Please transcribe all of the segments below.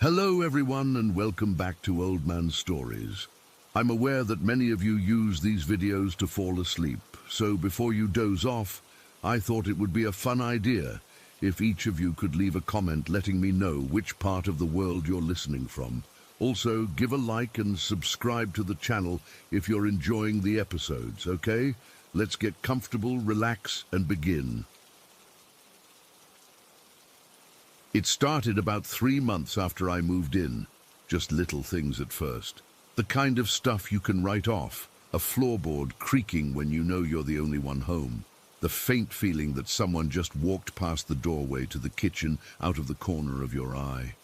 Hello everyone and welcome back to Old Man Stories. I'm aware that many of you use these videos to fall asleep, so before you doze off, I thought it would be a fun idea if each of you could leave a comment letting me know which part of the world you're listening from. Also, give a like and subscribe to the channel if you're enjoying the episodes, okay? Let's get comfortable, relax, and begin. It started about 3 months after I moved in. Just little things at first. The kind of stuff you can write off. A floorboard creaking when you know you're the only one home. The faint feeling that someone just walked past the doorway to the kitchen out of the corner of your eye.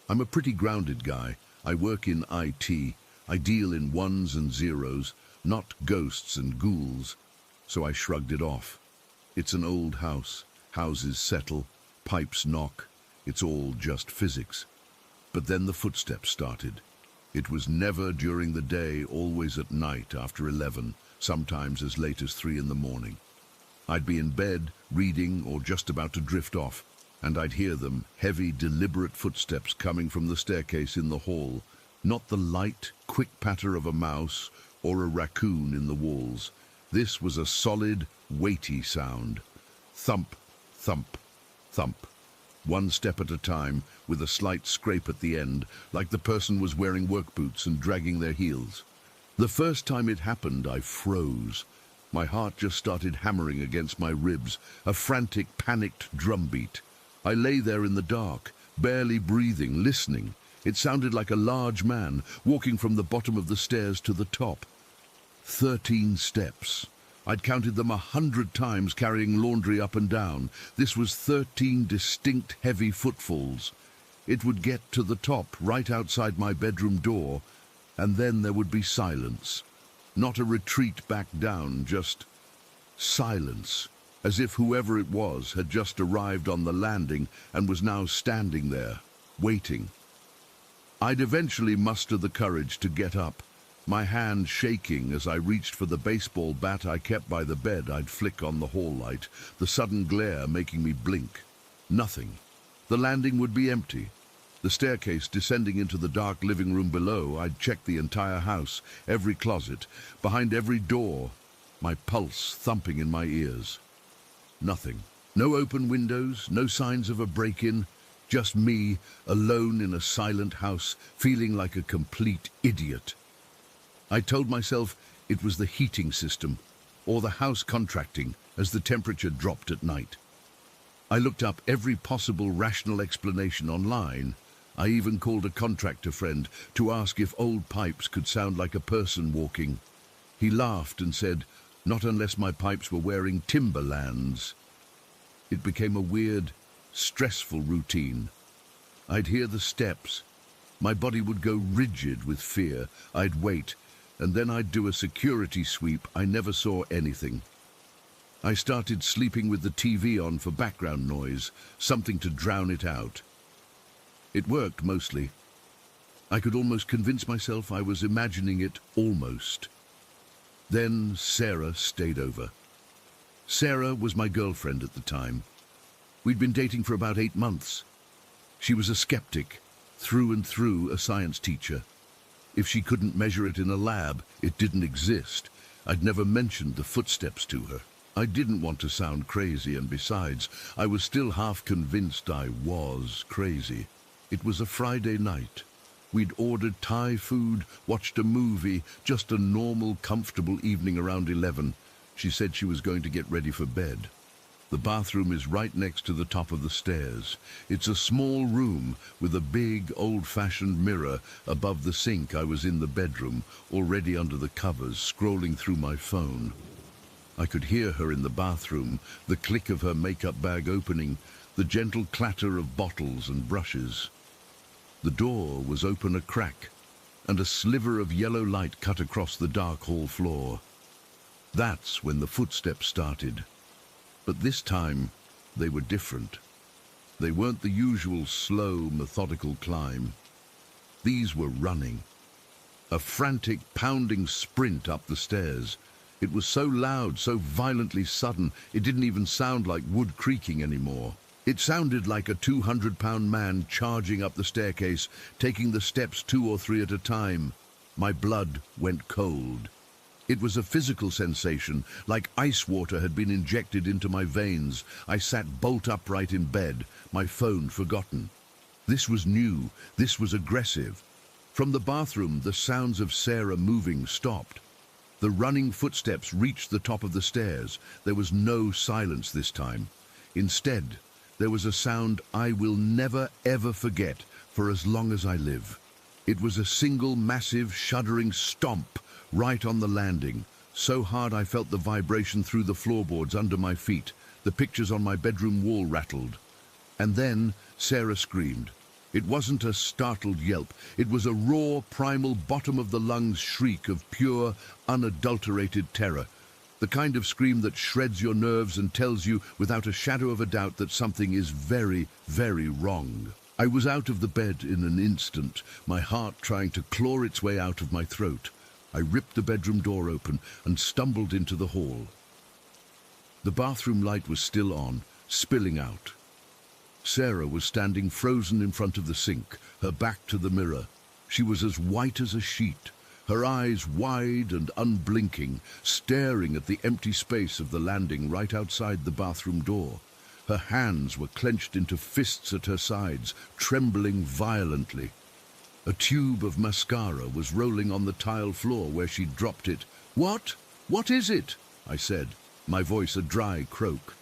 I'm a pretty grounded guy. I work in IT. I deal in ones and zeros, not ghosts and ghouls. So I shrugged it off. It's an old house. Houses settle. Pipes knock. It's all just physics. But then the footsteps started. It was never during the day, always at night after 11, sometimes as late as 3 in the morning. I'd be in bed, reading, or just about to drift off, and I'd hear them, heavy, deliberate footsteps coming from the staircase in the hall, not the light, quick patter of a mouse or a raccoon in the walls. This was a solid, weighty sound. Thump, thump, thump. One step at a time, with a slight scrape at the end, like the person was wearing work boots and dragging their heels. The first time it happened, I froze. My heart just started hammering against my ribs, a frantic, panicked drumbeat. I lay there in the dark, barely breathing, listening. It sounded like a large man walking from the bottom of the stairs to the top. 13 steps. I'd counted them 100 times carrying laundry up and down. This was 13 distinct heavy footfalls. It would get to the top right outside my bedroom door, and then there would be silence. Not a retreat back down, just silence, as if whoever it was had just arrived on the landing and was now standing there, waiting. I'd eventually muster the courage to get up, my hand shaking as I reached for the baseball bat I kept by the bed. I'd flick on the hall light, the sudden glare making me blink. Nothing. The landing would be empty. The staircase descending into the dark living room below. I'd checked the entire house, every closet, behind every door, my pulse thumping in my ears. Nothing. No open windows, no signs of a break-in. Just me, alone in a silent house, feeling like a complete idiot. I told myself it was the heating system, or the house contracting as the temperature dropped at night. I looked up every possible rational explanation online. I even called a contractor friend to ask if old pipes could sound like a person walking. He laughed and said, not unless my pipes were wearing Timberlands. It became a weird, stressful routine. I'd hear the steps. My body would go rigid with fear. I'd wait, and then I'd do a security sweep. I never saw anything. I started sleeping with the TV on for background noise, something to drown it out. It worked mostly. I could almost convince myself I was imagining it almost. Then Sarah stayed over. Sarah was my girlfriend at the time. We'd been dating for about 8 months. She was a skeptic, through and through a science teacher. If she couldn't measure it in a lab, it didn't exist. I'd never mentioned the footsteps to her. I didn't want to sound crazy, and besides, I was still half convinced I was crazy. It was a Friday night. We'd ordered Thai food, watched a movie, just a normal, comfortable evening around 11. She said she was going to get ready for bed. The bathroom is right next to the top of the stairs. It's a small room with a big, old-fashioned mirror above the sink. I was in the bedroom, already under the covers, scrolling through my phone. I could hear her in the bathroom, the click of her makeup bag opening, the gentle clatter of bottles and brushes. The door was open a crack, and a sliver of yellow light cut across the dark hall floor. That's when the footsteps started. But this time, they were different. They weren't the usual slow, methodical climb. These were running. A frantic, pounding sprint up the stairs. It was so loud, so violently sudden, it didn't even sound like wood creaking anymore. It sounded like a 200-pound man charging up the staircase, taking the steps 2 or 3 at a time. My blood went cold. It was a physical sensation, like ice water had been injected into my veins. I sat bolt upright in bed, my phone forgotten. This was new, this was aggressive. From the bathroom, the sounds of Sarah moving stopped. The running footsteps reached the top of the stairs. There was no silence this time. Instead, there was a sound I will never ever forget for as long as I live. It was a single massive shuddering stomp right on the landing, so hard I felt the vibration through the floorboards under my feet. The pictures on my bedroom wall rattled. And then Sarah screamed. It wasn't a startled yelp. It was a raw, primal, bottom-of-the-lungs shriek of pure, unadulterated terror. The kind of scream that shreds your nerves and tells you, without a shadow of a doubt, that something is very, very wrong. I was out of the bed in an instant, my heart trying to claw its way out of my throat. I ripped the bedroom door open and stumbled into the hall. The bathroom light was still on, spilling out. Sarah was standing frozen in front of the sink, her back to the mirror. She was as white as a sheet, her eyes wide and unblinking, staring at the empty space of the landing right outside the bathroom door. Her hands were clenched into fists at her sides, trembling violently. A tube of mascara was rolling on the tile floor where she'd dropped it. "What? What is it?" I said, my voice a dry croak.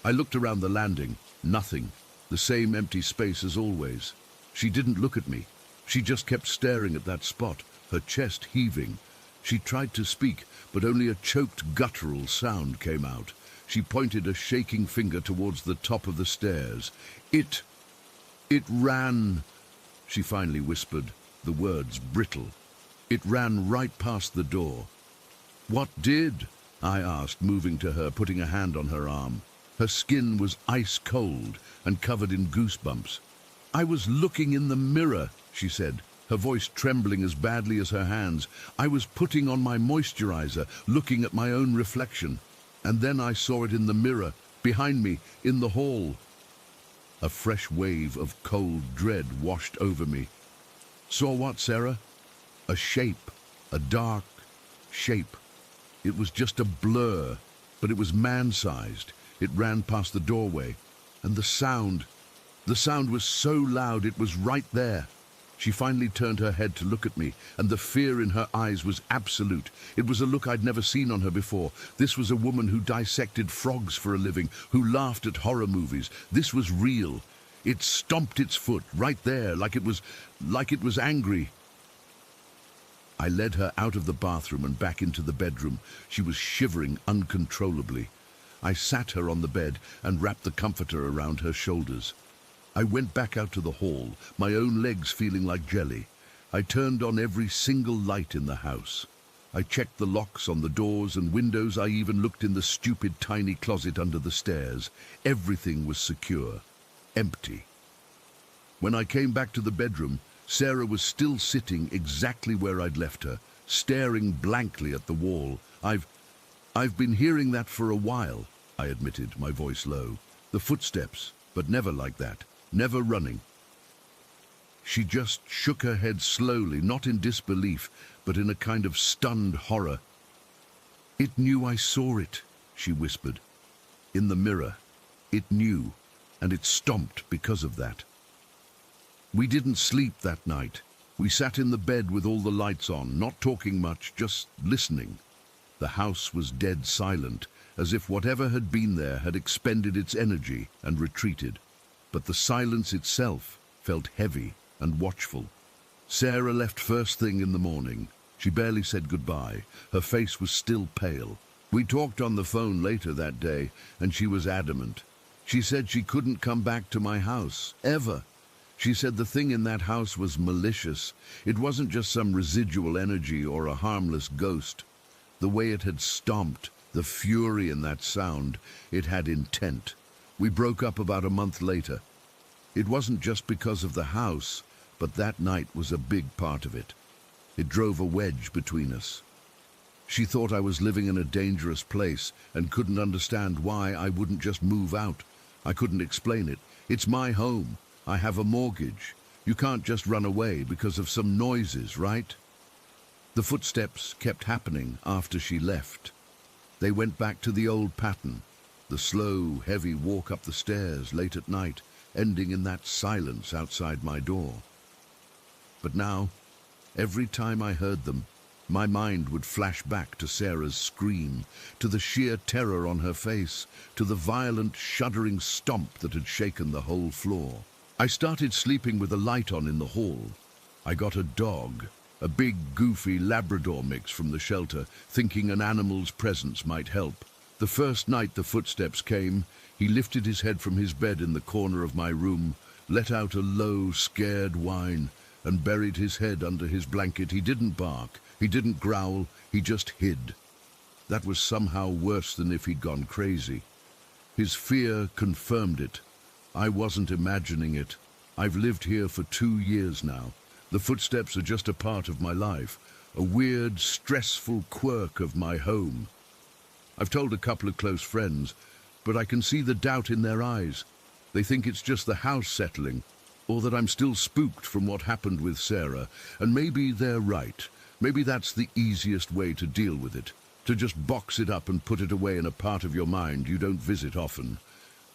I looked around the landing. Nothing. The same empty space as always. She didn't look at me. She just kept staring at that spot, her chest heaving. She tried to speak, but only a choked guttural sound came out. She pointed a shaking finger towards the top of the stairs. It ran, she finally whispered, the words brittle. It ran right past the door. "What did?" I asked, moving to her, putting a hand on her arm. Her skin was ice cold and covered in goosebumps. "I was looking in the mirror," she said, her voice trembling as badly as her hands. "I was putting on my moisturizer, looking at my own reflection. And then I saw it in the mirror, behind me, in the hall." A fresh wave of cold dread washed over me. "Saw what, Sarah?" "A shape, a dark shape. It was just a blur, but it was man-sized. It ran past the doorway, and the sound was so loud it was right there." She finally turned her head to look at me, and the fear in her eyes was absolute. It was a look I'd never seen on her before. This was a woman who dissected frogs for a living, who laughed at horror movies. This was real. It stomped its foot right there, like it was angry. I led her out of the bathroom and back into the bedroom. She was shivering uncontrollably. I sat her on the bed and wrapped the comforter around her shoulders. I went back out to the hall, my own legs feeling like jelly. I turned on every single light in the house. I checked the locks on the doors and windows. I even looked in the stupid tiny closet under the stairs. Everything was secure, empty. When I came back to the bedroom, Sarah was still sitting exactly where I'd left her, staring blankly at the wall. I've been hearing that for a while," I admitted, my voice low. "The footsteps, but never like that, never running." She just shook her head slowly, not in disbelief, but in a kind of stunned horror. "It knew I saw it," she whispered. "In the mirror. It knew, and it stomped because of that." We didn't sleep that night. We sat in the bed with all the lights on, not talking much, just listening. The house was dead silent, as if whatever had been there had expended its energy and retreated. But the silence itself felt heavy and watchful. Sarah left first thing in the morning. She barely said goodbye. Her face was still pale. We talked on the phone later that day, and she was adamant. She said she couldn't come back to my house, ever. She said the thing in that house was malicious. It wasn't just some residual energy or a harmless ghost. The way it had stomped, the fury in that sound, it had intent. We broke up about a month later. It wasn't just because of the house, but that night was a big part of it. It drove a wedge between us. She thought I was living in a dangerous place and couldn't understand why I wouldn't just move out. I couldn't explain it. It's my home. I have a mortgage. You can't just run away because of some noises, right? The footsteps kept happening after she left. They went back to the old pattern, the slow, heavy walk up the stairs late at night, ending in that silence outside my door. But now, every time I heard them, my mind would flash back to Sarah's scream, to the sheer terror on her face, to the violent, shuddering stomp that had shaken the whole floor. I started sleeping with a light on in the hall. I got a dog, a big, goofy Labrador mix from the shelter, thinking an animal's presence might help. The first night the footsteps came, he lifted his head from his bed in the corner of my room, let out a low, scared whine, and buried his head under his blanket. He didn't bark, he didn't growl, he just hid. That was somehow worse than if he'd gone crazy. His fear confirmed it. I wasn't imagining it. I've lived here for 2 years now. The footsteps are just a part of my life, a weird, stressful quirk of my home. I've told a couple of close friends, but I can see the doubt in their eyes. They think it's just the house settling, or that I'm still spooked from what happened with Sarah, and maybe they're right. Maybe that's the easiest way to deal with it, to just box it up and put it away in a part of your mind you don't visit often.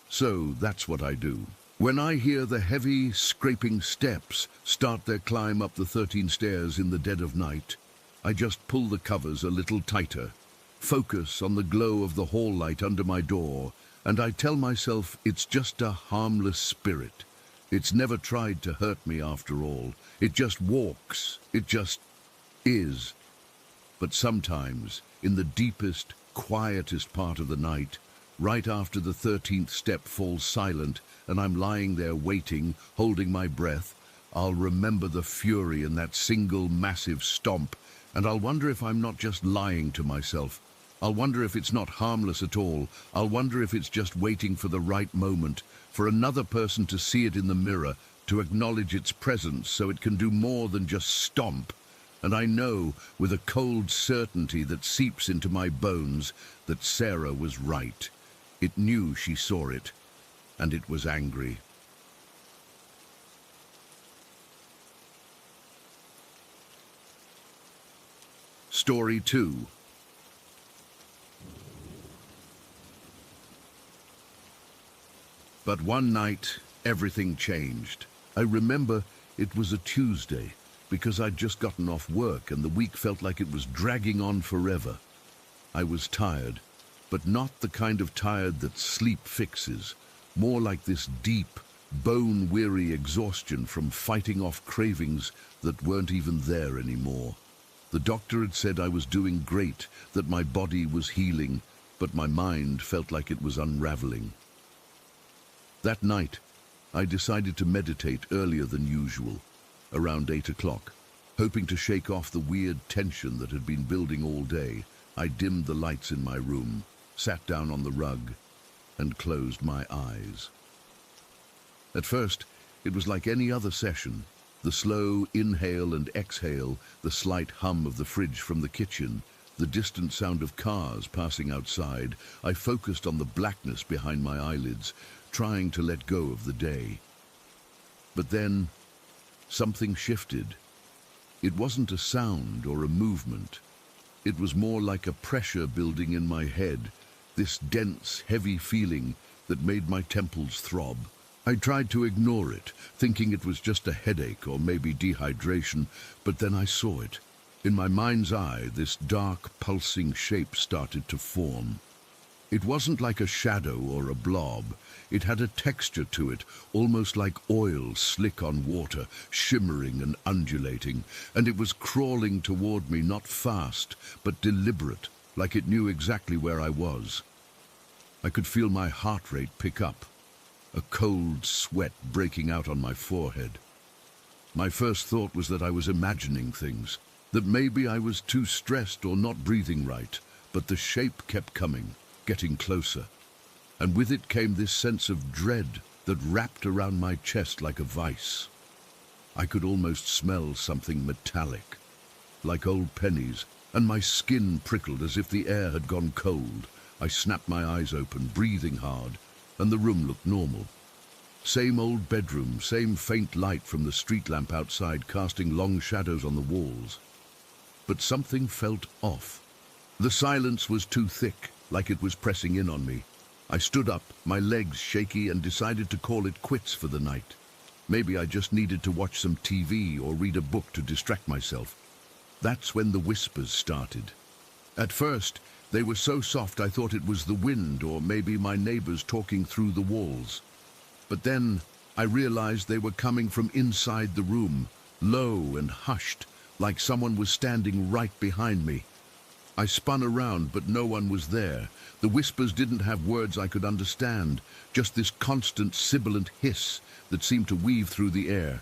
So that's what I do. When I hear the heavy, scraping steps start their climb up the 13 stairs in the dead of night, I just pull the covers a little tighter, focus on the glow of the hall light under my door, and I tell myself it's just a harmless spirit. It's never tried to hurt me after all. It just walks. It just is. But sometimes, in the deepest, quietest part of the night, right after the 13th step falls silent and I'm lying there waiting, holding my breath, I'll remember the fury in that single massive stomp, and I'll wonder if I'm not just lying to myself. I'll wonder if it's not harmless at all. I'll wonder if it's just waiting for the right moment, for another person to see it in the mirror, to acknowledge its presence so it can do more than just stomp. And I know, with a cold certainty that seeps into my bones, that Sarah was right. It knew she saw it, and it was angry. Story 2. But one night, everything changed. I remember it was a Tuesday, because I'd just gotten off work and the week felt like it was dragging on forever. I was tired, but not the kind of tired that sleep fixes, more like this deep, bone-weary exhaustion from fighting off cravings that weren't even there anymore. The doctor had said I was doing great, that my body was healing, but my mind felt like it was unraveling. That night, I decided to meditate earlier than usual, around 8 o'clock. Hoping to shake off the weird tension that had been building all day, I dimmed the lights in my room, sat down on the rug, and closed my eyes. At first, it was like any other session. The slow inhale and exhale, the slight hum of the fridge from the kitchen, the distant sound of cars passing outside. I focused on the blackness behind my eyelids, trying to let go of the day. But then, something shifted. It wasn't a sound or a movement. It was more like a pressure building in my head, this dense, heavy feeling that made my temples throb. I tried to ignore it, thinking it was just a headache or maybe dehydration, but then I saw it. In my mind's eye, this dark, pulsing shape started to form. It wasn't like a shadow or a blob. It had a texture to it, almost like oil slick on water, shimmering and undulating, and it was crawling toward me, not fast, but deliberate, like it knew exactly where I was. I could feel my heart rate pick up, a cold sweat breaking out on my forehead. My first thought was that I was imagining things, that maybe I was too stressed or not breathing right, but the shape kept coming, getting closer, and with it came this sense of dread that wrapped around my chest like a vice. I could almost smell something metallic, like old pennies, and my skin prickled as if the air had gone cold. I snapped my eyes open, breathing hard, and the room looked normal. Same old bedroom, same faint light from the street lamp outside casting long shadows on the walls. But something felt off. The silence was too thick, like it was pressing in on me. I stood up, my legs shaky, and decided to call it quits for the night. Maybe I just needed to watch some TV or read a book to distract myself. That's when the whispers started. At first, they were so soft I thought it was the wind or maybe my neighbors talking through the walls. But then I realized they were coming from inside the room, low and hushed, like someone was standing right behind me. I spun around, but no one was there. The whispers didn't have words I could understand, just this constant sibilant hiss that seemed to weave through the air.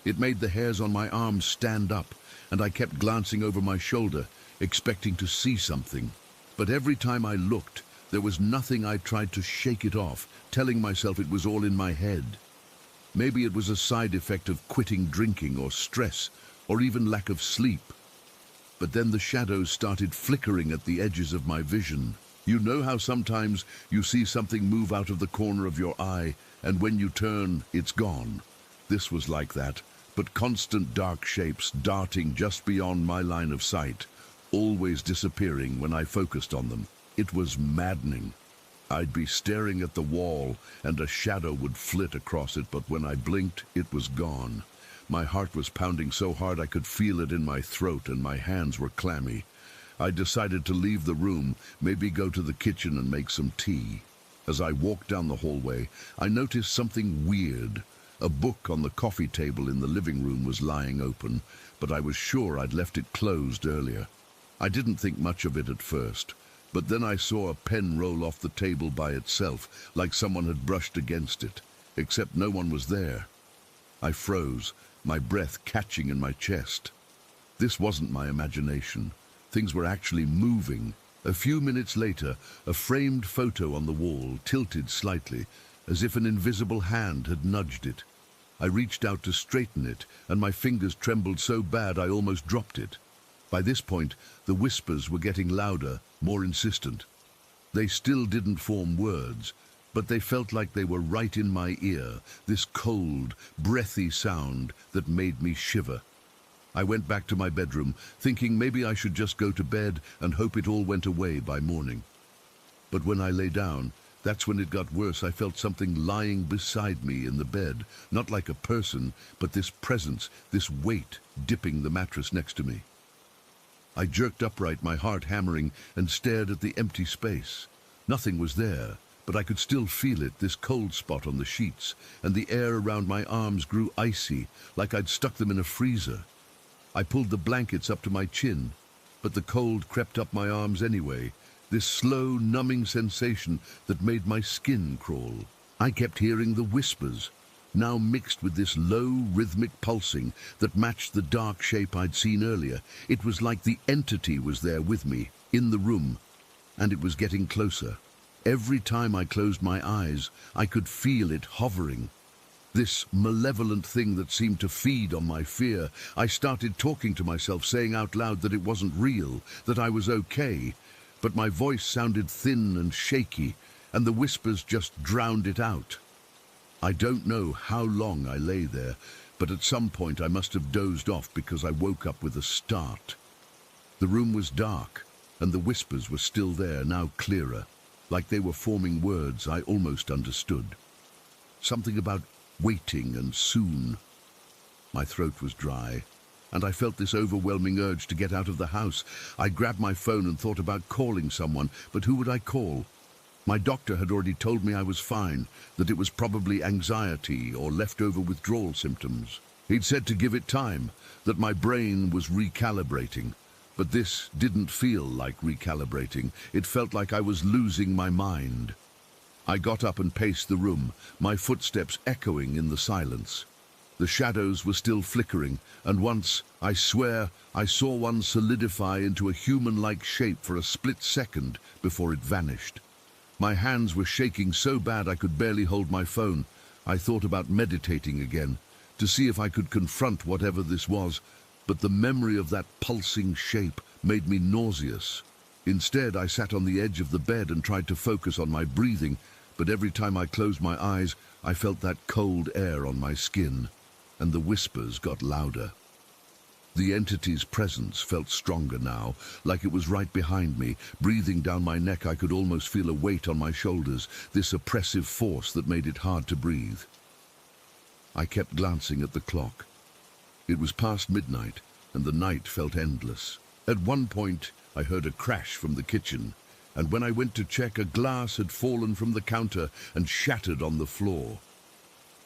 It made the hairs on my arms stand up, and I kept glancing over my shoulder, expecting to see something. But every time I looked, there was nothing. I tried to shake it off, telling myself it was all in my head. Maybe it was a side effect of quitting drinking or stress, or even lack of sleep. But then the shadows started flickering at the edges of my vision. You know how sometimes you see something move out of the corner of your eye, and when you turn, it's gone? This was like that, but constant dark shapes darting just beyond my line of sight, always disappearing when I focused on them. It was maddening. I'd be staring at the wall, and a shadow would flit across it, but when I blinked, it was gone. My heart was pounding so hard I could feel it in my throat, and my hands were clammy. I decided to leave the room, maybe go to the kitchen and make some tea. As I walked down the hallway, I noticed something weird. A book on the coffee table in the living room was lying open, but I was sure I'd left it closed earlier. I didn't think much of it at first, but then I saw a pen roll off the table by itself, like someone had brushed against it, except no one was there. I froze, my breath catching in my chest. This wasn't my imagination. Things were actually moving. A few minutes later, a framed photo on the wall tilted slightly, as if an invisible hand had nudged it. I reached out to straighten it, and my fingers trembled so bad I almost dropped it. By this point, the whispers were getting louder, more insistent. They still didn't form words, but they felt like they were right in my ear, this cold, breathy sound that made me shiver. I went back to my bedroom, thinking maybe I should just go to bed and hope it all went away by morning. But when I lay down, that's when it got worse. I felt something lying beside me in the bed, not like a person, but this presence, this weight dipping the mattress next to me. I jerked upright, my heart hammering, and stared at the empty space. Nothing was there, but I could still feel it, this cold spot on the sheets, and the air around my arms grew icy, like I'd stuck them in a freezer. I pulled the blankets up to my chin, but the cold crept up my arms anyway, this slow, numbing sensation that made my skin crawl. I kept hearing the whispers, now mixed with this low, rhythmic pulsing that matched the dark shape I'd seen earlier. It was like the entity was there with me, in the room, and it was getting closer. Every time I closed my eyes, I could feel it hovering. This malevolent thing that seemed to feed on my fear. I started talking to myself, saying out loud that it wasn't real, that I was okay, but my voice sounded thin and shaky, and the whispers just drowned it out. I don't know how long I lay there, but at some point I must have dozed off because I woke up with a start. The room was dark, and the whispers were still there, now clearer, like they were forming words I almost understood. Something about waiting and soon. My throat was dry, and I felt this overwhelming urge to get out of the house. I grabbed my phone and thought about calling someone, but who would I call? My doctor had already told me I was fine, that it was probably anxiety or leftover withdrawal symptoms. He'd said to give it time, that my brain was recalibrating. But this didn't feel like recalibrating. It felt like I was losing my mind. I got up and paced the room, my footsteps echoing in the silence. The shadows were still flickering, and once, I swear, I saw one solidify into a human-like shape for a split second before it vanished. My hands were shaking so bad I could barely hold my phone. I thought about meditating again, to see if I could confront whatever this was, but the memory of that pulsing shape made me nauseous. Instead, I sat on the edge of the bed and tried to focus on my breathing, but every time I closed my eyes, I felt that cold air on my skin, and the whispers got louder. The entity's presence felt stronger now, like it was right behind me. Breathing down my neck, I could almost feel a weight on my shoulders, this oppressive force that made it hard to breathe. I kept glancing at the clock. It was past midnight, and the night felt endless. At one point, I heard a crash from the kitchen, and when I went to check, a glass had fallen from the counter and shattered on the floor.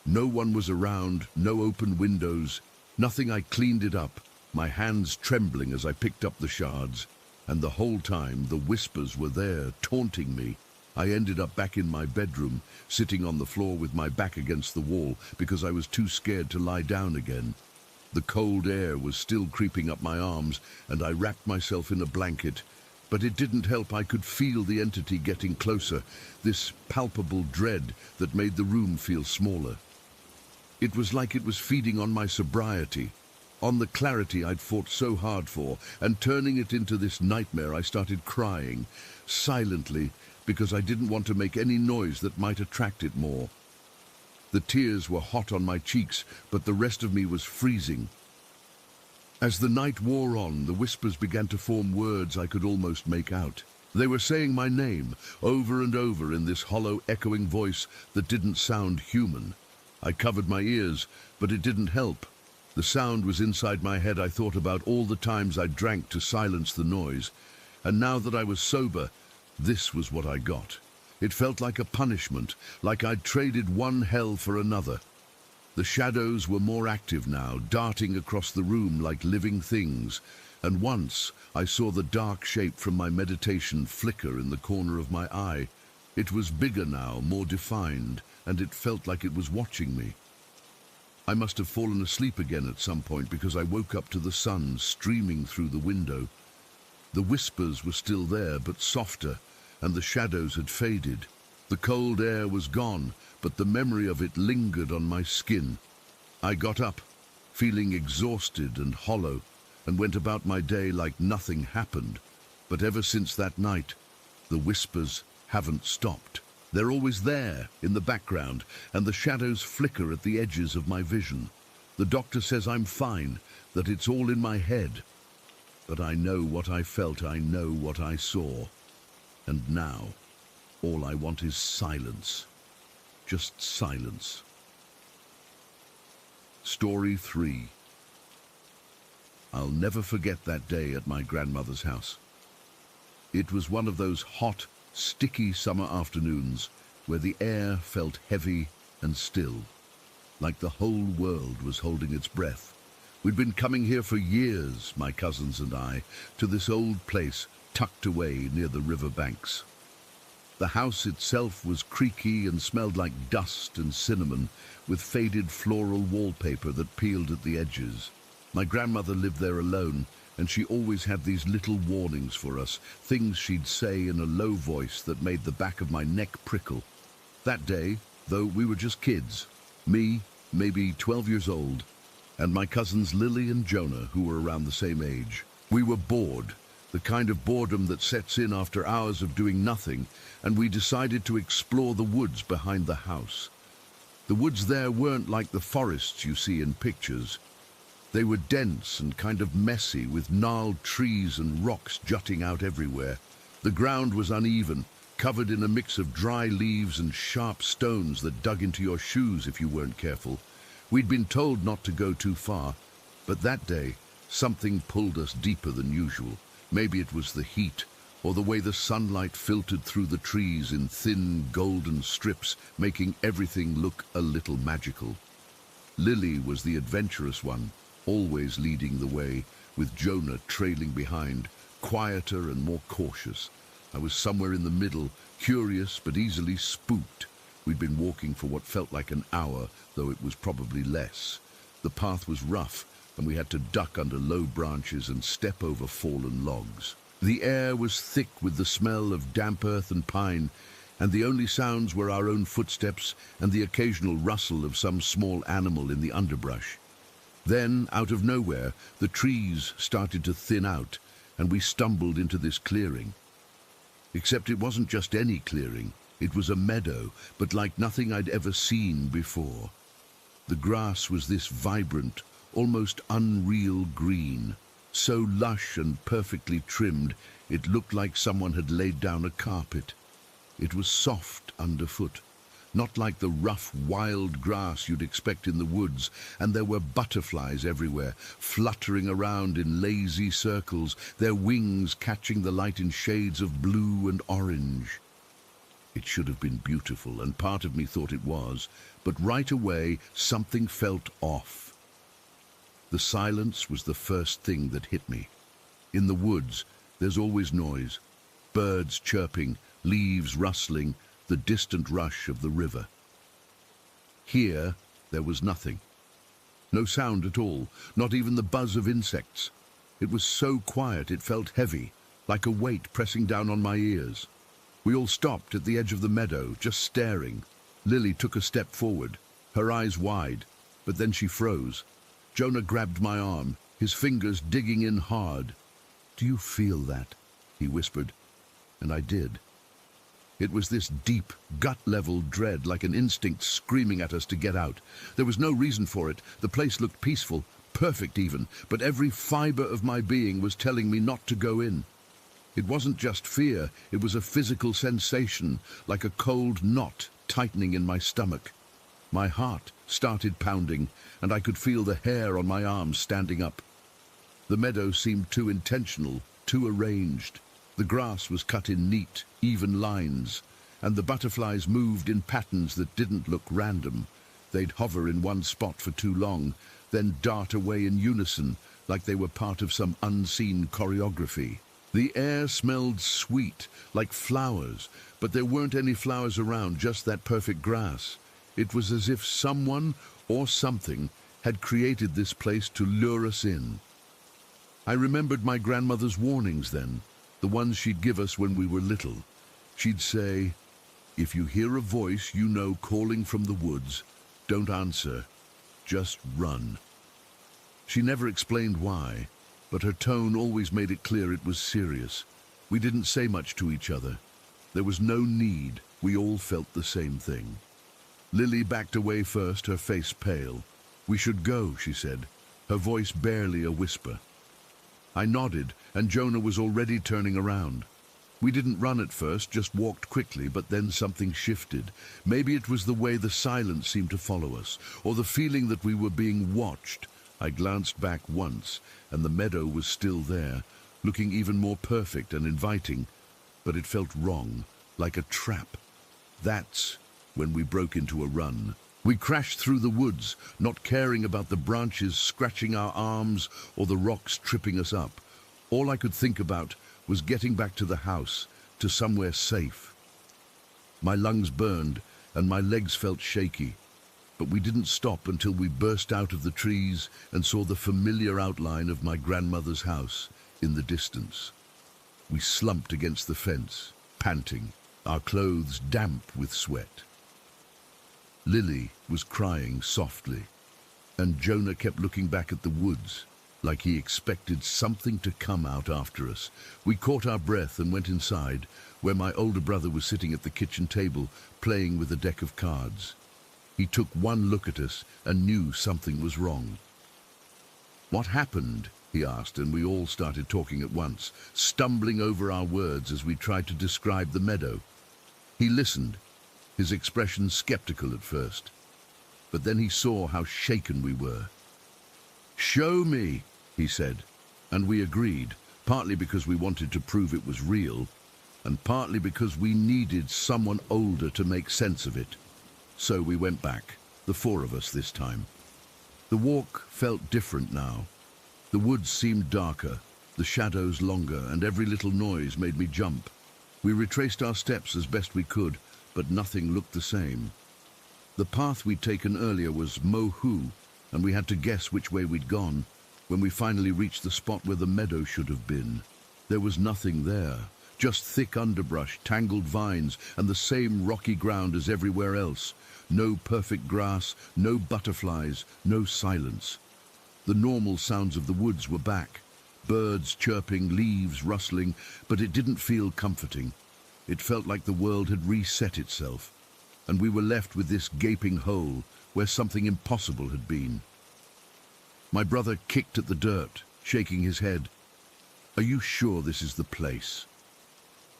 No one was around, no open windows, nothing. I cleaned it up, my hands trembling as I picked up the shards, and the whole time the whispers were there, taunting me. I ended up back in my bedroom, sitting on the floor with my back against the wall because I was too scared to lie down again. The cold air was still creeping up my arms, and I wrapped myself in a blanket. But it didn't help. I could feel the entity getting closer, this palpable dread that made the room feel smaller. It was like it was feeding on my sobriety, on the clarity I'd fought so hard for, and turning it into this nightmare. I started crying, silently, because I didn't want to make any noise that might attract it more. The tears were hot on my cheeks, but the rest of me was freezing. As the night wore on, the whispers began to form words I could almost make out. They were saying my name over and over in this hollow, echoing voice that didn't sound human. I covered my ears, but it didn't help. The sound was inside my head. I thought about all the times I drank to silence the noise, and now that I was sober, this was what I got. It felt like a punishment, like I'd traded one hell for another. The shadows were more active now, darting across the room like living things, and once I saw the dark shape from my meditation flicker in the corner of my eye. It was bigger now, more defined, and it felt like it was watching me. I must have fallen asleep again at some point because I woke up to the sun streaming through the window. The whispers were still there, but softer, and the shadows had faded. The cold air was gone, but the memory of it lingered on my skin. I got up, feeling exhausted and hollow, and went about my day like nothing happened. But ever since that night, the whispers haven't stopped. They're always there, in the background, and the shadows flicker at the edges of my vision. The doctor says I'm fine, that it's all in my head. But I know what I felt, I know what I saw. And now, all I want is silence. Just silence. Story 3. I'll never forget that day at my grandmother's house. It was one of those hot, sticky summer afternoons where the air felt heavy and still, like the whole world was holding its breath. We'd been coming here for years, my cousins and I, to this old place tucked away near the river banks. The house itself was creaky and smelled like dust and cinnamon, with faded floral wallpaper that peeled at the edges. My grandmother lived there alone, and she always had these little warnings for us, things she'd say in a low voice that made the back of my neck prickle. That day, though, we were just kids. Me, maybe 12 years old, and my cousins Lily and Jonah, who were around the same age. We were bored, the kind of boredom that sets in after hours of doing nothing, and we decided to explore the woods behind the house. The woods there weren't like the forests you see in pictures. They were dense and kind of messy, with gnarled trees and rocks jutting out everywhere. The ground was uneven, covered in a mix of dry leaves and sharp stones that dug into your shoes if you weren't careful. We'd been told not to go too far, but that day, something pulled us deeper than usual. Maybe it was the heat, or the way the sunlight filtered through the trees in thin, golden strips, making everything look a little magical. Lily was the adventurous one, always leading the way, with Jonah trailing behind, quieter and more cautious. I was somewhere in the middle, curious but easily spooked. We'd been walking for what felt like an hour, though it was probably less. The path was rough, and we had to duck under low branches and step over fallen logs. The air was thick with the smell of damp earth and pine, and the only sounds were our own footsteps and the occasional rustle of some small animal in the underbrush. Then, out of nowhere, the trees started to thin out, and we stumbled into this clearing. Except it wasn't just any clearing. It was a meadow, but like nothing I'd ever seen before. The grass was this vibrant, almost unreal green, so lush and perfectly trimmed it looked like someone had laid down a carpet. It was soft underfoot, not like the rough, wild grass you'd expect in the woods, and there were butterflies everywhere, fluttering around in lazy circles, their wings catching the light in shades of blue and orange. It should have been beautiful, and part of me thought it was, but right away something felt off. The silence was the first thing that hit me. In the woods, there's always noise, birds chirping, leaves rustling, the distant rush of the river. Here, there was nothing. No sound at all, not even the buzz of insects. It was so quiet it felt heavy, like a weight pressing down on my ears. We all stopped at the edge of the meadow, just staring. Lily took a step forward, her eyes wide, but then she froze. Jonah grabbed my arm, his fingers digging in hard. "Do you feel that?" he whispered, and I did. It was this deep, gut-level dread, like an instinct screaming at us to get out. There was no reason for it. The place looked peaceful, perfect even, but every fiber of my being was telling me not to go in. It wasn't just fear, it was a physical sensation, like a cold knot tightening in my stomach. My heart started pounding, and I could feel the hair on my arms standing up. The meadow seemed too intentional, too arranged. The grass was cut in neat, even lines, and the butterflies moved in patterns that didn't look random. They'd hover in one spot for too long, then dart away in unison, like they were part of some unseen choreography. The air smelled sweet, like flowers, but there weren't any flowers around, just that perfect grass. It was as if someone or something had created this place to lure us in. I remembered my grandmother's warnings then, the ones she'd give us when we were little. She'd say, "If you hear a voice you know calling from the woods, don't answer, just run." She never explained why, but her tone always made it clear it was serious. We didn't say much to each other. There was no need. We all felt the same thing. Lily backed away first, her face pale. "We should go," she said, her voice barely a whisper. I nodded, and Jonah was already turning around. We didn't run at first, just walked quickly, but then something shifted. Maybe it was the way the silence seemed to follow us, or the feeling that we were being watched. I glanced back once, and the meadow was still there, looking even more perfect and inviting, but it felt wrong, like a trap. That's when we broke into a run. We crashed through the woods, not caring about the branches scratching our arms or the rocks tripping us up. All I could think about was getting back to the house, to somewhere safe. My lungs burned and my legs felt shaky, but we didn't stop until we burst out of the trees and saw the familiar outline of my grandmother's house in the distance. We slumped against the fence, panting, our clothes damp with sweat. Lily was crying softly, and Jonah kept looking back at the woods, like he expected something to come out after us. We caught our breath and went inside, where my older brother was sitting at the kitchen table, playing with a deck of cards. He took one look at us and knew something was wrong. "What happened?" he asked, and we all started talking at once, stumbling over our words as we tried to describe the meadow. He listened, his expression skeptical at first, but then he saw how shaken we were. "Show me," he said, and we agreed, partly because we wanted to prove it was real, and partly because we needed someone older to make sense of it. So we went back, the four of us this time. The walk felt different now. The woods seemed darker, the shadows longer, and every little noise made me jump. We retraced our steps as best we could, but nothing looked the same. The path we'd taken earlier was Mohu, and we had to guess which way we'd gone. When we finally reached the spot where the meadow should have been, there was nothing there, just thick underbrush, tangled vines, and the same rocky ground as everywhere else. No perfect grass, no butterflies, no silence. The normal sounds of the woods were back, birds chirping, leaves rustling, but it didn't feel comforting. It felt like the world had reset itself, and we were left with this gaping hole where something impossible had been. My brother kicked at the dirt, shaking his head. "Are you sure this is the place?"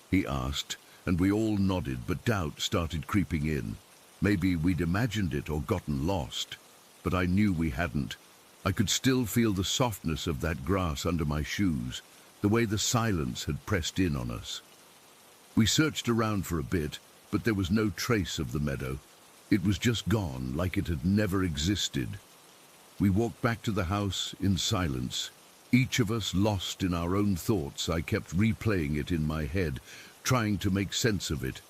he asked, and we all nodded, but doubt started creeping in. Maybe we'd imagined it or gotten lost, but I knew we hadn't. I could still feel the softness of that grass under my shoes, the way the silence had pressed in on us. We searched around for a bit, but there was no trace of the meadow. It was just gone, like it had never existed. We walked back to the house in silence, each of us lost in our own thoughts. I kept replaying it in my head, trying to make sense of it.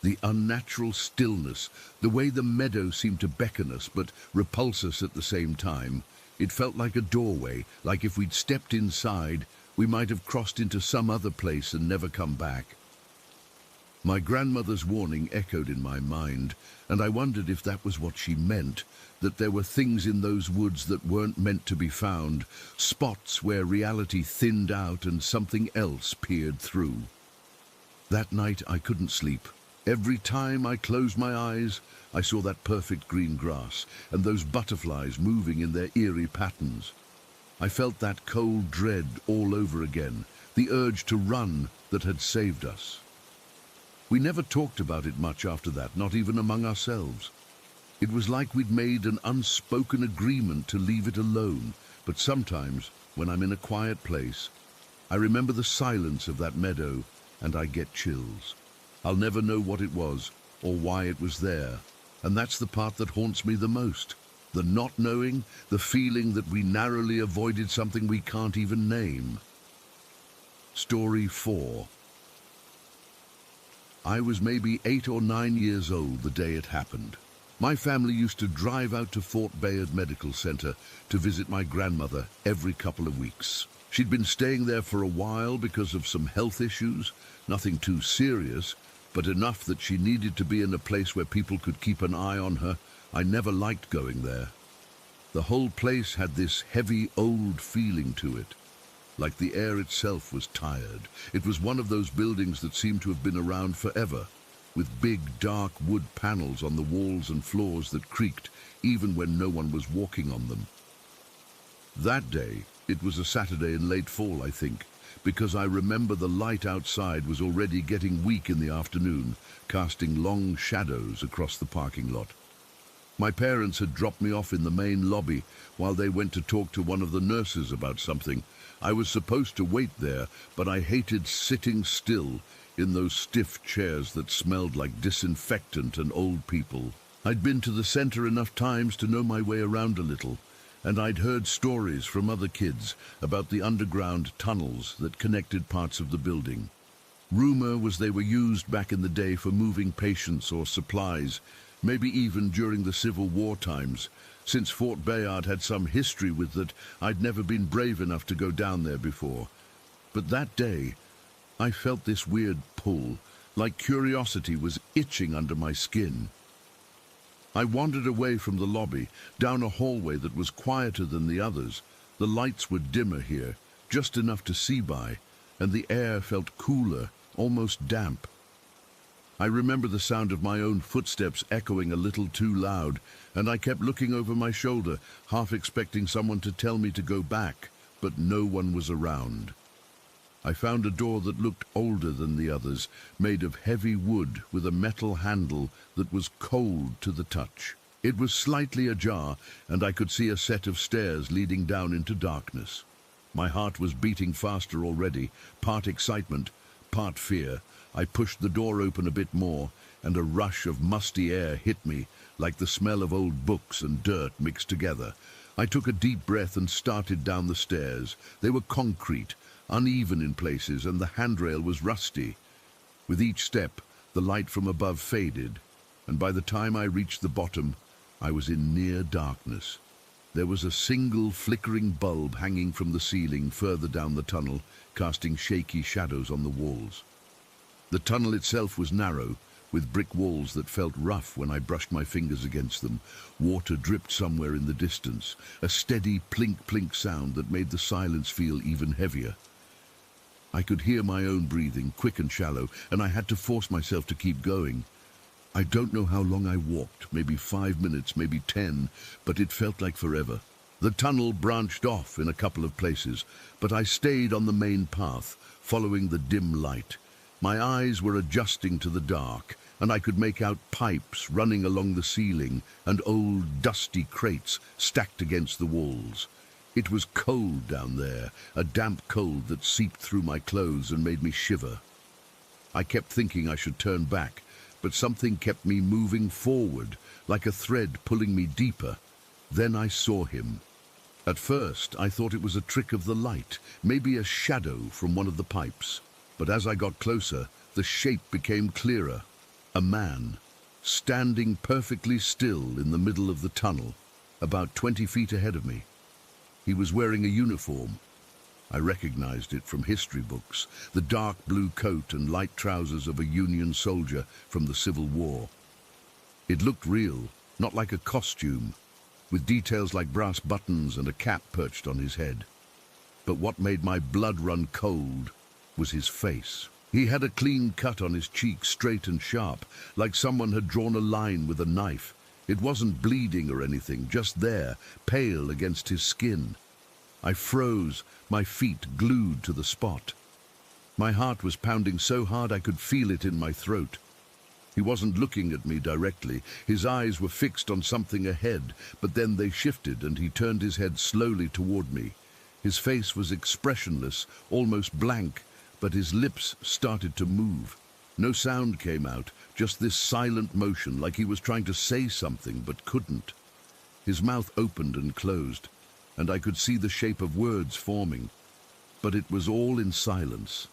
The unnatural stillness, the way the meadow seemed to beckon us but repulse us at the same time. It felt like a doorway, like if we'd stepped inside, we might have crossed into some other place and never come back. My grandmother's warning echoed in my mind, and I wondered if that was what she meant, that there were things in those woods that weren't meant to be found, spots where reality thinned out and something else peered through. That night I couldn't sleep. Every time I closed my eyes, I saw that perfect green grass and those butterflies moving in their eerie patterns. I felt that cold dread all over again, the urge to run that had saved us. We never talked about it much after that, not even among ourselves. It was like we'd made an unspoken agreement to leave it alone, but sometimes, when I'm in a quiet place, I remember the silence of that meadow and I get chills. I'll never know what it was or why it was there, and that's the part that haunts me the most. The not knowing, the feeling that we narrowly avoided something we can't even name. Story 4. I was maybe 8 or 9 years old the day it happened. My family used to drive out to Fort Bayard Medical Center to visit my grandmother every couple of weeks. She'd been staying there for a while because of some health issues, nothing too serious, but enough that she needed to be in a place where people could keep an eye on her. I never liked going there. The whole place had this heavy, old feeling to it, like the air itself was tired. It was one of those buildings that seemed to have been around forever, with big, dark wood panels on the walls and floors that creaked, even when no one was walking on them. That day, it was a Saturday in late fall, I think, because I remember the light outside was already getting weak in the afternoon, casting long shadows across the parking lot. My parents had dropped me off in the main lobby while they went to talk to one of the nurses about something. I was supposed to wait there, but I hated sitting still in those stiff chairs that smelled like disinfectant and old people. I'd been to the center enough times to know my way around a little, and I'd heard stories from other kids about the underground tunnels that connected parts of the building. Rumor was they were used back in the day for moving patients or supplies, maybe even during the Civil War times. Since Fort Bayard had some history with it, I'd never been brave enough to go down there before. But that day, I felt this weird pull, like curiosity was itching under my skin. I wandered away from the lobby, down a hallway that was quieter than the others. The lights were dimmer here, just enough to see by, and the air felt cooler, almost damp. I remember the sound of my own footsteps echoing a little too loud, and I kept looking over my shoulder, half expecting someone to tell me to go back, but no one was around. I found a door that looked older than the others, made of heavy wood with a metal handle that was cold to the touch. It was slightly ajar, and I could see a set of stairs leading down into darkness. My heart was beating faster already, part excitement, part fear. I pushed the door open a bit more, and a rush of musty air hit me, like the smell of old books and dirt mixed together. I took a deep breath and started down the stairs. They were concrete, uneven in places, and the handrail was rusty. With each step, the light from above faded, and by the time I reached the bottom, I was in near darkness. There was a single flickering bulb hanging from the ceiling further down the tunnel, casting shaky shadows on the walls. The tunnel itself was narrow, with brick walls that felt rough when I brushed my fingers against them. Water dripped somewhere in the distance, a steady plink-plink sound that made the silence feel even heavier. I could hear my own breathing, quick and shallow, and I had to force myself to keep going. I don't know how long I walked, maybe 5 minutes, maybe 10, but it felt like forever. The tunnel branched off in a couple of places, but I stayed on the main path, following the dim light. My eyes were adjusting to the dark, and I could make out pipes running along the ceiling and old dusty crates stacked against the walls. It was cold down there, a damp cold that seeped through my clothes and made me shiver. I kept thinking I should turn back, but something kept me moving forward, like a thread pulling me deeper. Then I saw him. At first, I thought it was a trick of the light, maybe a shadow from one of the pipes. But as I got closer, the shape became clearer. A man, standing perfectly still in the middle of the tunnel, about 20 feet ahead of me. He was wearing a uniform. I recognized it from history books, the dark blue coat and light trousers of a Union soldier from the Civil War. It looked real, not like a costume, with details like brass buttons and a cap perched on his head. But what made my blood run cold was his face. He had a clean cut on his cheek, straight and sharp, like someone had drawn a line with a knife. It wasn't bleeding or anything, just there, pale against his skin. I froze, my feet glued to the spot. My heart was pounding so hard I could feel it in my throat. He wasn't looking at me directly. His eyes were fixed on something ahead, but then they shifted and he turned his head slowly toward me. His face was expressionless, almost blank, but his lips started to move. No sound came out, just this silent motion, like he was trying to say something but couldn't. His mouth opened and closed, and I could see the shape of words forming, but it was all in silence.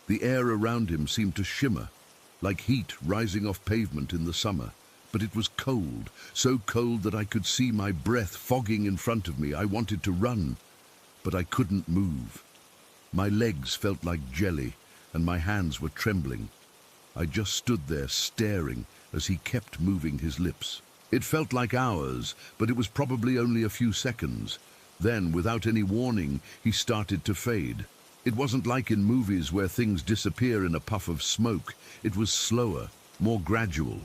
The air around him seemed to shimmer, like heat rising off pavement in the summer, but it was cold, so cold that I could see my breath fogging in front of me. I wanted to run, but I couldn't move. My legs felt like jelly, and my hands were trembling. I just stood there staring as he kept moving his lips. It felt like hours, but it was probably only a few seconds. Then, without any warning, he started to fade. It wasn't like in movies where things disappear in a puff of smoke. It was slower, more gradual.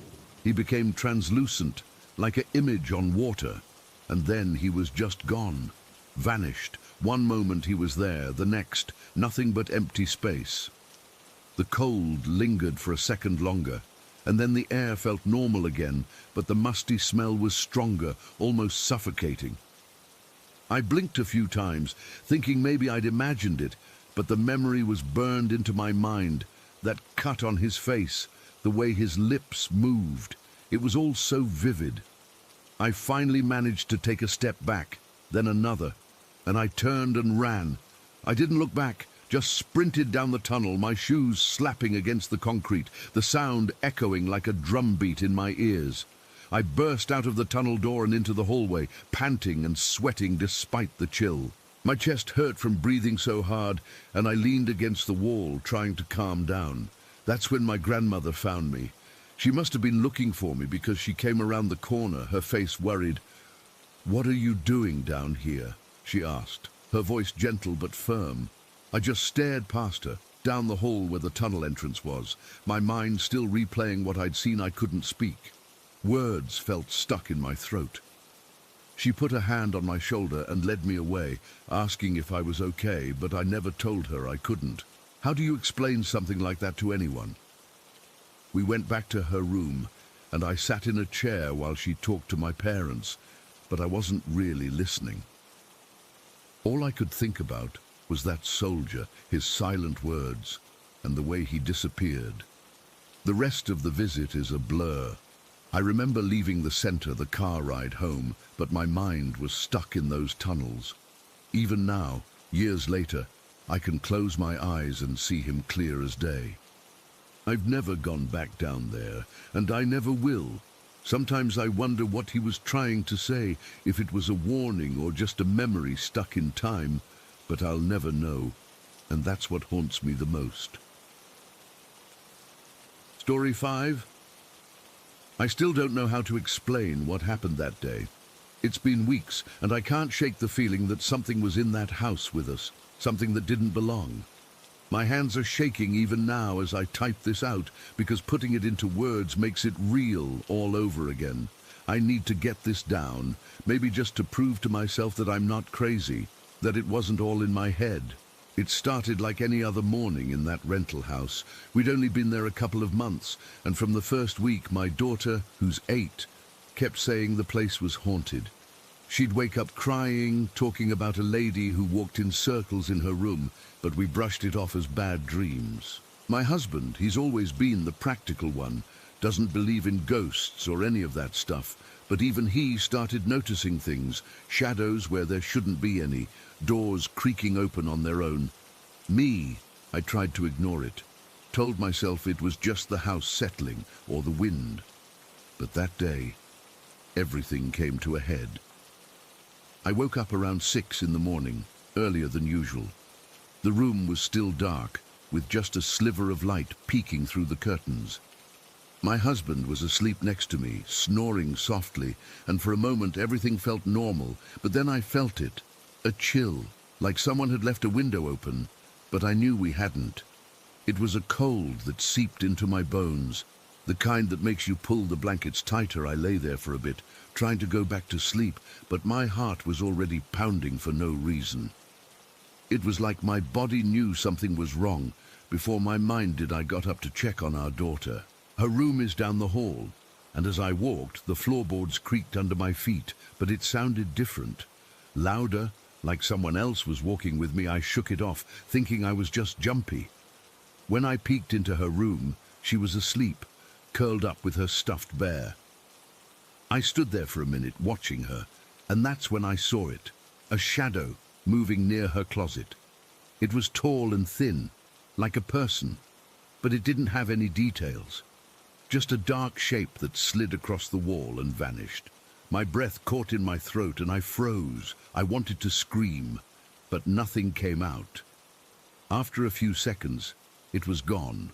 He became translucent, like an image on water. And then he was just gone, vanished. One moment he was there, the next, nothing but empty space. The cold lingered for a second longer, and then the air felt normal again, but the musty smell was stronger, almost suffocating. I blinked a few times, thinking maybe I'd imagined it, but the memory was burned into my mind. That cut on his face, the way his lips moved, it was all so vivid. I finally managed to take a step back, then another, and I turned and ran. I didn't look back, just sprinted down the tunnel, my shoes slapping against the concrete, the sound echoing like a drumbeat in my ears. I burst out of the tunnel door and into the hallway, panting and sweating despite the chill. My chest hurt from breathing so hard, and I leaned against the wall, trying to calm down. That's when my grandmother found me. She must have been looking for me because she came around the corner, her face worried. "What are you doing down here?" she asked, her voice gentle but firm. I just stared past her, down the hall where the tunnel entrance was, my mind still replaying what I'd seen. I couldn't speak. Words felt stuck in my throat. She put a hand on my shoulder and led me away, asking if I was okay, but I never told her I couldn't. How do you explain something like that to anyone? We went back to her room, and I sat in a chair while she talked to my parents, but I wasn't really listening. All I could think about was that soldier, his silent words, and the way he disappeared. The rest of the visit is a blur. I remember leaving the center, the car ride home, but my mind was stuck in those tunnels. Even now, years later, I can close my eyes and see him clear as day. I've never gone back down there, and I never will. Sometimes I wonder what he was trying to say, if it was a warning or just a memory stuck in time, but I'll never know, and that's what haunts me the most. Story 5. I still don't know how to explain what happened that day. It's been weeks, and I can't shake the feeling that something was in that house with us, something that didn't belong. My hands are shaking even now as I type this out because putting it into words makes it real all over again. I need to get this down, maybe just to prove to myself that I'm not crazy, that it wasn't all in my head. It started like any other morning in that rental house. We'd only been there a couple of months, and from the first week my daughter, who's 8, kept saying the place was haunted. She'd wake up crying, talking about a lady who walked in circles in her room, but we brushed it off as bad dreams. My husband, he's always been the practical one, doesn't believe in ghosts or any of that stuff, but even he started noticing things, shadows where there shouldn't be any, doors creaking open on their own. Me, I tried to ignore it, told myself it was just the house settling or the wind. But that day, everything came to a head. I woke up around 6 in the morning, earlier than usual. The room was still dark, with just a sliver of light peeking through the curtains. My husband was asleep next to me, snoring softly, and for a moment everything felt normal, but then I felt it, a chill, like someone had left a window open, but I knew we hadn't. It was a cold that seeped into my bones, the kind that makes you pull the blankets tighter. I lay there for a bit, trying to go back to sleep, but my heart was already pounding for no reason. It was like my body knew something was wrong before my mind did. I got up to check on our daughter. Her room is down the hall, and as I walked, the floorboards creaked under my feet, but it sounded different. Louder, like someone else was walking with me. I shook it off, thinking I was just jumpy. When I peeked into her room, she was asleep, curled up with her stuffed bear. I stood there for a minute, watching her, and that's when I saw it, a shadow moving near her closet. It was tall and thin, like a person, but it didn't have any details. Just a dark shape that slid across the wall and vanished. My breath caught in my throat and I froze. I wanted to scream, but nothing came out. After a few seconds, it was gone,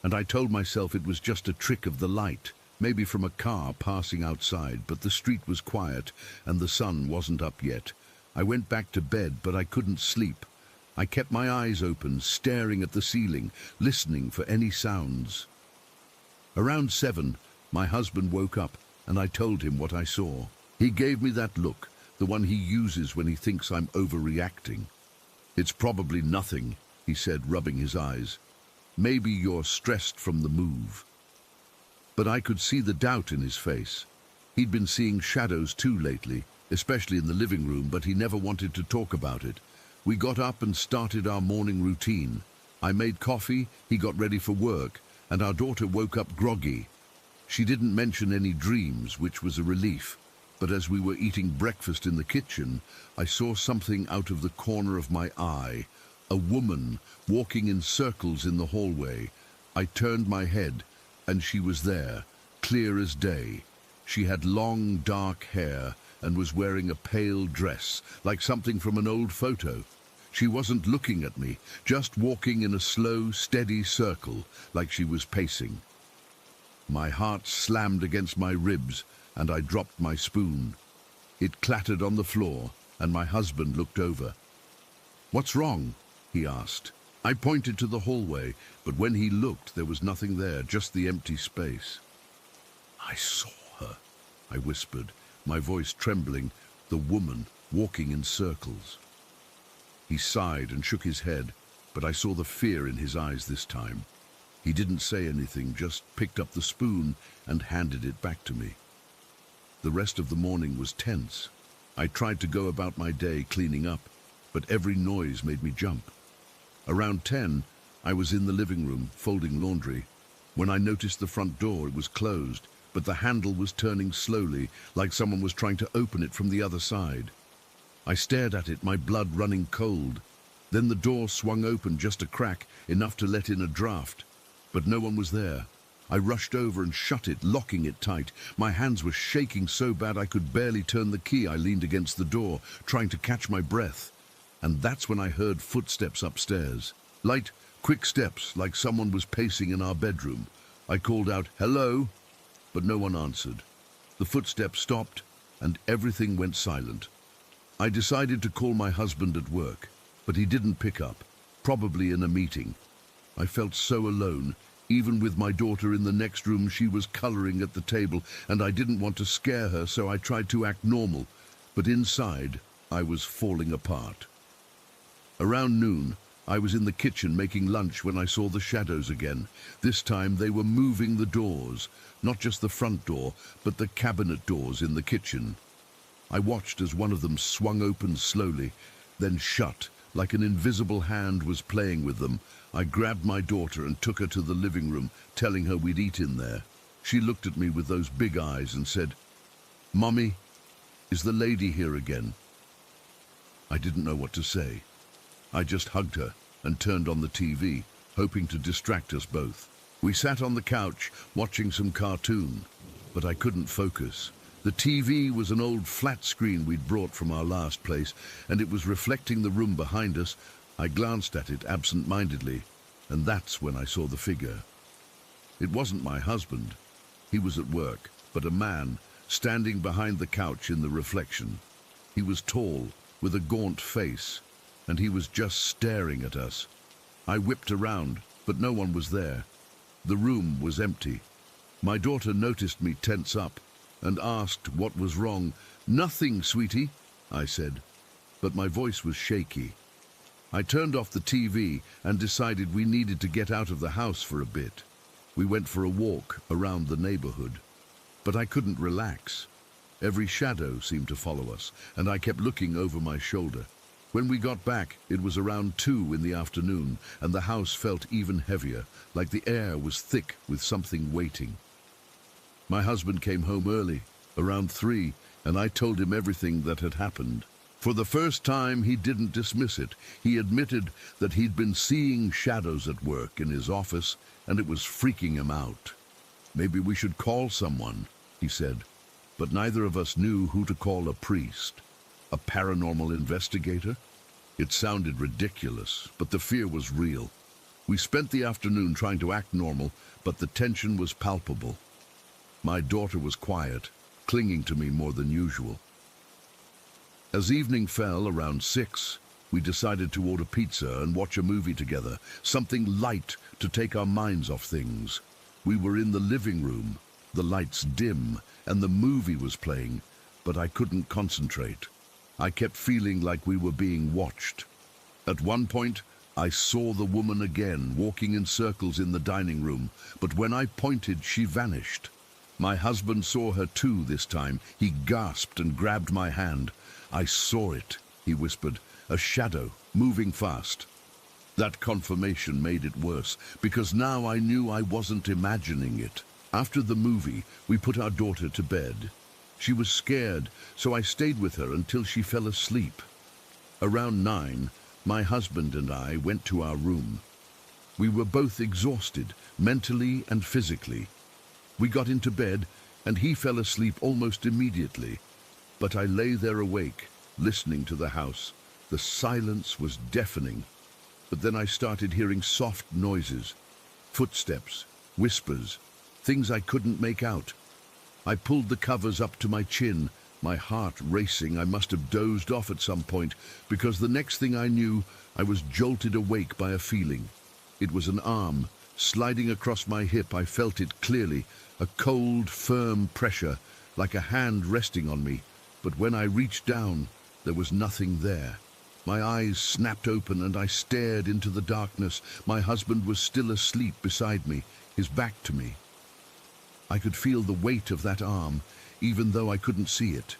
and I told myself it was just a trick of the light, maybe from a car passing outside, but the street was quiet and the sun wasn't up yet. I went back to bed, but I couldn't sleep. I kept my eyes open, staring at the ceiling, listening for any sounds. Around 7, my husband woke up and I told him what I saw. He gave me that look, the one he uses when he thinks I'm overreacting. "It's probably nothing," he said, rubbing his eyes. "Maybe you're stressed from the move." But I could see the doubt in his face. He'd been seeing shadows too lately, especially in the living room, but he never wanted to talk about it. We got up and started our morning routine. I made coffee, he got ready for work, and our daughter woke up groggy. She didn't mention any dreams, which was a relief, but as we were eating breakfast in the kitchen, I saw something out of the corner of my eye, a woman walking in circles in the hallway. I turned my head, and she was there, clear as day. She had long, dark hair and was wearing a pale dress, like something from an old photo. She wasn't looking at me, just walking in a slow, steady circle, like she was pacing. My heart slammed against my ribs, and I dropped my spoon. It clattered on the floor, and my husband looked over. "What's wrong?" he asked. I pointed to the hallway, but when he looked, there was nothing there, just the empty space. "I saw her," I whispered, my voice trembling, "the woman walking in circles." He sighed and shook his head, but I saw the fear in his eyes this time. He didn't say anything, just picked up the spoon and handed it back to me. The rest of the morning was tense. I tried to go about my day cleaning up, but every noise made me jump. Around 10, I was in the living room, folding laundry. When I noticed the front door, it was closed, but the handle was turning slowly, like someone was trying to open it from the other side. I stared at it, my blood running cold. Then the door swung open just a crack, enough to let in a draft. But no one was there. I rushed over and shut it, locking it tight. My hands were shaking so bad I could barely turn the key. I leaned against the door, trying to catch my breath. And that's when I heard footsteps upstairs. Light, quick steps, like someone was pacing in our bedroom. I called out, "Hello?" but no one answered. The footsteps stopped, and everything went silent. I decided to call my husband at work, but he didn't pick up. probably in a meeting. I felt so alone. Even with my daughter in the next room, she was coloring at the table, and I didn't want to scare her, so I tried to act normal. But inside, I was falling apart. Around noon, I was in the kitchen making lunch when I saw the shadows again. This time they were moving the doors, not just the front door, but the cabinet doors in the kitchen. I watched as one of them swung open slowly, then shut, like an invisible hand was playing with them. I grabbed my daughter and took her to the living room, telling her we'd eat in there. She looked at me with those big eyes and said, "Mommy, is the lady here again?" I didn't know what to say. I just hugged her and turned on the TV, hoping to distract us both. We sat on the couch watching some cartoon, but I couldn't focus. The TV was an old flat screen we'd brought from our last place, and it was reflecting the room behind us. I glanced at it absent-mindedly, and that's when I saw the figure. It wasn't my husband. He was at work, but a man standing behind the couch in the reflection. He was tall, with a gaunt face, and he was just staring at us. I whipped around, but no one was there. The room was empty. My daughter noticed me tense up and asked what was wrong. "Nothing, sweetie," I said, but my voice was shaky. I turned off the TV and decided we needed to get out of the house for a bit. We went for a walk around the neighborhood, but I couldn't relax. Every shadow seemed to follow us, and I kept looking over my shoulder. When we got back, it was around 2 in the afternoon, and the house felt even heavier, like the air was thick with something waiting. My husband came home early, around 3, and I told him everything that had happened. For the first time, he didn't dismiss it. He admitted that he'd been seeing shadows at work in his office, and it was freaking him out. "Maybe we should call someone," he said, but neither of us knew who to call. A priest? A paranormal investigator? It sounded ridiculous, but the fear was real. We spent the afternoon trying to act normal, but the tension was palpable. My daughter was quiet, clinging to me more than usual. As evening fell, around 6, we decided to order pizza and watch a movie together, something light to take our minds off things. We were in the living room, the lights dim, and the movie was playing, but I couldn't concentrate. I kept feeling like we were being watched. At one point, I saw the woman again, walking in circles in the dining room, but when I pointed, she vanished. My husband saw her too this time. He gasped and grabbed my hand. "I saw it," he whispered, "a shadow, moving fast." That confirmation made it worse, because now I knew I wasn't imagining it. After the movie, we put our daughter to bed. She was scared, so I stayed with her until she fell asleep. Around 9, my husband and I went to our room. We were both exhausted, mentally and physically. We got into bed, and he fell asleep almost immediately. But I lay there awake, listening to the house. The silence was deafening. But then I started hearing soft noises, footsteps, whispers, things I couldn't make out. I pulled the covers up to my chin, my heart racing. I must have dozed off at some point, because the next thing I knew, I was jolted awake by a feeling. It was an arm, sliding across my hip. I felt it clearly, a cold, firm pressure, like a hand resting on me. But when I reached down, there was nothing there. My eyes snapped open and I stared into the darkness. My husband was still asleep beside me, his back to me. I could feel the weight of that arm, even though I couldn't see it.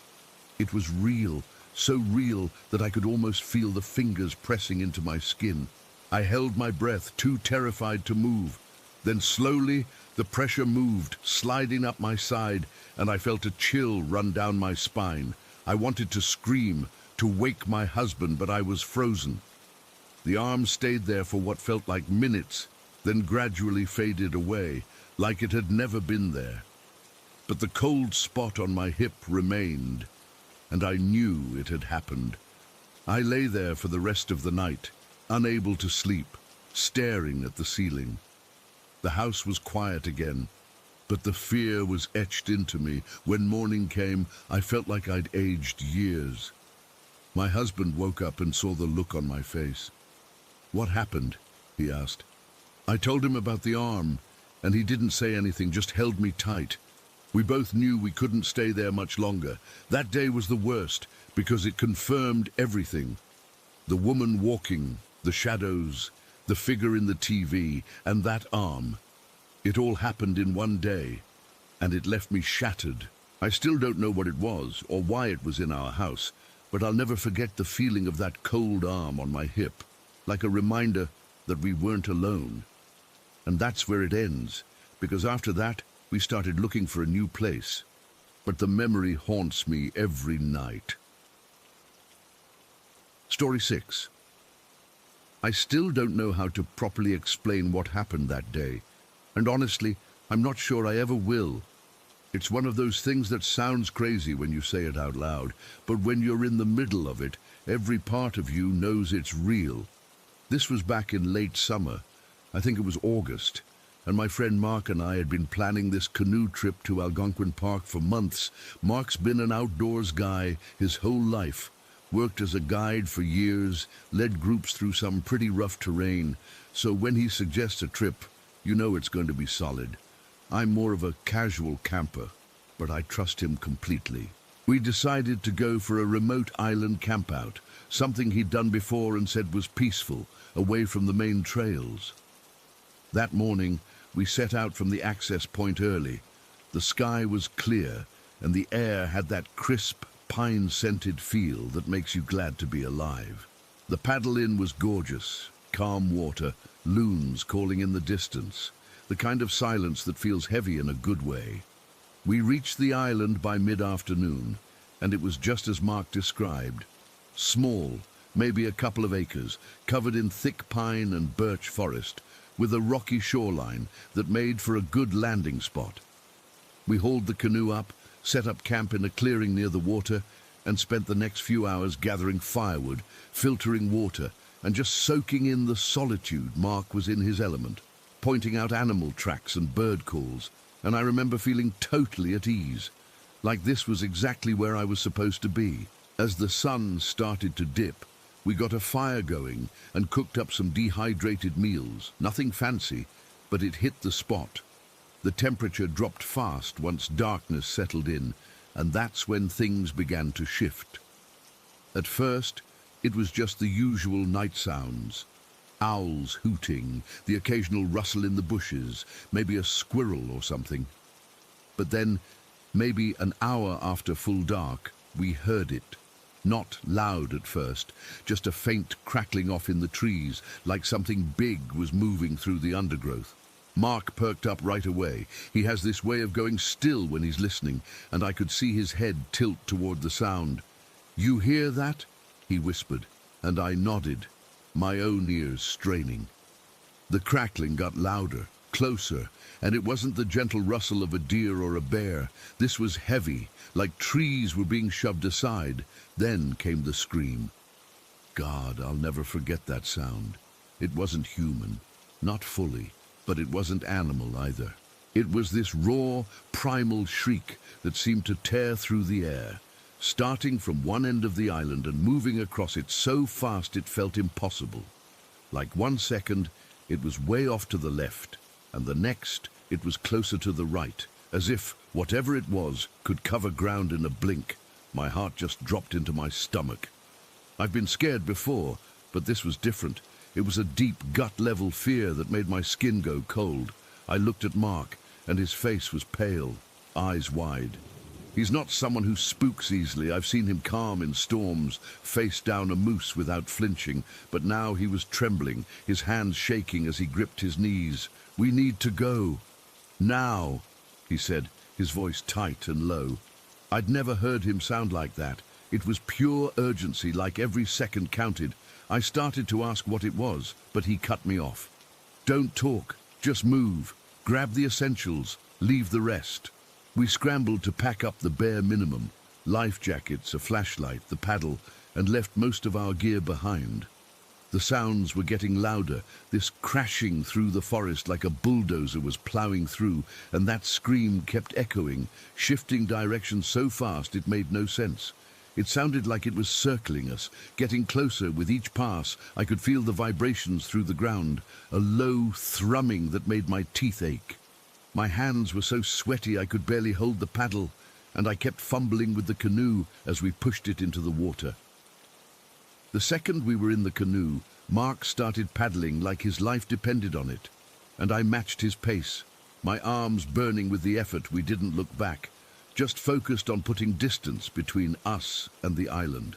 It was real, so real that I could almost feel the fingers pressing into my skin. I held my breath, too terrified to move. Then slowly, the pressure moved, sliding up my side, and I felt a chill run down my spine. I wanted to scream, to wake my husband, but I was frozen. The arm stayed there for what felt like minutes, then gradually faded away, like it had never been there. But the cold spot on my hip remained, and I knew it had happened. I lay there for the rest of the night, unable to sleep, staring at the ceiling. The house was quiet again, but the fear was etched into me. When morning came, I felt like I'd aged years. My husband woke up and saw the look on my face. "What happened?" he asked. I told him about the arm, and he didn't say anything, just held me tight. We both knew we couldn't stay there much longer. That day was the worst, because it confirmed everything. The woman walking, the shadows, the figure in the TV, and that arm. It all happened in one day, and it left me shattered. I still don't know what it was, or why it was in our house, but I'll never forget the feeling of that cold arm on my hip, like a reminder that we weren't alone. And that's where it ends, because after that, we started looking for a new place. But the memory haunts me every night. Story 6. I still don't know how to properly explain what happened that day, and honestly, I'm not sure I ever will. It's one of those things that sounds crazy when you say it out loud, but when you're in the middle of it, every part of you knows it's real. This was back in late summer. I think it was August, and my friend Mark and I had been planning this canoe trip to Algonquin Park for months. Mark's been an outdoors guy his whole life, worked as a guide for years, led groups through some pretty rough terrain, so when he suggests a trip, you know it's going to be solid. I'm more of a casual camper, but I trust him completely. We decided to go for a remote island campout, something he'd done before and said was peaceful, away from the main trails. That morning, we set out from the access point early. The sky was clear, and the air had that crisp, pine-scented feel that makes you glad to be alive. The paddle-in was gorgeous, calm water, loons calling in the distance, the kind of silence that feels heavy in a good way. We reached the island by mid-afternoon, and it was just as Mark described. Small, maybe a couple of acres, covered in thick pine and birch forest, with a rocky shoreline that made for a good landing spot. We hauled the canoe up, set up camp in a clearing near the water, and spent the next few hours gathering firewood, filtering water, and just soaking in the solitude. Mark was in his element, pointing out animal tracks and bird calls, and I remember feeling totally at ease, like this was exactly where I was supposed to be. As the sun started to dip, we got a fire going and cooked up some dehydrated meals. Nothing fancy, but it hit the spot. The temperature dropped fast once darkness settled in, and that's when things began to shift. At first, it was just the usual night sounds. Owls hooting, the occasional rustle in the bushes, maybe a squirrel or something. But then, maybe an hour after full dark, we heard it. Not loud at first, just a faint crackling off in the trees, like something big was moving through the undergrowth. Mark perked up right away. He has this way of going still when he's listening, and I could see his head tilt toward the sound. "You hear that?" he whispered, and I nodded, my own ears straining. The crackling got louder, closer, and it wasn't the gentle rustle of a deer or a bear. This was heavy, like trees were being shoved aside. Then came the scream. God, I'll never forget that sound. It wasn't human, not fully, but it wasn't animal either. It was this raw, primal shriek that seemed to tear through the air, starting from one end of the island and moving across it so fast it felt impossible. Like 1 second, it was way off to the left, and the next, it was closer to the right, as if whatever it was could cover ground in a blink. My heart just dropped into my stomach. I've been scared before, but this was different. It was a deep, gut-level fear that made my skin go cold. I looked at Mark, and his face was pale, eyes wide. He's not someone who spooks easily. I've seen him calm in storms, face down a moose without flinching, but now he was trembling, his hands shaking as he gripped his knees. "We need to go. Now," he said, his voice tight and low. I'd never heard him sound like that. It was pure urgency, like every second counted. I started to ask what it was, but he cut me off. "Don't talk, just move. Grab the essentials, leave the rest." We scrambled to pack up the bare minimum, life jackets, a flashlight, the paddle, and left most of our gear behind. The sounds were getting louder, this crashing through the forest like a bulldozer was plowing through, and that scream kept echoing, shifting direction so fast it made no sense. It sounded like it was circling us, getting closer with each pass. I could feel the vibrations through the ground, a low thrumming that made my teeth ache. My hands were so sweaty I could barely hold the paddle, and I kept fumbling with the canoe as we pushed it into the water. The second we were in the canoe, Mark started paddling like his life depended on it, and I matched his pace. My arms burning with the effort, we didn't look back, just focused on putting distance between us and the island.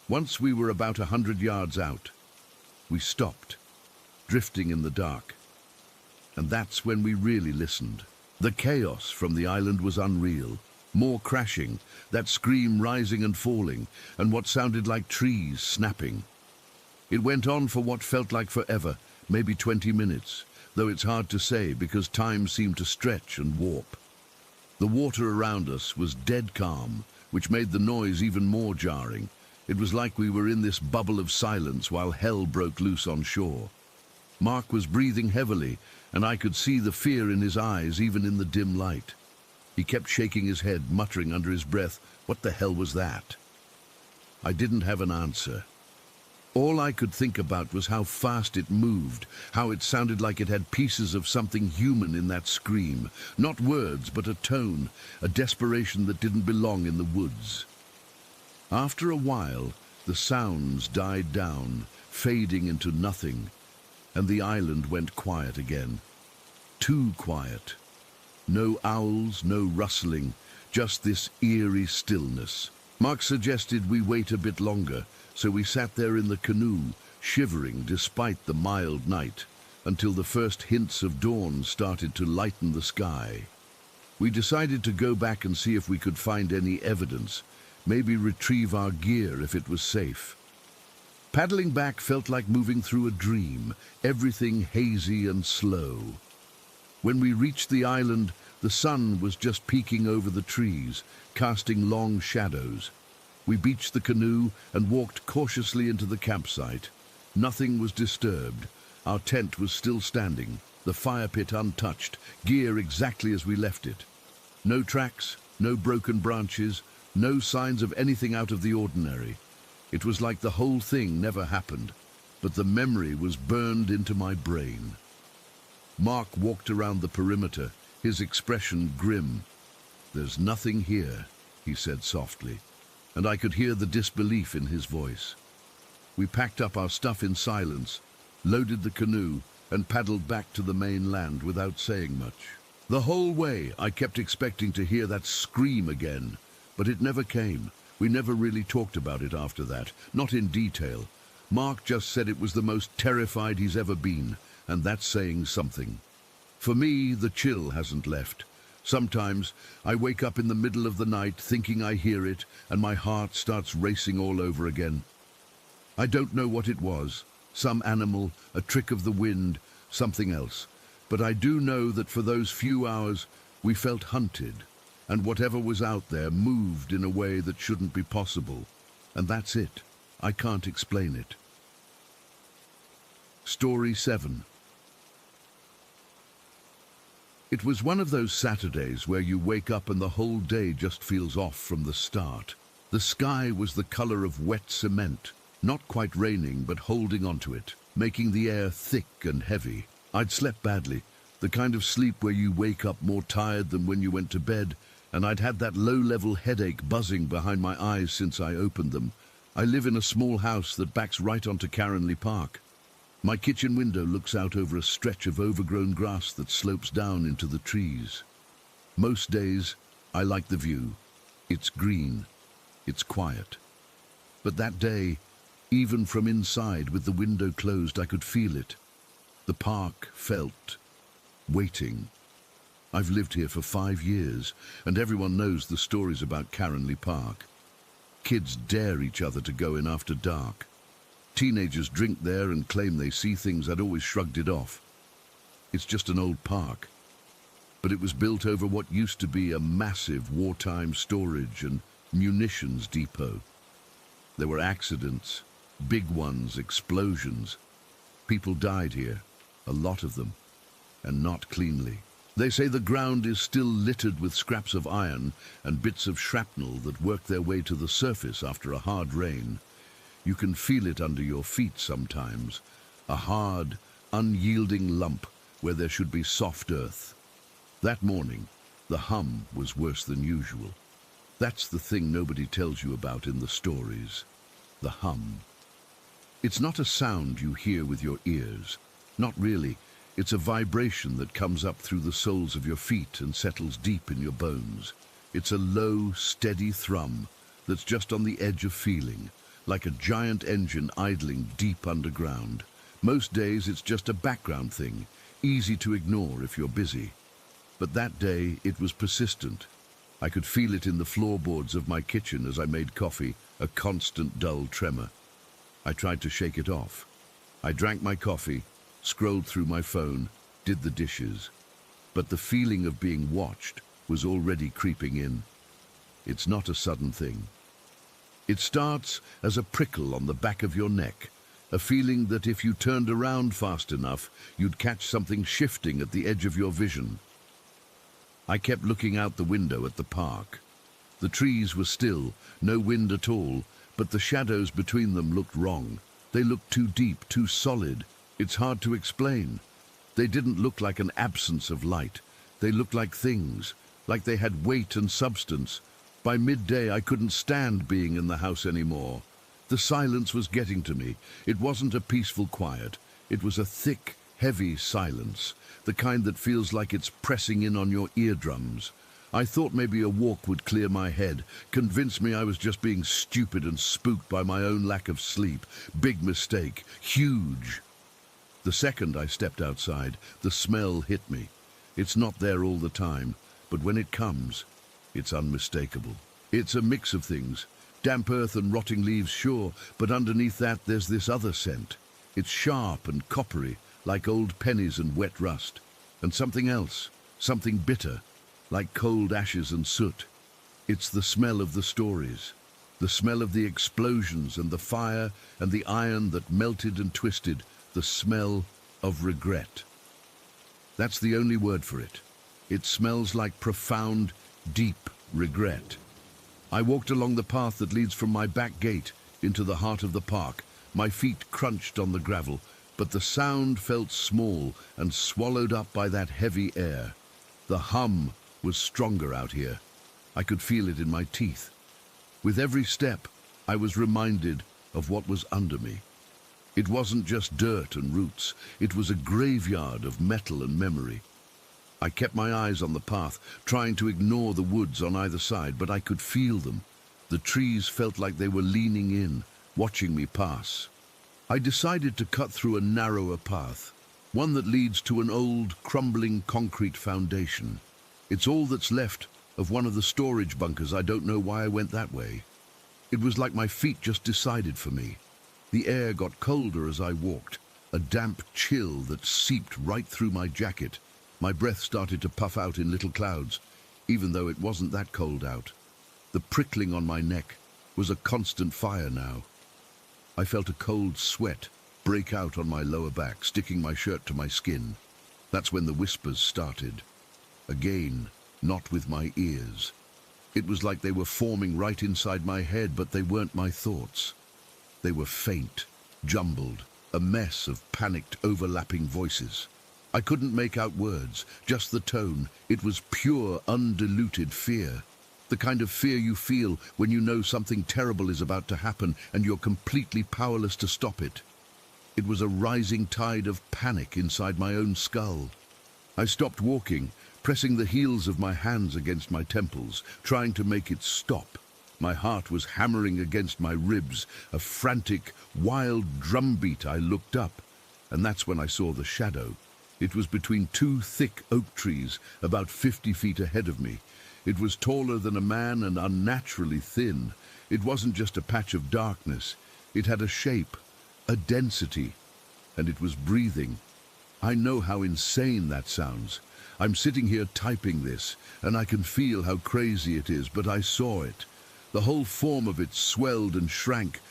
Once we were about 100 yards out, we stopped, drifting in the dark. And that's when we really listened. The chaos from the island was unreal. More crashing, that scream rising and falling, and what sounded like trees snapping. It went on for what felt like forever, maybe 20 minutes, though it's hard to say because time seemed to stretch and warp. The water around us was dead calm, which made the noise even more jarring. It was like we were in this bubble of silence while hell broke loose on shore. Mark was breathing heavily, and I could see the fear in his eyes even in the dim light. He kept shaking his head, muttering under his breath, "What the hell was that?" I didn't have an answer. All I could think about was how fast it moved, how it sounded like it had pieces of something human in that scream. Not words, but a tone, a desperation that didn't belong in the woods. After a while, the sounds died down, fading into nothing, and the island went quiet again. Too quiet. No owls, no rustling, just this eerie stillness. Mark suggested we wait a bit longer, so we sat there in the canoe, shivering despite the mild night, until the first hints of dawn started to lighten the sky. We decided to go back and see if we could find any evidence, maybe retrieve our gear if it was safe. Paddling back felt like moving through a dream, everything hazy and slow. When we reached the island, the sun was just peeking over the trees, casting long shadows. We beached the canoe and walked cautiously into the campsite. Nothing was disturbed. Our tent was still standing, the fire pit untouched, gear exactly as we left it. No tracks, no broken branches, no signs of anything out of the ordinary. It was like the whole thing never happened, but the memory was burned into my brain. Mark walked around the perimeter, his expression grim. "There's nothing here," he said softly, and I could hear the disbelief in his voice. We packed up our stuff in silence, loaded the canoe, and paddled back to the mainland without saying much. The whole way I kept expecting to hear that scream again, but it never came. We never really talked about it after that, not in detail. Mark just said it was the most terrified he's ever been, and that's saying something. For me, the chill hasn't left. Sometimes I wake up in the middle of the night thinking I hear it, and my heart starts racing all over again. I don't know what it was, some animal, a trick of the wind, something else. But I do know that for those few hours we felt hunted, and whatever was out there moved in a way that shouldn't be possible. And that's it. I can't explain it. Story 7. It was one of those Saturdays where you wake up and the whole day just feels off from the start. The sky was the color of wet cement, not quite raining but holding onto it, making the air thick and heavy. I'd slept badly, the kind of sleep where you wake up more tired than when you went to bed, and I'd had that low-level headache buzzing behind my eyes since I opened them. I live in a small house that backs right onto Caranley Park. My kitchen window looks out over a stretch of overgrown grass that slopes down into the trees. Most days, I like the view. It's green. It's quiet. But that day, even from inside with the window closed, I could feel it. The park felt waiting. I've lived here for 5 years, and everyone knows the stories about Caranley Park. Kids dare each other to go in after dark. Teenagers drink there and claim they see things. I'd always shrugged it off. It's just an old park. But it was built over what used to be a massive wartime storage and munitions depot. There were accidents, big ones, explosions. People died here, a lot of them, and not cleanly. They say the ground is still littered with scraps of iron and bits of shrapnel that work their way to the surface after a hard rain. You can feel it under your feet sometimes, a hard, unyielding lump where there should be soft earth. That morning, the hum was worse than usual. That's the thing nobody tells you about in the stories. The hum. It's not a sound you hear with your ears. Not really. It's a vibration that comes up through the soles of your feet and settles deep in your bones. It's a low, steady thrum that's just on the edge of feeling, like a giant engine idling deep underground. Most days it's just a background thing, easy to ignore if you're busy. But that day it was persistent. I could feel it in the floorboards of my kitchen as I made coffee, a constant dull tremor. I tried to shake it off. I drank my coffee, scrolled through my phone, did the dishes. But the feeling of being watched was already creeping in. It's not a sudden thing. It starts as a prickle on the back of your neck, a feeling that if you turned around fast enough, you'd catch something shifting at the edge of your vision. I kept looking out the window at the park. The trees were still, no wind at all, but the shadows between them looked wrong. They looked too deep, too solid. It's hard to explain. They didn't look like an absence of light. They looked like things, like they had weight and substance. By midday, I couldn't stand being in the house anymore. The silence was getting to me. It wasn't a peaceful quiet. It was a thick, heavy silence, the kind that feels like it's pressing in on your eardrums. I thought maybe a walk would clear my head, convince me I was just being stupid and spooked by my own lack of sleep. Big mistake. Huge. The second I stepped outside, the smell hit me. It's not there all the time, but when it comes, it's unmistakable. It's a mix of things. Damp earth and rotting leaves, sure, but underneath that there's this other scent. It's sharp and coppery, like old pennies and wet rust. And something else, something bitter, like cold ashes and soot. It's the smell of the stories, the smell of the explosions and the fire and the iron that melted and twisted, the smell of regret. That's the only word for it. It smells like profound, deep regret. I walked along the path that leads from my back gate into the heart of the park. My feet crunched on the gravel, but the sound felt small and swallowed up by that heavy air. The hum was stronger out here. I could feel it in my teeth. With every step, I was reminded of what was under me. It wasn't just dirt and roots. It was a graveyard of metal and memory. I kept my eyes on the path, trying to ignore the woods on either side, but I could feel them. The trees felt like they were leaning in, watching me pass. I decided to cut through a narrower path, one that leads to an old, crumbling concrete foundation. It's all that's left of one of the storage bunkers. I don't know why I went that way. It was like my feet just decided for me. The air got colder as I walked, a damp chill that seeped right through my jacket. My breath started to puff out in little clouds, even though it wasn't that cold out. The prickling on my neck was a constant fire now. I felt a cold sweat break out on my lower back, sticking my shirt to my skin. That's when the whispers started. Again, not with my ears. It was like they were forming right inside my head, but they weren't my thoughts. They were faint, jumbled, a mess of panicked, overlapping voices. I couldn't make out words, just the tone. It was pure, undiluted fear. The kind of fear you feel when you know something terrible is about to happen and you're completely powerless to stop it. It was a rising tide of panic inside my own skull. I stopped walking, pressing the heels of my hands against my temples, trying to make it stop. My heart was hammering against my ribs, a frantic, wild drumbeat. I looked up, and that's when I saw the shadow. It was between two thick oak trees, about 50 feet ahead of me. It was taller than a man and unnaturally thin. It wasn't just a patch of darkness. It had a shape, a density, and it was breathing. I know how insane that sounds. I'm sitting here typing this, and I can feel how crazy it is, but I saw it. The whole form of it swelled and shrank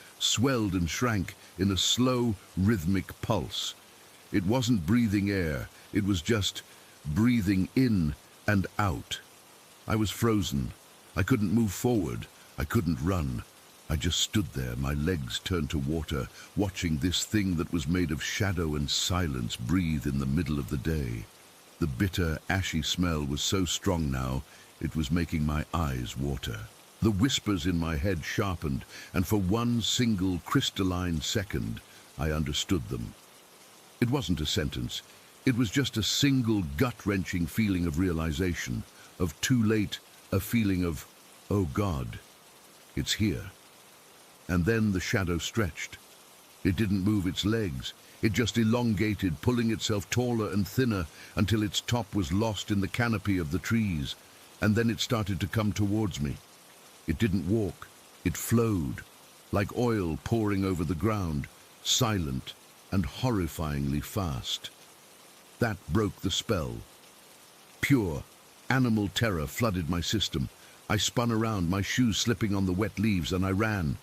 in a slow, rhythmic pulse. It wasn't breathing air, it was just breathing in and out. I was frozen. I couldn't move forward. I couldn't run. I just stood there, my legs turned to water, watching this thing that was made of shadow and silence breathe in the middle of the day. The bitter, ashy smell was so strong now, it was making my eyes water. The whispers in my head sharpened, and for one single crystalline second, I understood them. It wasn't a sentence. It was just a single gut-wrenching feeling of realization, of too late, a feeling of, oh God, it's here. And then the shadow stretched. It didn't move its legs. It just elongated, pulling itself taller and thinner until its top was lost in the canopy of the trees. And then it started to come towards me. It didn't walk. It flowed, like oil pouring over the ground, silent and horrifyingly fast. That broke the spell. Pure, animal terror flooded my system. I spun around, my shoes slipping on the wet leaves, and I ran.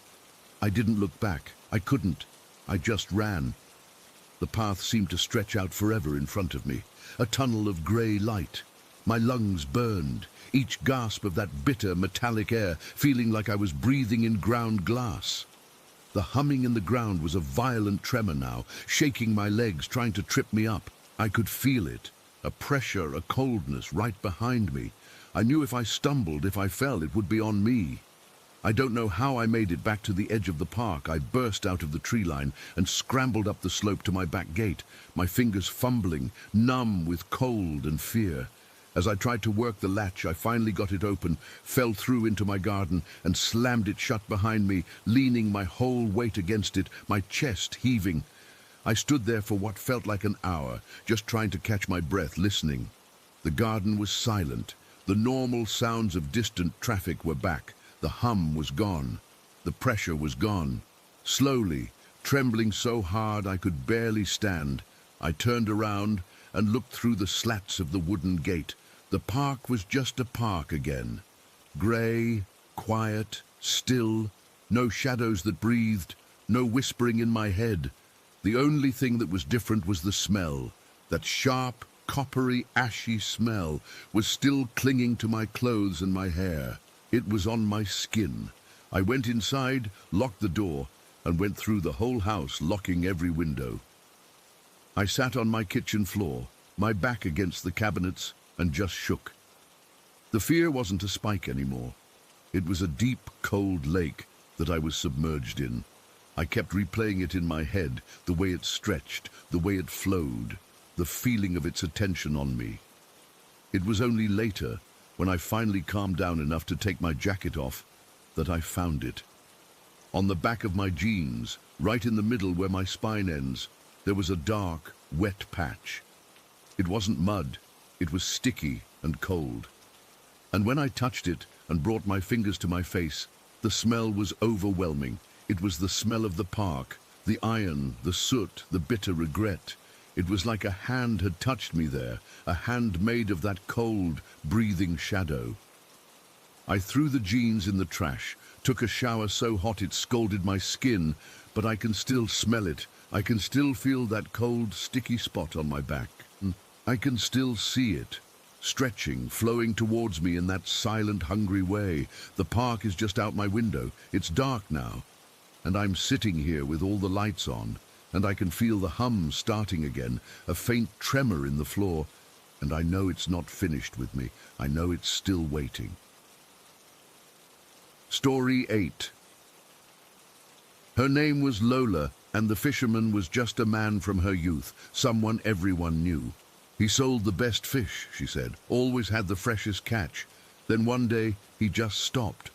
I didn't look back. I couldn't. I just ran. The path seemed to stretch out forever in front of me, a tunnel of grey light. My lungs burned, each gasp of that bitter, metallic air, feeling like I was breathing in ground glass. The humming in the ground was a violent tremor now, shaking my legs, trying to trip me up. I could feel it, a pressure, a coldness right behind me. I knew if I stumbled, if I fell, it would be on me. I don't know how I made it back to the edge of the park. I burst out of the tree line and scrambled up the slope to my back gate, my fingers fumbling, numb with cold and fear. As I tried to work the latch, I finally got it open, fell through into my garden and slammed it shut behind me, leaning my whole weight against it, my chest heaving. I stood there for what felt like an hour, just trying to catch my breath, listening. The garden was silent. The normal sounds of distant traffic were back. The hum was gone. The pressure was gone. Slowly, trembling so hard I could barely stand, I turned around and looked through the slats of the wooden gate. The park was just a park again. Grey, quiet, still, no shadows that breathed, no whispering in my head. The only thing that was different was the smell. That sharp, coppery, ashy smell was still clinging to my clothes and my hair. It was on my skin. I went inside, locked the door, and went through the whole house, locking every window. I sat on my kitchen floor, my back against the cabinets, and just shook. The fear wasn't a spike anymore. It was a deep, cold lake that I was submerged in. I kept replaying it in my head, the way it stretched, the way it flowed, the feeling of its attention on me. It was only later, when I finally calmed down enough to take my jacket off, that I found it. On the back of my jeans, right in the middle where my spine ends, there was a dark, wet patch. It wasn't mud, it was sticky and cold. And when I touched it and brought my fingers to my face, the smell was overwhelming. It was the smell of the park, the iron, the soot, the bitter regret. It was like a hand had touched me there, a hand made of that cold, breathing shadow. I threw the jeans in the trash, took a shower so hot it scalded my skin, but I can still smell it. I can still feel that cold, sticky spot on my back. I can still see it, stretching, flowing towards me in that silent, hungry way. The park is just out my window. It's dark now, and I'm sitting here with all the lights on, and I can feel the hum starting again, a faint tremor in the floor, and I know it's not finished with me. I know it's still waiting. Story 8. Her name was Lola, and the fisherman was just a man from her youth, someone everyone knew. He sold the best fish, she said, always had the freshest catch. Then one day, he just stopped.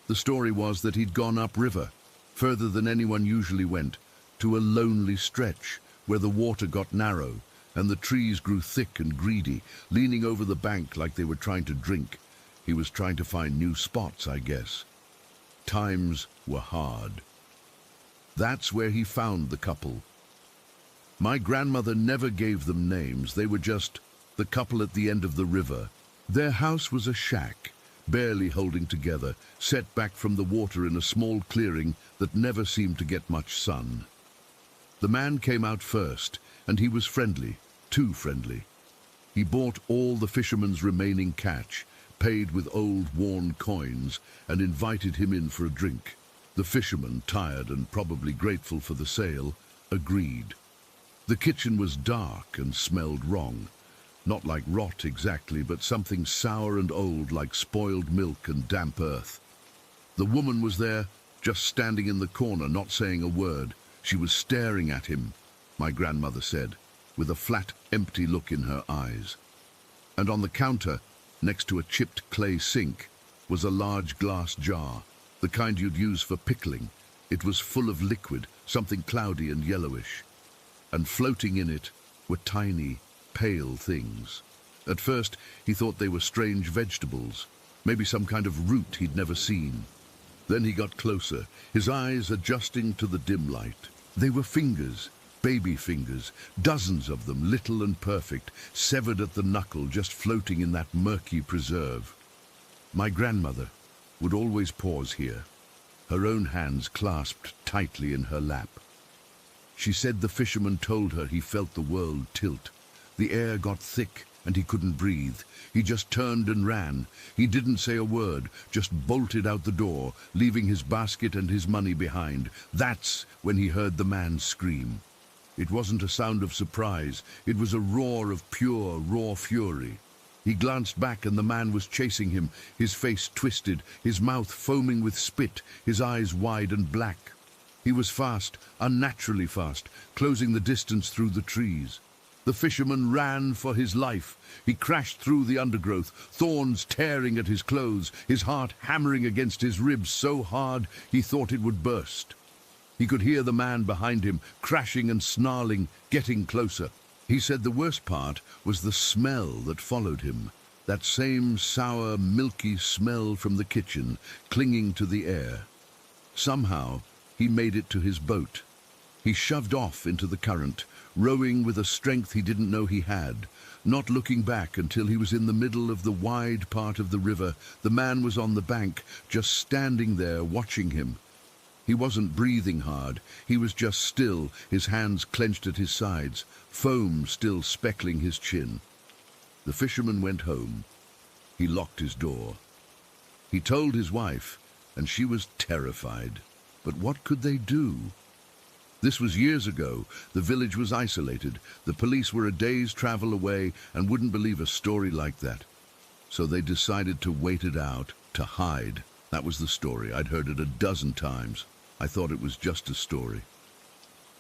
The story was that he'd gone upriver, further than anyone usually went, to a lonely stretch where the water got narrow and the trees grew thick and greedy, leaning over the bank like they were trying to drink. He was trying to find new spots, I guess. Times were hard. That's where he found the couple. My grandmother never gave them names. They were just the couple at the end of the river. Their house was a shack, barely holding together, set back from the water in a small clearing that never seemed to get much sun. The man came out first, and he was friendly, too friendly. He bought all the fisherman's remaining catch, paid with old worn coins, and invited him in for a drink. The fisherman, tired and probably grateful for the sale, agreed. The kitchen was dark and smelled wrong. Not like rot exactly, but something sour and old, like spoiled milk and damp earth. The woman was there, just standing in the corner, not saying a word. She was staring at him, my grandmother said, with a flat, empty look in her eyes. And on the counter, next to a chipped clay sink, was a large glass jar, the kind you'd use for pickling. It was full of liquid, something cloudy and yellowish. And floating in it were tiny, pale things. At first, he thought they were strange vegetables, maybe some kind of root he'd never seen. Then he got closer, his eyes adjusting to the dim light. They were fingers, baby fingers, dozens of them, little and perfect, severed at the knuckle, just floating in that murky preserve. My grandmother would always pause here, her own hands clasped tightly in her lap. She said the fisherman told her he felt the world tilt. The air got thick and he couldn't breathe. He just turned and ran. He didn't say a word, just bolted out the door, leaving his basket and his money behind. That's when he heard the man scream. It wasn't a sound of surprise. It was a roar of pure, raw fury. He glanced back and the man was chasing him, his face twisted, his mouth foaming with spit, his eyes wide and black. He was fast, unnaturally fast, closing the distance through the trees. The fisherman ran for his life. He crashed through the undergrowth, thorns tearing at his clothes, his heart hammering against his ribs so hard he thought it would burst. He could hear the man behind him, crashing and snarling, getting closer. He said the worst part was the smell that followed him, that same sour, milky smell from the kitchen, clinging to the air. Somehow, he made it to his boat. He shoved off into the current, rowing with a strength he didn't know he had, not looking back until he was in the middle of the wide part of the river. The man was on the bank, just standing there watching him. He wasn't breathing hard. He was just still, his hands clenched at his sides, foam still speckling his chin. The fisherman went home. He locked his door. He told his wife, and she was terrified. But what could they do? This was years ago. The village was isolated. The police were a day's travel away and wouldn't believe a story like that. So they decided to wait it out, to hide. That was the story. I'd heard it a dozen times. I thought it was just a story.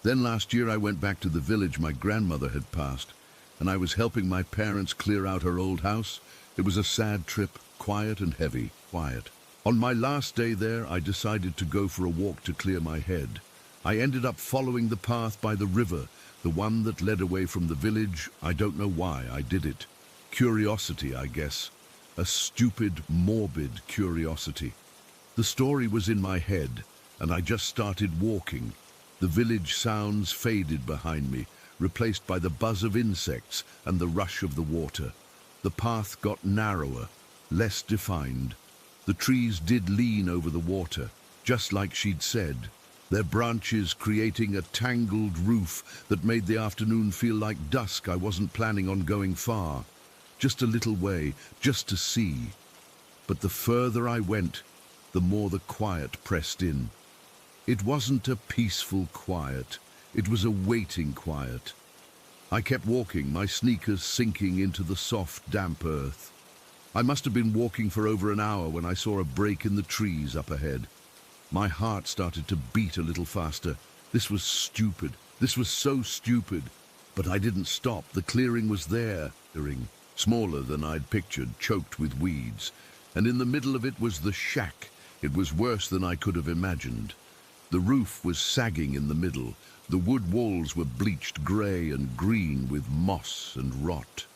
Then last year I went back to the village my grandmother had passed, and I was helping my parents clear out her old house. It was a sad trip, quiet and heavy, quiet. On my last day there, I decided to go for a walk to clear my head. I ended up following the path by the river, the one that led away from the village. I don't know why I did it. Curiosity, I guess. A stupid, morbid curiosity. The story was in my head, and I just started walking. The village sounds faded behind me, replaced by the buzz of insects and the rush of the water. The path got narrower, less defined. The trees did lean over the water, just like she'd said, their branches creating a tangled roof that made the afternoon feel like dusk. I wasn't planning on going far, just a little way, just to see. But the further I went, the more the quiet pressed in. It wasn't a peaceful quiet, it was a waiting quiet. I kept walking, my sneakers sinking into the soft, damp earth. I must have been walking for over an hour when I saw a break in the trees up ahead. My heart started to beat a little faster. This was stupid. This was so stupid. But I didn't stop. The clearing was there, smaller than I'd pictured, choked with weeds. And in the middle of it was the shack. It was worse than I could have imagined. The roof was sagging in the middle. The wood walls were bleached grey and green with moss and rot.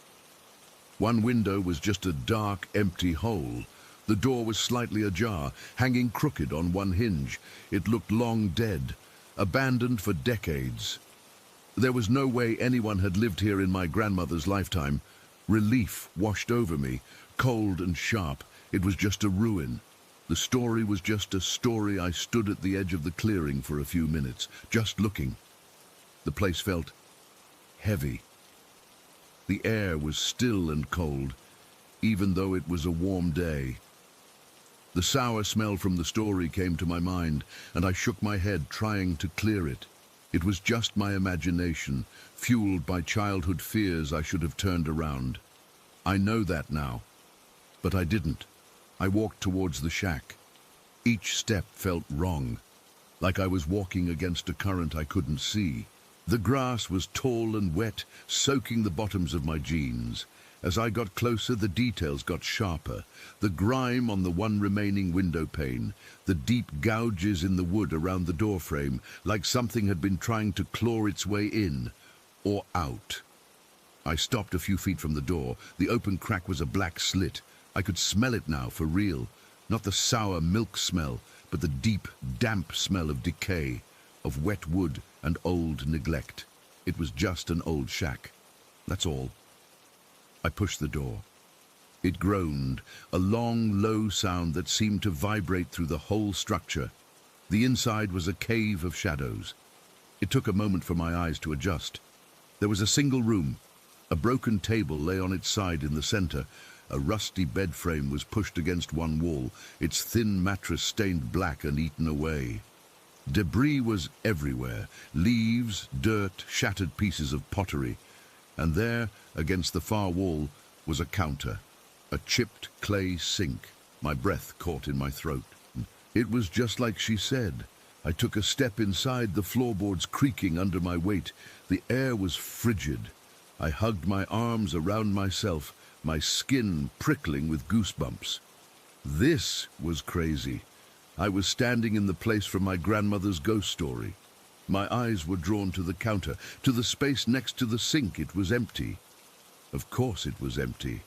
One window was just a dark, empty hole. The door was slightly ajar, hanging crooked on one hinge. It looked long dead, abandoned for decades. There was no way anyone had lived here in my grandmother's lifetime. Relief washed over me, cold and sharp. It was just a ruin. The story was just a story. I stood at the edge of the clearing for a few minutes, just looking. The place felt heavy. The air was still and cold, even though it was a warm day. The sour smell from the story came to my mind, and I shook my head, trying to clear it. It was just my imagination, fueled by childhood fears I should have turned around. I know that now, but I didn't. I walked towards the shack. Each step felt wrong, like I was walking against a current I couldn't see. The grass was tall and wet, soaking the bottoms of my jeans. As I got closer, the details got sharper. The grime on the one remaining window pane, the deep gouges in the wood around the doorframe, like something had been trying to claw its way in or out. I stopped a few feet from the door. The open crack was a black slit. I could smell it now, for real. Not the sour milk smell, but the deep, damp smell of decay, of wet wood and old neglect. It was just an old shack. That's all. I pushed the door. It groaned, a long, low sound that seemed to vibrate through the whole structure. The inside was a cave of shadows. It took a moment for my eyes to adjust. There was a single room. A broken table lay on its side in the center. A rusty bed frame was pushed against one wall, its thin mattress stained black and eaten away. Debris was everywhere, leaves, dirt, shattered pieces of pottery. And there, against the far wall, was a counter, a chipped clay sink. My breath caught in my throat. It was just like she said. I took a step inside, the floorboards creaking under my weight. The air was frigid. I hugged my arms around myself, my skin prickling with goosebumps. This was crazy. I was standing in the place from my grandmother's ghost story. My eyes were drawn to the counter, to the space next to the sink. It was empty. Of course it was empty.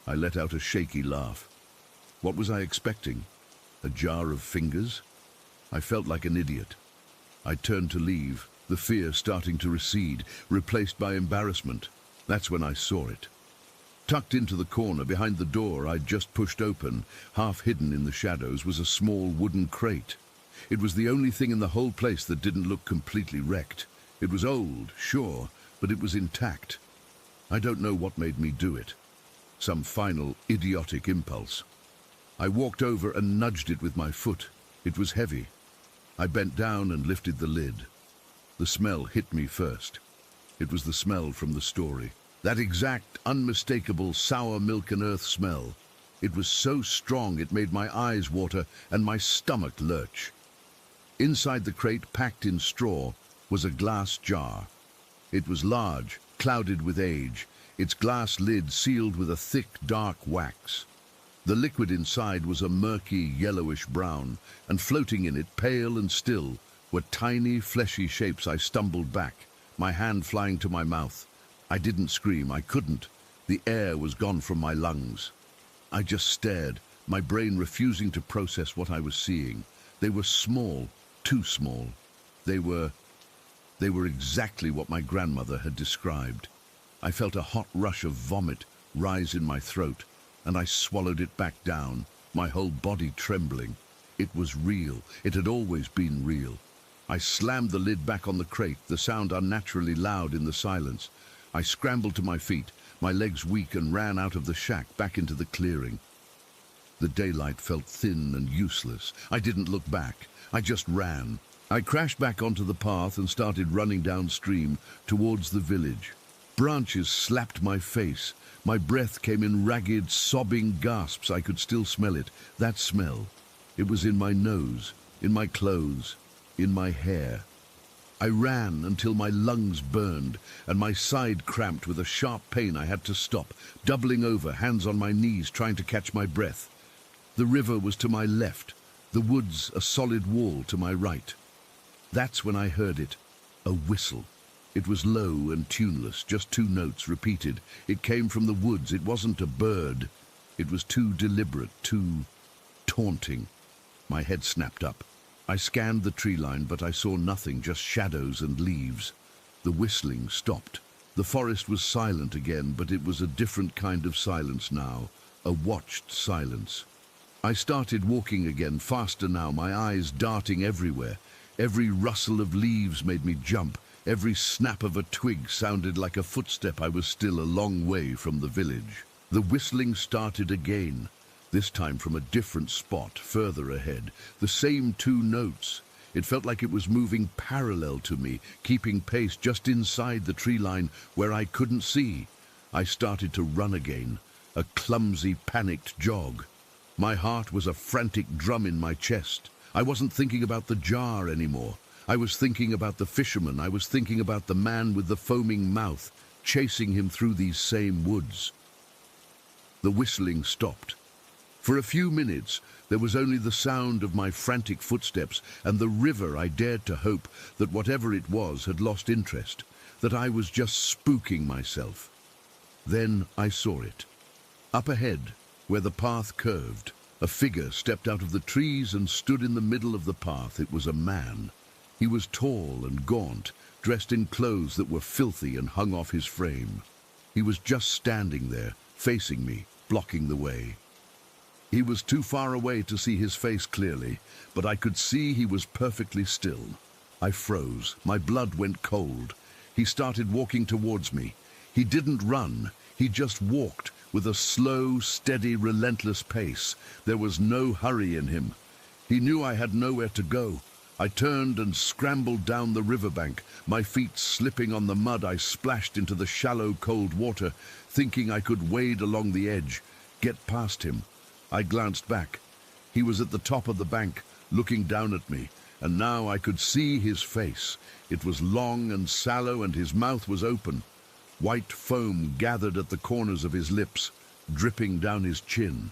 I let out a shaky laugh. What was I expecting? A jar of fingers? I felt like an idiot. I turned to leave, the fear starting to recede, replaced by embarrassment. That's when I saw it. Tucked into the corner behind the door I'd just pushed open, half hidden in the shadows, was a small wooden crate. It was the only thing in the whole place that didn't look completely wrecked. It was old, sure, but it was intact. I don't know what made me do it. Some final, idiotic impulse. I walked over and nudged it with my foot. It was heavy. I bent down and lifted the lid. The smell hit me first. It was the smell from the story. That exact, unmistakable sour milk and earth smell. It was so strong it made my eyes water and my stomach lurch. Inside the crate, packed in straw, was a glass jar. It was large, clouded with age, its glass lid sealed with a thick, dark wax. The liquid inside was a murky, yellowish brown, and floating in it, pale and still, were tiny, fleshy shapes. I stumbled back, my hand flying to my mouth. I didn't scream, I couldn't. The air was gone from my lungs. I just stared, my brain refusing to process what I was seeing. They were small, too small. They were exactly what my grandmother had described. I felt a hot rush of vomit rise in my throat, and I swallowed it back down, my whole body trembling. It was real. It had always been real. I slammed the lid back on the crate, the sound unnaturally loud in the silence. I scrambled to my feet, my legs weak, and ran out of the shack back into the clearing. The daylight felt thin and useless. I didn't look back. I just ran. I crashed back onto the path and started running downstream towards the village. Branches slapped my face. My breath came in ragged, sobbing gasps. I could still smell it, that smell. It was in my nose, in my clothes, in my hair. I ran until my lungs burned and my side cramped with a sharp pain. I had to stop, doubling over, hands on my knees, trying to catch my breath. The river was to my left, the woods a solid wall to my right. That's when I heard it, a whistle. It was low and tuneless, just 2 notes repeated. It came from the woods. It wasn't a bird. It was too deliberate, too taunting. My head snapped up. I scanned the tree line, but I saw nothing, just shadows and leaves. The whistling stopped. The forest was silent again, but it was a different kind of silence now, a watched silence. I started walking again, faster now, my eyes darting everywhere. Every rustle of leaves made me jump. Every snap of a twig sounded like a footstep. I was still a long way from the village. The whistling started again, this time from a different spot, further ahead. The same two notes. It felt like it was moving parallel to me, keeping pace just inside the tree line where I couldn't see. I started to run again, a clumsy, panicked jog. My heart was a frantic drum in my chest. I wasn't thinking about the jar anymore. I was thinking about the fisherman. I was thinking about the man with the foaming mouth, chasing him through these same woods. The whistling stopped. For a few minutes, there was only the sound of my frantic footsteps and the river. I dared to hope that whatever it was had lost interest, that I was just spooking myself. Then I saw it. Up ahead, where the path curved, a figure stepped out of the trees and stood in the middle of the path. It was a man. He was tall and gaunt, dressed in clothes that were filthy and hung off his frame. He was just standing there, facing me, blocking the way. He was too far away to see his face clearly, but I could see he was perfectly still. I froze. My blood went cold. He started walking towards me. He didn't run. He just walked with a slow, steady, relentless pace. There was no hurry in him. He knew I had nowhere to go. I turned and scrambled down the riverbank. My feet slipping on the mud, I splashed into the shallow, cold water, thinking I could wade along the edge, get past him. I glanced back. He was at the top of the bank, looking down at me, and now I could see his face. It was long and sallow, and his mouth was open. White foam gathered at the corners of his lips, dripping down his chin.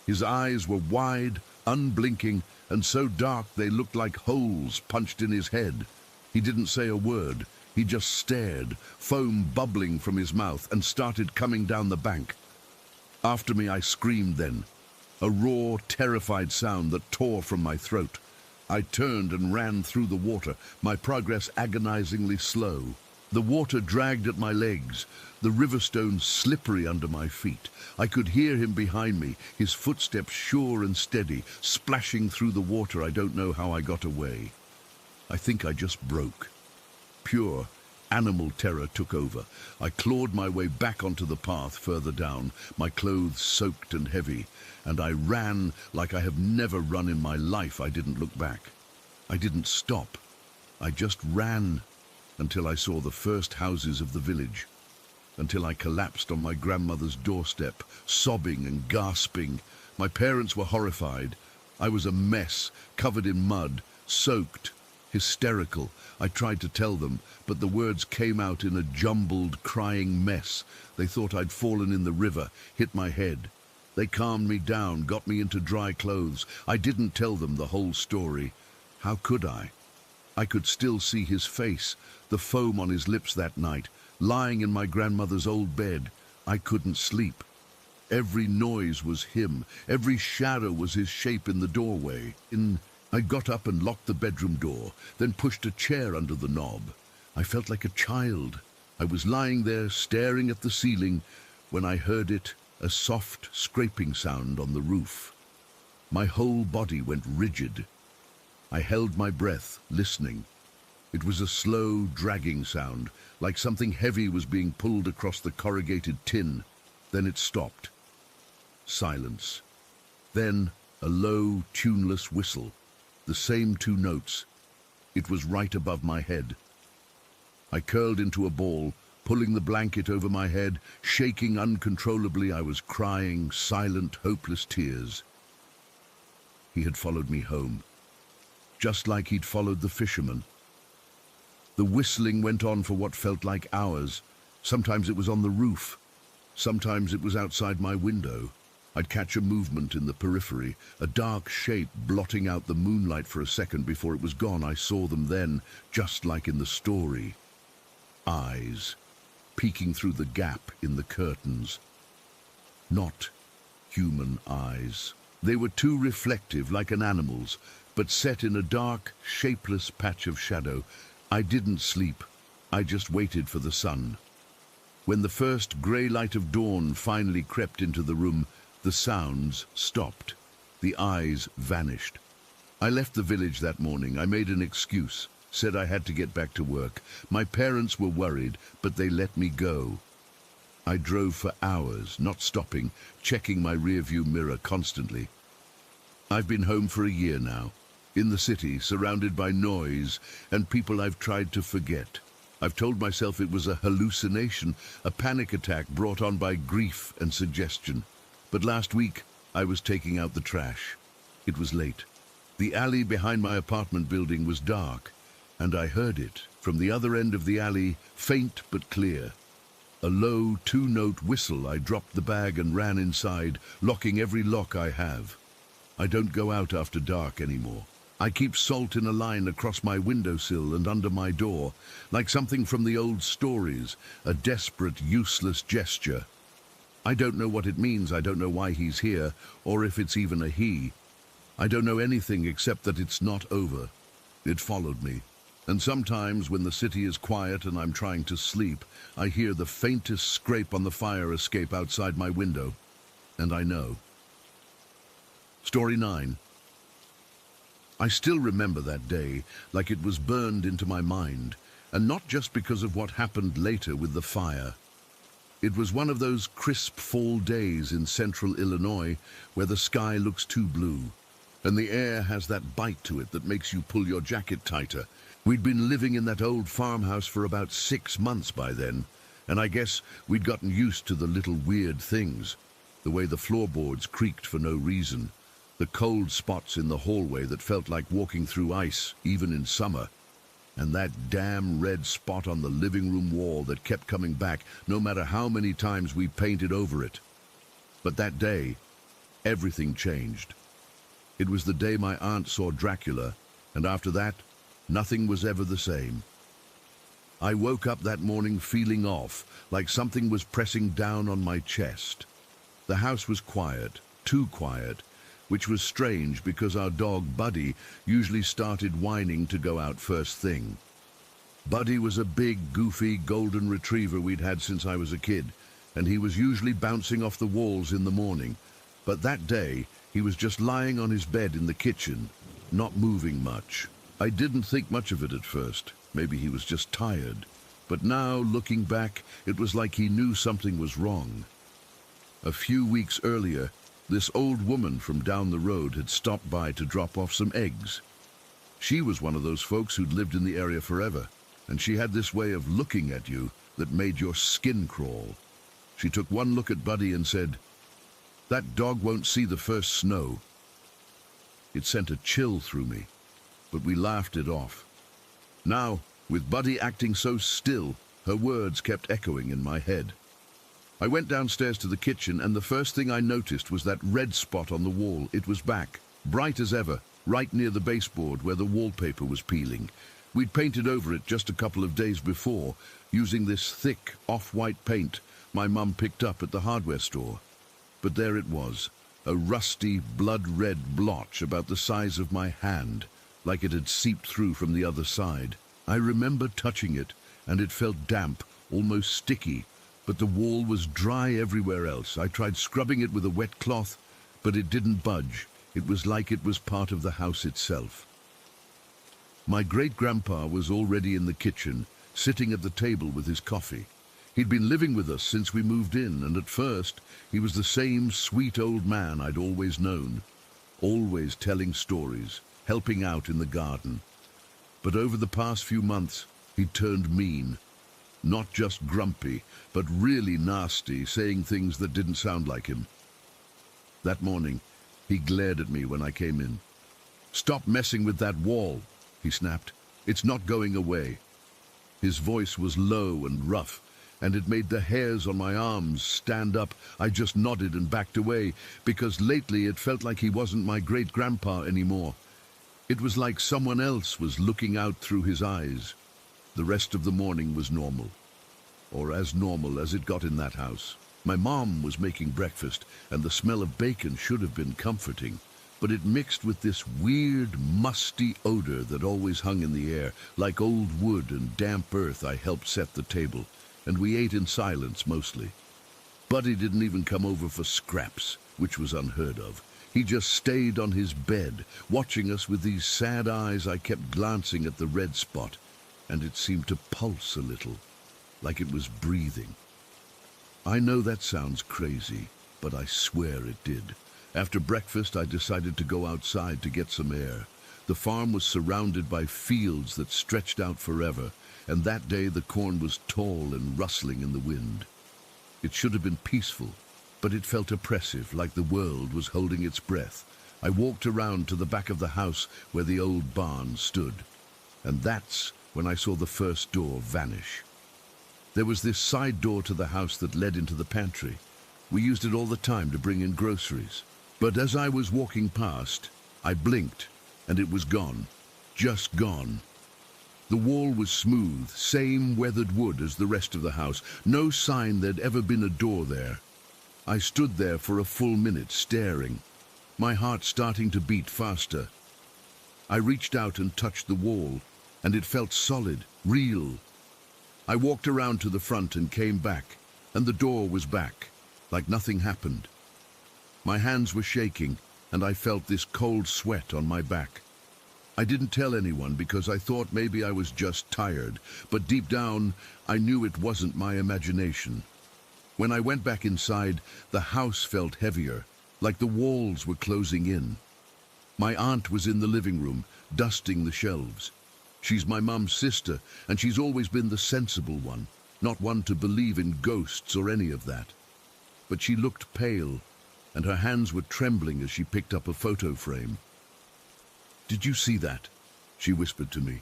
His eyes were wide, unblinking, and so dark they looked like holes punched in his head. He didn't say a word. He just stared, foam bubbling from his mouth, and started coming down the bank. After me, I screamed then, a raw, terrified sound that tore from my throat. I turned and ran through the water, my progress agonizingly slow. The water dragged at my legs, the river stones slippery under my feet. I could hear him behind me, his footsteps sure and steady, splashing through the water. I don't know how I got away. I think I just broke. Pure, animal terror took over. I clawed my way back onto the path further down, my clothes soaked and heavy, and I ran like I have never run in my life. I didn't look back. I didn't stop. I just ran until I saw the first houses of the village, until I collapsed on my grandmother's doorstep, sobbing and gasping. My parents were horrified. I was a mess, covered in mud, soaked, hysterical. I tried to tell them, but the words came out in a jumbled, crying mess. They thought I'd fallen in the river, hit my head. They calmed me down, got me into dry clothes. I didn't tell them the whole story. How could I? I could still see his face, the foam on his lips that night, lying in my grandmother's old bed. I couldn't sleep. Every noise was him. Every shadow was his shape in the doorway. I got up and locked the bedroom door, then pushed a chair under the knob. I felt like a child. I was lying there, staring at the ceiling, when I heard it, a soft scraping sound on the roof. My whole body went rigid. I held my breath, listening. It was a slow, dragging sound, like something heavy was being pulled across the corrugated tin. Then it stopped. Silence. Then a low, tuneless whistle. The same two notes. It was right above my head. I curled into a ball, pulling the blanket over my head, shaking uncontrollably. I was crying silent, hopeless tears. He had followed me home, just like he'd followed the fisherman. The whistling went on for what felt like hours. Sometimes it was on the roof. Sometimes it was outside my window. I'd catch a movement in the periphery, a dark shape blotting out the moonlight for a second before it was gone. I saw them then, just like in the story. Eyes, peeking through the gap in the curtains. Not human eyes. They were too reflective, like an animal's, but set in a dark, shapeless patch of shadow. I didn't sleep. I just waited for the sun. When the first grey light of dawn finally crept into the room, the sounds stopped. The eyes vanished. I left the village that morning. I made an excuse. said I had to get back to work. My parents were worried, but they let me go. I drove for hours, not stopping, checking my rearview mirror constantly. I've been home for a year now, in the city, surrounded by noise and people I've tried to forget. I've told myself it was a hallucination, a panic attack brought on by grief and suggestion. But last week, I was taking out the trash. It was late. The alley behind my apartment building was dark, and I heard it, from the other end of the alley, faint but clear. A low two-note whistle. I dropped the bag and ran inside, locking every lock I have. I don't go out after dark anymore. I keep salt in a line across my windowsill and under my door, like something from the old stories, a desperate, useless gesture. I don't know what it means. I don't know why he's here, or if it's even a he. I don't know anything except that it's not over. It followed me. And sometimes when the city is quiet and I'm trying to sleep, I hear the faintest scrape on the fire escape outside my window. And I know. Story 9. I still remember that day, like it was burned into my mind, and not just because of what happened later with the fire. It was one of those crisp fall days in central Illinois where the sky looks too blue, and the air has that bite to it that makes you pull your jacket tighter. We'd been living in that old farmhouse for about 6 months by then, and I guess we'd gotten used to the little weird things, the way the floorboards creaked for no reason, the cold spots in the hallway that felt like walking through ice, even in summer, and that damn red spot on the living room wall that kept coming back no matter how many times we painted over it. But that day, everything changed. It was the day my aunt saw Dracula, and after that, nothing was ever the same. I woke up that morning feeling off, like something was pressing down on my chest. The house was quiet, too quiet, which was strange because our dog Buddy usually started whining to go out first thing. Buddy was a big, goofy golden retriever we'd had since I was a kid, and he was usually bouncing off the walls in the morning. But that day, he was just lying on his bed in the kitchen, not moving much. I didn't think much of it at first. Maybe he was just tired. But now, looking back, it was like he knew something was wrong. A few weeks earlier, this old woman from down the road had stopped by to drop off some eggs. She was one of those folks who'd lived in the area forever, and she had this way of looking at you that made your skin crawl. She took one look at Buddy and said, "That dog won't see the first snow." It sent a chill through me, but we laughed it off. Now, with Buddy acting so still, her words kept echoing in my head. I went downstairs to the kitchen, and the first thing I noticed was that red spot on the wall. It was back, bright as ever, right near the baseboard where the wallpaper was peeling. We'd painted over it just a couple of days before, using this thick, off-white paint my mum picked up at the hardware store. But there it was, a rusty, blood-red blotch about the size of my hand, like it had seeped through from the other side. I remember touching it, and it felt damp, almost sticky, but the wall was dry everywhere else. I tried scrubbing it with a wet cloth, but it didn't budge. It was like it was part of the house itself. My great-grandpa was already in the kitchen, sitting at the table with his coffee. He'd been living with us since we moved in, and at first, he was the same sweet old man I'd always known, always telling stories, helping out in the garden. But over the past few months, he'd turned mean. Not just grumpy, but really nasty, saying things that didn't sound like him. That morning, he glared at me when I came in. "Stop messing with that wall," he snapped. "It's not going away." His voice was low and rough, and it made the hairs on my arms stand up. I just nodded and backed away, because lately it felt like he wasn't my great-grandpa anymore. It was like someone else was looking out through his eyes. The rest of the morning was normal, or as normal as it got in that house. My mom was making breakfast, and the smell of bacon should have been comforting, but it mixed with this weird, musty odor that always hung in the air, like old wood and damp earth. I helped set the table, and we ate in silence mostly. Buddy didn't even come over for scraps, which was unheard of. He just stayed on his bed, watching us with these sad eyes. I kept glancing at the red spot, and it seemed to pulse a little, like it was breathing. I know that sounds crazy, but I swear it did. After breakfast, I decided to go outside to get some air. The farm was surrounded by fields that stretched out forever, and that day the corn was tall and rustling in the wind. It should have been peaceful, but it felt oppressive, like the world was holding its breath. I walked around to the back of the house where the old barn stood, and that's when I saw the first door vanish. There was this side door to the house that led into the pantry. We used it all the time to bring in groceries. But as I was walking past, I blinked, and it was gone. Just gone. The wall was smooth, same weathered wood as the rest of the house. No sign there'd ever been a door there. I stood there for a full minute, staring, my heart starting to beat faster. I reached out and touched the wall, and it felt solid, real. I walked around to the front and came back, and the door was back, like nothing happened. My hands were shaking, and I felt this cold sweat on my back. I didn't tell anyone because I thought maybe I was just tired, but deep down, I knew it wasn't my imagination. When I went back inside, the house felt heavier, like the walls were closing in. My aunt was in the living room, dusting the shelves. She's my mum's sister, and she's always been the sensible one, not one to believe in ghosts or any of that. But she looked pale, and her hands were trembling as she picked up a photo frame. "Did you see that?" she whispered to me.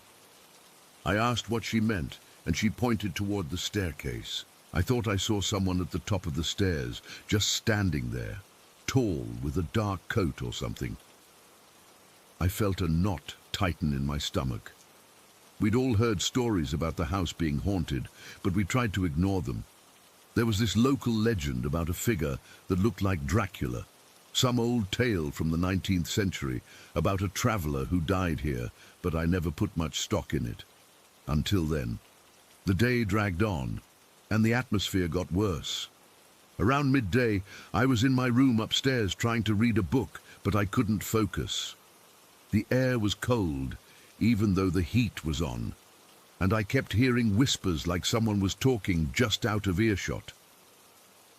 I asked what she meant, and she pointed toward the staircase. I thought I saw someone at the top of the stairs, just standing there, tall, with a dark coat or something. I felt a knot tighten in my stomach. We'd all heard stories about the house being haunted, but we tried to ignore them. There was this local legend about a figure that looked like Dracula, some old tale from the 19th century about a traveler who died here, but I never put much stock in it. Until then. The day dragged on, and the atmosphere got worse. Around midday, I was in my room upstairs trying to read a book, but I couldn't focus. The air was cold, even though the heat was on, and I kept hearing whispers like someone was talking just out of earshot.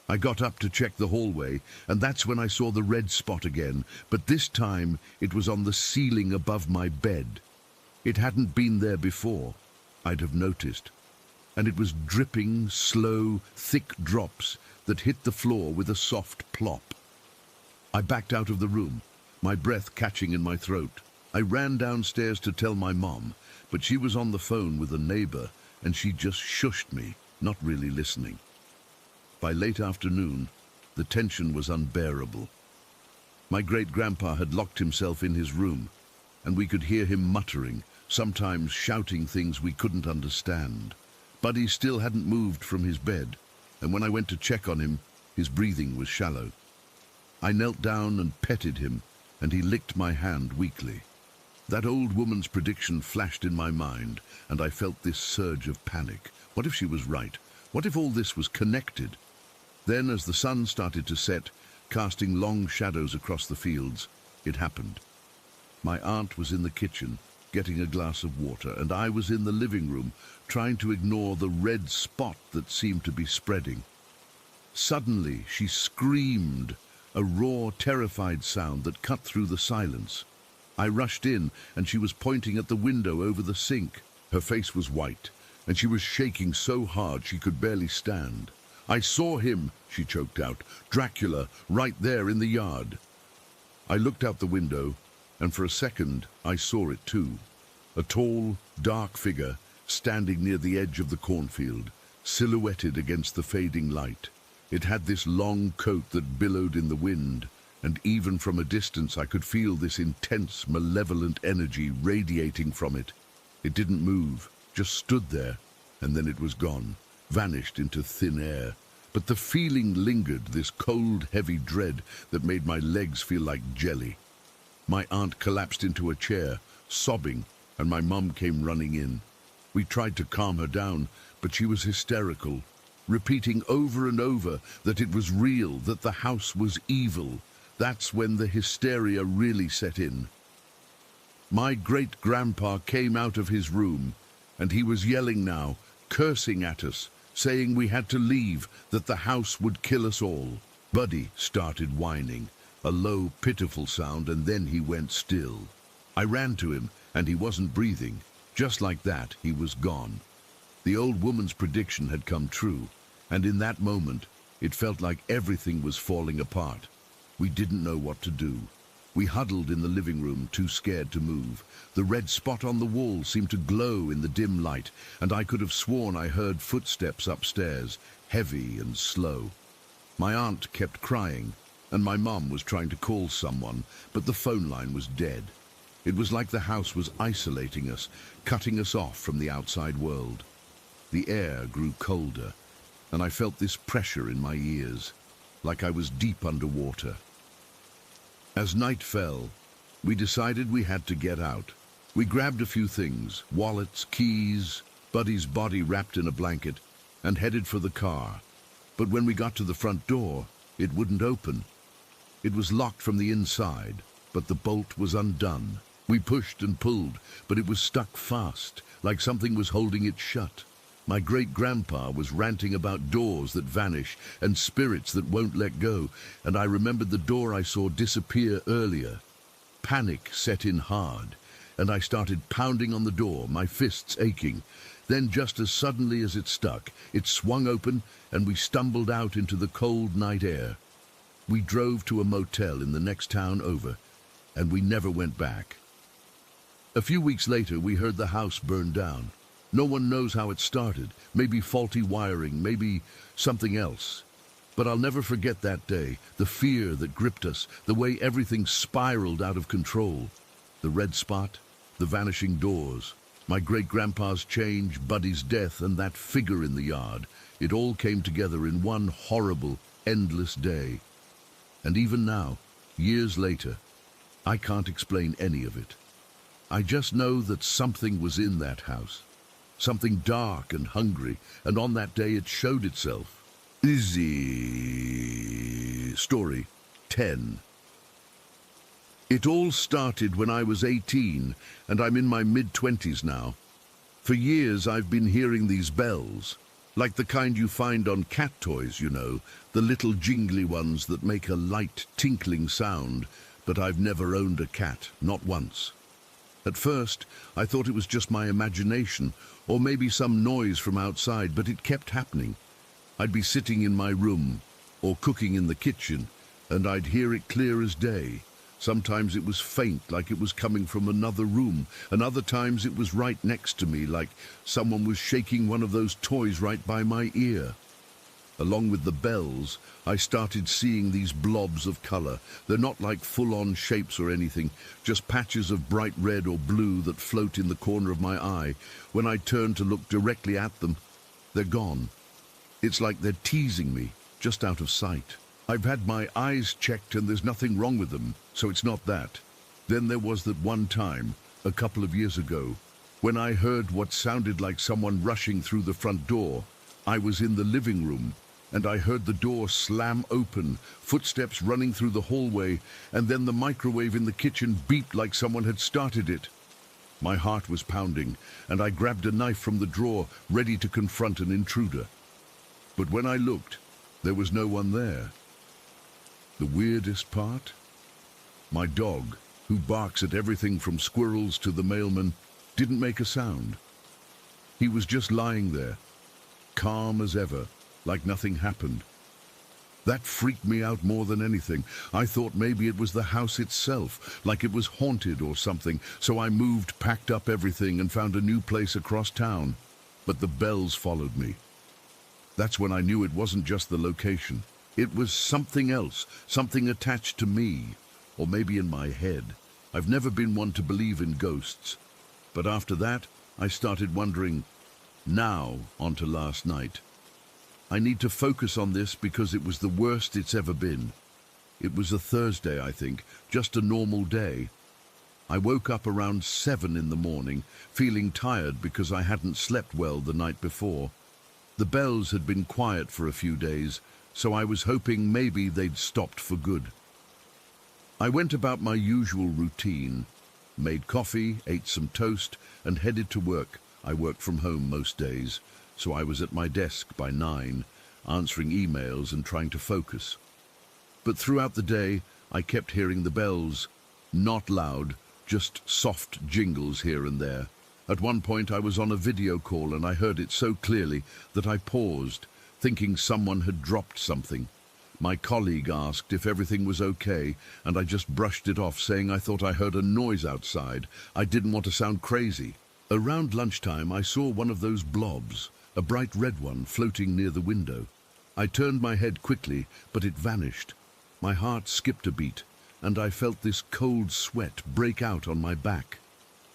I got up to check the hallway, and that's when I saw the red spot again, but this time it was on the ceiling above my bed. It hadn't been there before, I'd have noticed, and it was dripping slow, thick drops that hit the floor with a soft plop. I backed out of the room, my breath catching in my throat. I ran downstairs to tell my mom, but she was on the phone with a neighbor, and she just shushed me, not really listening. By late afternoon, the tension was unbearable. My great-grandpa had locked himself in his room, and we could hear him muttering, sometimes shouting things we couldn't understand. Buddy still hadn't moved from his bed, and when I went to check on him, his breathing was shallow. I knelt down and petted him, and he licked my hand weakly. That old woman's prediction flashed in my mind, and I felt this surge of panic. What if she was right? What if all this was connected? Then, as the sun started to set, casting long shadows across the fields, it happened. My aunt was in the kitchen, getting a glass of water, and I was in the living room, trying to ignore the red spot that seemed to be spreading. Suddenly, she screamed, a raw, terrified sound that cut through the silence. I rushed in, and she was pointing at the window over the sink. Her face was white, and she was shaking so hard she could barely stand. "I saw him," she choked out. "Dracula, right there in the yard." I looked out the window, and for a second I saw it too. A tall, dark figure standing near the edge of the cornfield, silhouetted against the fading light. It had this long coat that billowed in the wind, and even from a distance I could feel this intense, malevolent energy radiating from it. It didn't move, just stood there, and then it was gone, vanished into thin air. But the feeling lingered, this cold, heavy dread that made my legs feel like jelly. My aunt collapsed into a chair, sobbing, and my mum came running in. We tried to calm her down, but she was hysterical, repeating over and over that it was real, that the house was evil, That's when the hysteria really set in. My great-grandpa came out of his room, and he was yelling now, cursing at us, saying we had to leave, that the house would kill us all. Buddy started whining, a low, pitiful sound, and then he went still. I ran to him, and he wasn't breathing. Just like that, he was gone. The old woman's prediction had come true, and in that moment, it felt like everything was falling apart. We didn't know what to do. We huddled in the living room, too scared to move. The red spot on the wall seemed to glow in the dim light, and I could have sworn I heard footsteps upstairs, heavy and slow. My aunt kept crying, and my mum was trying to call someone, but the phone line was dead. It was like the house was isolating us, cutting us off from the outside world. The air grew colder, and I felt this pressure in my ears, like I was deep underwater. As night fell, we decided we had to get out. We grabbed a few things, wallets, keys, Buddy's body wrapped in a blanket, and headed for the car. But when we got to the front door, it wouldn't open. It was locked from the inside, but the bolt was undone. We pushed and pulled, but it was stuck fast, like something was holding it shut. My great-grandpa was ranting about doors that vanish and spirits that won't let go, and I remembered the door I saw disappear earlier. Panic set in hard, and I started pounding on the door, my fists aching. Then, just as suddenly as it stuck, it swung open, and we stumbled out into the cold night air. We drove to a motel in the next town over, and we never went back. A few weeks later, we heard the house burn down. No one knows how it started. Maybe faulty wiring, maybe something else. But I'll never forget that day, the fear that gripped us, the way everything spiraled out of control. The red spot, the vanishing doors, my great-grandpa's change, Buddy's death, and that figure in the yard. It all came together in one horrible, endless day. And even now, years later, I can't explain any of it. I just know that something was in that house. Something dark and hungry, and on that day it showed itself. Story 10. It all started when I was 18, and I'm in my mid-20s now. For years I've been hearing these bells, like the kind you find on cat toys, you know, the little jingly ones that make a light tinkling sound, but I've never owned a cat, not once. At first, I thought it was just my imagination, or maybe some noise from outside, but it kept happening. I'd be sitting in my room, or cooking in the kitchen, and I'd hear it clear as day. Sometimes it was faint, like it was coming from another room, and other times it was right next to me, like someone was shaking one of those toys right by my ear. Along with the bells, I started seeing these blobs of color. They're not like full-on shapes or anything, just patches of bright red or blue that float in the corner of my eye. When I turn to look directly at them, they're gone. It's like they're teasing me, just out of sight. I've had my eyes checked and there's nothing wrong with them, so it's not that. Then there was that one time, a couple of years ago, when I heard what sounded like someone rushing through the front door. I was in the living room, and I heard the door slam open, footsteps running through the hallway, and then the microwave in the kitchen beeped like someone had started it. My heart was pounding, and I grabbed a knife from the drawer, ready to confront an intruder. But when I looked, there was no one there. The weirdest part? My dog, who barks at everything from squirrels to the mailman, didn't make a sound. He was just lying there, calm as ever, like nothing happened. That freaked me out more than anything. I thought maybe it was the house itself, like it was haunted or something, so I moved, packed up everything, and found a new place across town. But the bells followed me. That's when I knew it wasn't just the location. It was something else, something attached to me, or maybe in my head. I've never been one to believe in ghosts, but after that, I started wondering. Now, on to last night. I need to focus on this because it was the worst it's ever been. It was a Thursday, I think, just a normal day. I woke up around 7 in the morning, feeling tired because I hadn't slept well the night before. The bells had been quiet for a few days, so I was hoping maybe they'd stopped for good. I went about my usual routine, made coffee, ate some toast, and headed to work. I work from home most days, so I was at my desk by 9, answering emails and trying to focus. But throughout the day, I kept hearing the bells, not loud, just soft jingles here and there. At one point I was on a video call and I heard it so clearly that I paused, thinking someone had dropped something. My colleague asked if everything was okay, and I just brushed it off, saying I thought I heard a noise outside. I didn't want to sound crazy. Around lunchtime I saw one of those blobs, a bright red one, floating near the window. I turned my head quickly, but it vanished. My heart skipped a beat, and I felt this cold sweat break out on my back.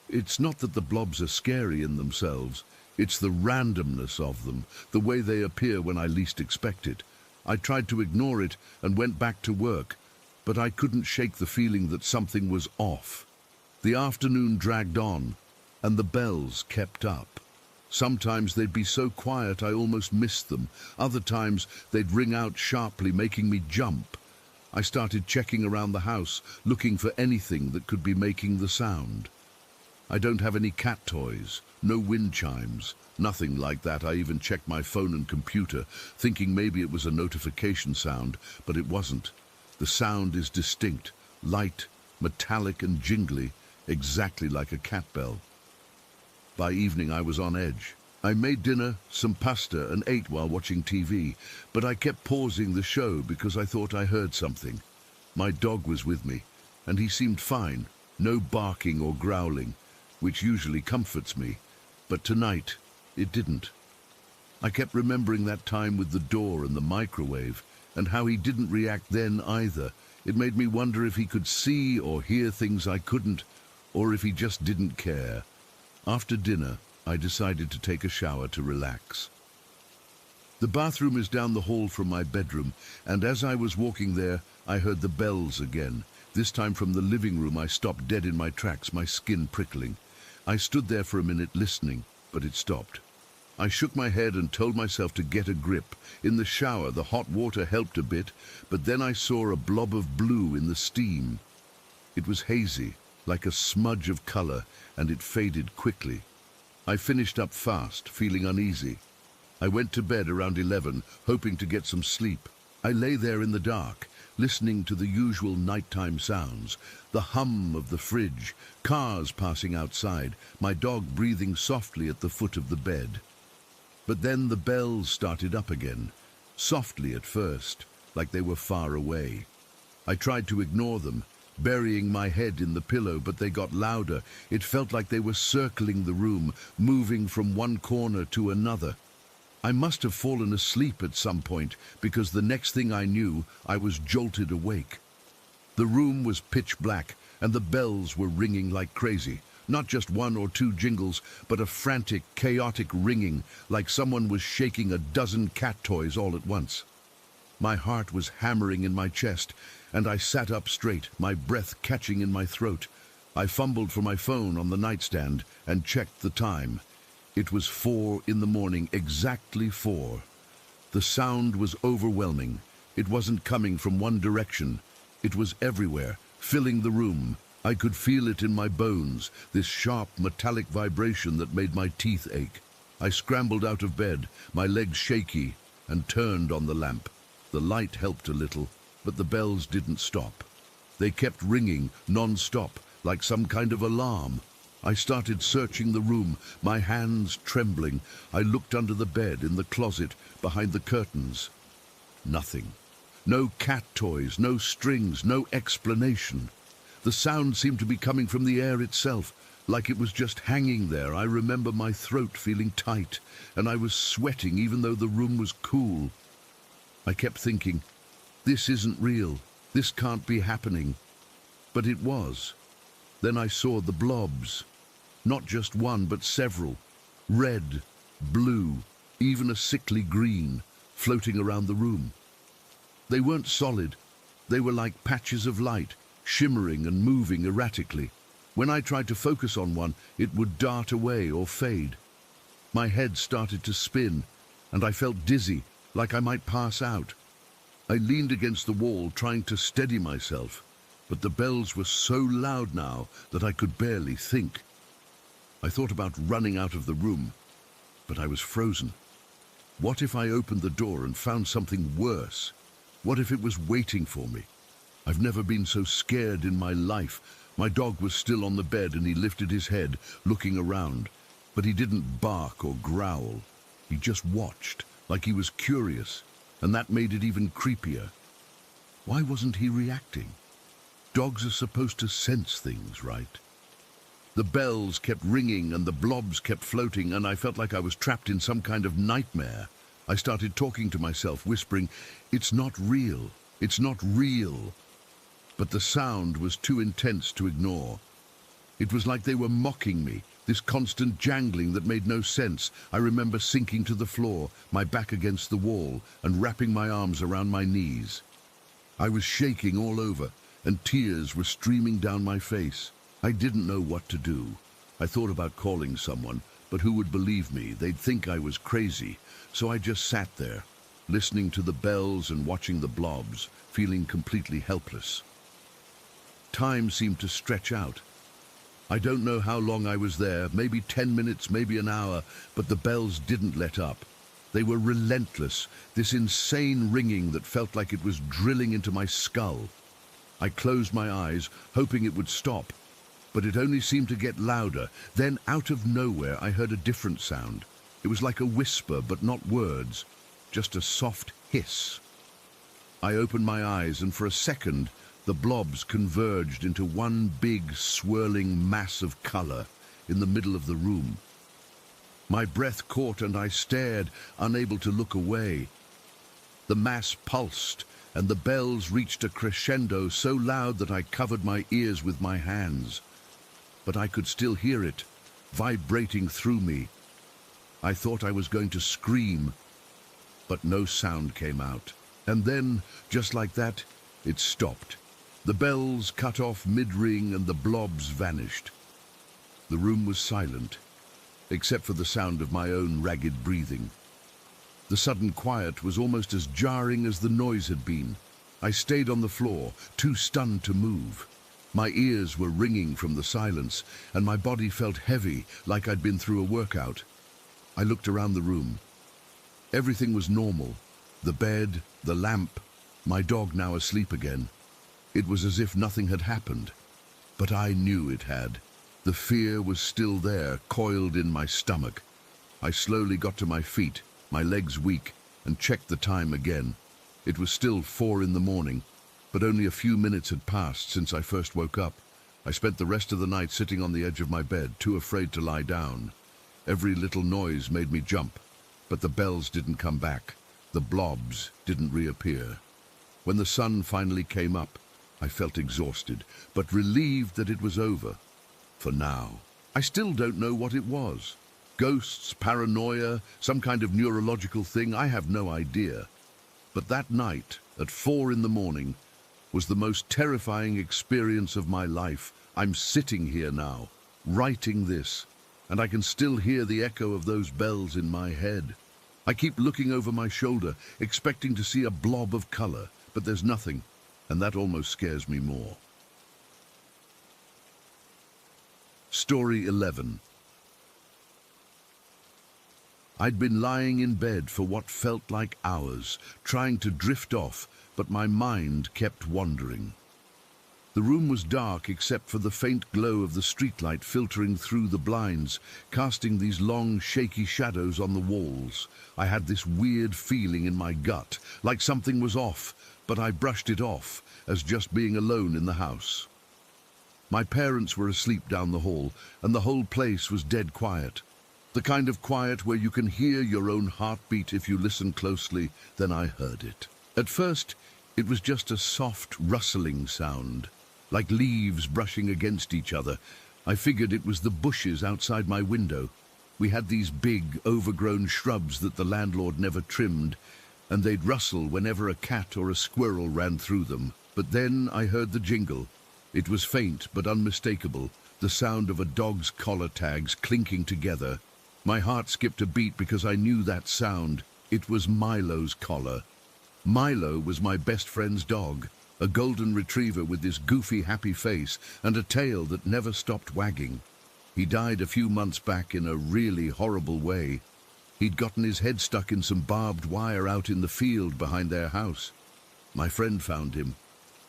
It's not that the blobs are scary in themselves, it's the randomness of them, the way they appear when I least expect it. I tried to ignore it and went back to work, but I couldn't shake the feeling that something was off. The afternoon dragged on, and the bells kept up. Sometimes they'd be so quiet I almost missed them. Other times they'd ring out sharply, making me jump. I started checking around the house, looking for anything that could be making the sound. I don't have any cat toys, no wind chimes, nothing like that. I even checked my phone and computer, thinking maybe it was a notification sound, but it wasn't. The sound is distinct, light, metallic and jingly, exactly like a cat bell. By evening I was on edge. I made dinner, some pasta, and ate while watching TV, but I kept pausing the show because I thought I heard something. My dog was with me, and he seemed fine, no barking or growling, which usually comforts me, but tonight it didn't. I kept remembering that time with the door and the microwave, and how he didn't react then either. It made me wonder if he could see or hear things I couldn't, or if he just didn't care. After dinner, I decided to take a shower to relax. The bathroom is down the hall from my bedroom, and as I was walking there, I heard the bells again. This time from the living room. I stopped dead in my tracks, my skin prickling. I stood there for a minute listening, but it stopped. I shook my head and told myself to get a grip. In the shower, the hot water helped a bit, but then I saw a blob of blue in the steam. It was hazy, like a smudge of color, and it faded quickly. I finished up fast, feeling uneasy. I went to bed around 11, hoping to get some sleep. I lay there in the dark, listening to the usual nighttime sounds, the hum of the fridge, cars passing outside, my dog breathing softly at the foot of the bed. But then the bells started up again, softly at first, like they were far away. I tried to ignore them, burying my head in the pillow, but they got louder. It felt like they were circling the room, moving from one corner to another. I must have fallen asleep at some point, because the next thing I knew, I was jolted awake. The room was pitch black, and the bells were ringing like crazy. Not just one or two jingles, but a frantic, chaotic ringing, like someone was shaking a dozen cat toys all at once. My heart was hammering in my chest, and I sat up straight, my breath catching in my throat. I fumbled for my phone on the nightstand and checked the time. It was 4 in the morning, exactly 4. The sound was overwhelming. It wasn't coming from one direction. It was everywhere, filling the room. I could feel it in my bones, this sharp metallic vibration that made my teeth ache. I scrambled out of bed, my legs shaky, and turned on the lamp. The light helped a little, but the bells didn't stop. They kept ringing non-stop, like some kind of alarm. I started searching the room, my hands trembling. I looked under the bed, in the closet, behind the curtains. Nothing. No cat toys, no strings, no explanation. The sound seemed to be coming from the air itself, like it was just hanging there. I remember my throat feeling tight, and I was sweating even though the room was cool. I kept thinking, this isn't real, this can't be happening. But it was. Then I saw the blobs. Not just one, but several. Red, blue, even a sickly green, floating around the room. They weren't solid. They were like patches of light, shimmering and moving erratically. When I tried to focus on one, it would dart away or fade. My head started to spin, and I felt dizzy, like I might pass out. I leaned against the wall, trying to steady myself. but the bells were so loud now that I could barely think. I thought about running out of the room, but I was frozen. What if I opened the door and found something worse? What if it was waiting for me? I've never been so scared in my life. My dog was still on the bed and he lifted his head, looking around. But he didn't bark or growl. He just watched, like he was curious, and that made it even creepier. Why wasn't he reacting? Dogs are supposed to sense things, right? The bells kept ringing and the blobs kept floating, and I felt like I was trapped in some kind of nightmare. I started talking to myself, whispering, "It's not real, it's not real." But the sound was too intense to ignore. It was like they were mocking me, this constant jangling that made no sense. I remember sinking to the floor, my back against the wall, and wrapping my arms around my knees. I was shaking all over, and tears were streaming down my face. I didn't know what to do. I thought about calling someone, but who would believe me? They'd think I was crazy. So I just sat there, listening to the bells and watching the blobs, feeling completely helpless. Time seemed to stretch out. I don't know how long I was there, maybe 10 minutes, maybe an hour, but the bells didn't let up. They were relentless, this insane ringing that felt like it was drilling into my skull. I closed my eyes, hoping it would stop, but it only seemed to get louder. Then, out of nowhere, I heard a different sound. It was like a whisper, but not words, just a soft hiss. I opened my eyes, and for a second, the blobs converged into one big, swirling mass of color in the middle of the room. My breath caught and I stared, unable to look away. The mass pulsed, and the bells reached a crescendo so loud that I covered my ears with my hands. But I could still hear it, vibrating through me. I thought I was going to scream, but no sound came out. And then, just like that, it stopped. The bells cut off mid-ring and the blobs vanished. The room was silent, except for the sound of my own ragged breathing. The sudden quiet was almost as jarring as the noise had been. I stayed on the floor, too stunned to move. My ears were ringing from the silence, and my body felt heavy, like I'd been through a workout. I looked around the room. Everything was normal. The bed, the lamp, my dog now asleep again. It was as if nothing had happened, but I knew it had. The fear was still there, coiled in my stomach. I slowly got to my feet, my legs weak, and checked the time again. It was still 4 in the morning, but only a few minutes had passed since I first woke up. I spent the rest of the night sitting on the edge of my bed, too afraid to lie down. Every little noise made me jump, but the bells didn't come back. The blobs didn't reappear. When the sun finally came up, I felt exhausted, but relieved that it was over. For now. I still don't know what it was. Ghosts, paranoia, some kind of neurological thing, I have no idea. But that night, at 4 in the morning, was the most terrifying experience of my life. I'm sitting here now, writing this, and I can still hear the echo of those bells in my head. I keep looking over my shoulder, expecting to see a blob of color, but there's nothing, and that almost scares me more. Story 11. I'd been lying in bed for what felt like hours, trying to drift off, but my mind kept wandering. The room was dark except for the faint glow of the streetlight filtering through the blinds, casting these long, shaky shadows on the walls. I had this weird feeling in my gut, like something was off, but I brushed it off as just being alone in the house. My parents were asleep down the hall, and the whole place was dead quiet. The kind of quiet where you can hear your own heartbeat if you listen closely. Then I heard it. At first, it was just a soft rustling sound, like leaves brushing against each other. I figured it was the bushes outside my window. We had these big, overgrown shrubs that the landlord never trimmed, and they'd rustle whenever a cat or a squirrel ran through them. But then I heard the jingle. It was faint but unmistakable, the sound of a dog's collar tags clinking together. My heart skipped a beat because I knew that sound. It was Milo's collar. Milo was my best friend's dog. A golden retriever with this goofy, happy face and a tail that never stopped wagging. He died a few months back in a really horrible way. He'd gotten his head stuck in some barbed wire out in the field behind their house. My friend found him,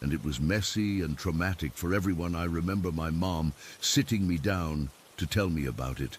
and it was messy and traumatic for everyone. I remember my mom sitting me down to tell me about it.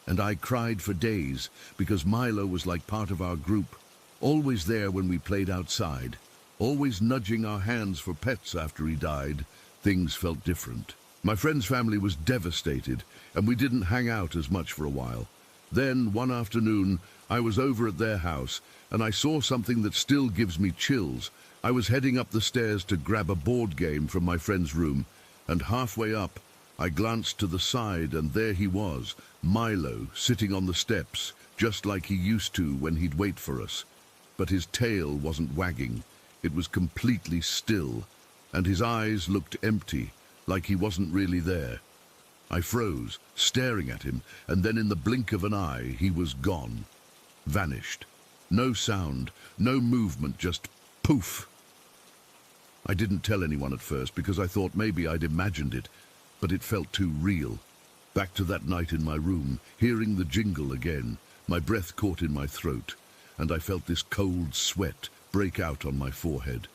And I cried for days because Milo was like part of our group, always there when we played outside, always nudging our hands for pets after he died. Things felt different. My friend's family was devastated, and we didn't hang out as much for a while. Then, one afternoon, I was over at their house, and I saw something that still gives me chills. I was heading up the stairs to grab a board game from my friend's room, and halfway up, I glanced to the side, and there he was, Milo, sitting on the steps, just like he used to when he'd wait for us. But his tail wasn't wagging. It was completely still, and his eyes looked empty, like he wasn't really there. I froze, staring at him, and then in the blink of an eye, he was gone. Vanished. No sound, no movement, just poof. I didn't tell anyone at first because I thought maybe I'd imagined it, but it felt too real. Back to that night in my room, hearing the jingle again, my breath caught in my throat, and I felt this cold sweat break out on my forehead.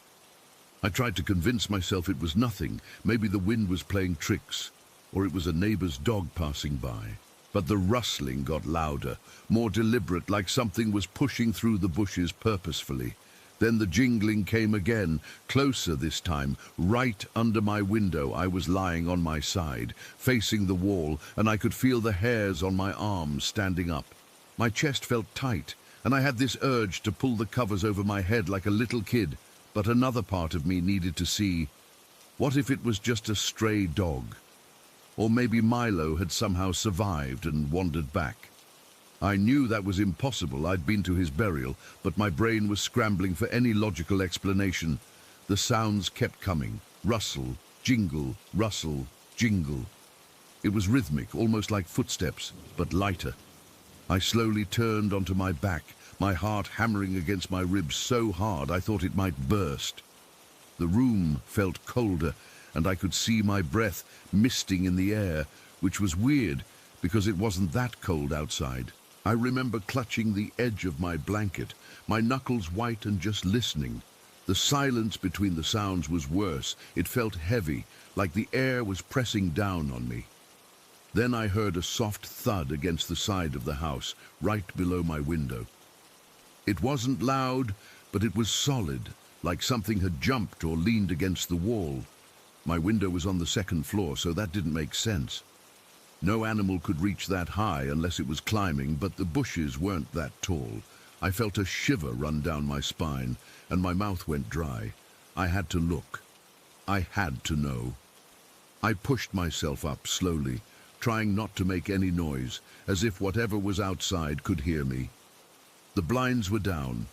I tried to convince myself it was nothing. Maybe the wind was playing tricks, or it was a neighbor's dog passing by. But the rustling got louder, more deliberate, like something was pushing through the bushes purposefully. Then the jingling came again, closer this time, right under my window. I was lying on my side, facing the wall, and I could feel the hairs on my arms standing up. My chest felt tight, and I had this urge to pull the covers over my head like a little kid. But another part of me needed to see, what if it was just a stray dog? Or maybe Milo had somehow survived and wandered back. I knew that was impossible. I'd been to his burial, but my brain was scrambling for any logical explanation. The sounds kept coming. Rustle, jingle, rustle, jingle. It was rhythmic, almost like footsteps, but lighter. I slowly turned onto my back, my heart hammering against my ribs so hard I thought it might burst. The room felt colder, and I could see my breath misting in the air, which was weird because it wasn't that cold outside. I remember clutching the edge of my blanket, my knuckles white and just listening. The silence between the sounds was worse. It felt heavy, like the air was pressing down on me. Then I heard a soft thud against the side of the house, right below my window. It wasn't loud, but it was solid, like something had jumped or leaned against the wall. My window was on the second floor, so that didn't make sense. No animal could reach that high unless it was climbing, but the bushes weren't that tall. I felt a shiver run down my spine, and my mouth went dry. I had to look. I had to know. I pushed myself up slowly, trying not to make any noise, as if whatever was outside could hear me. The blinds were down,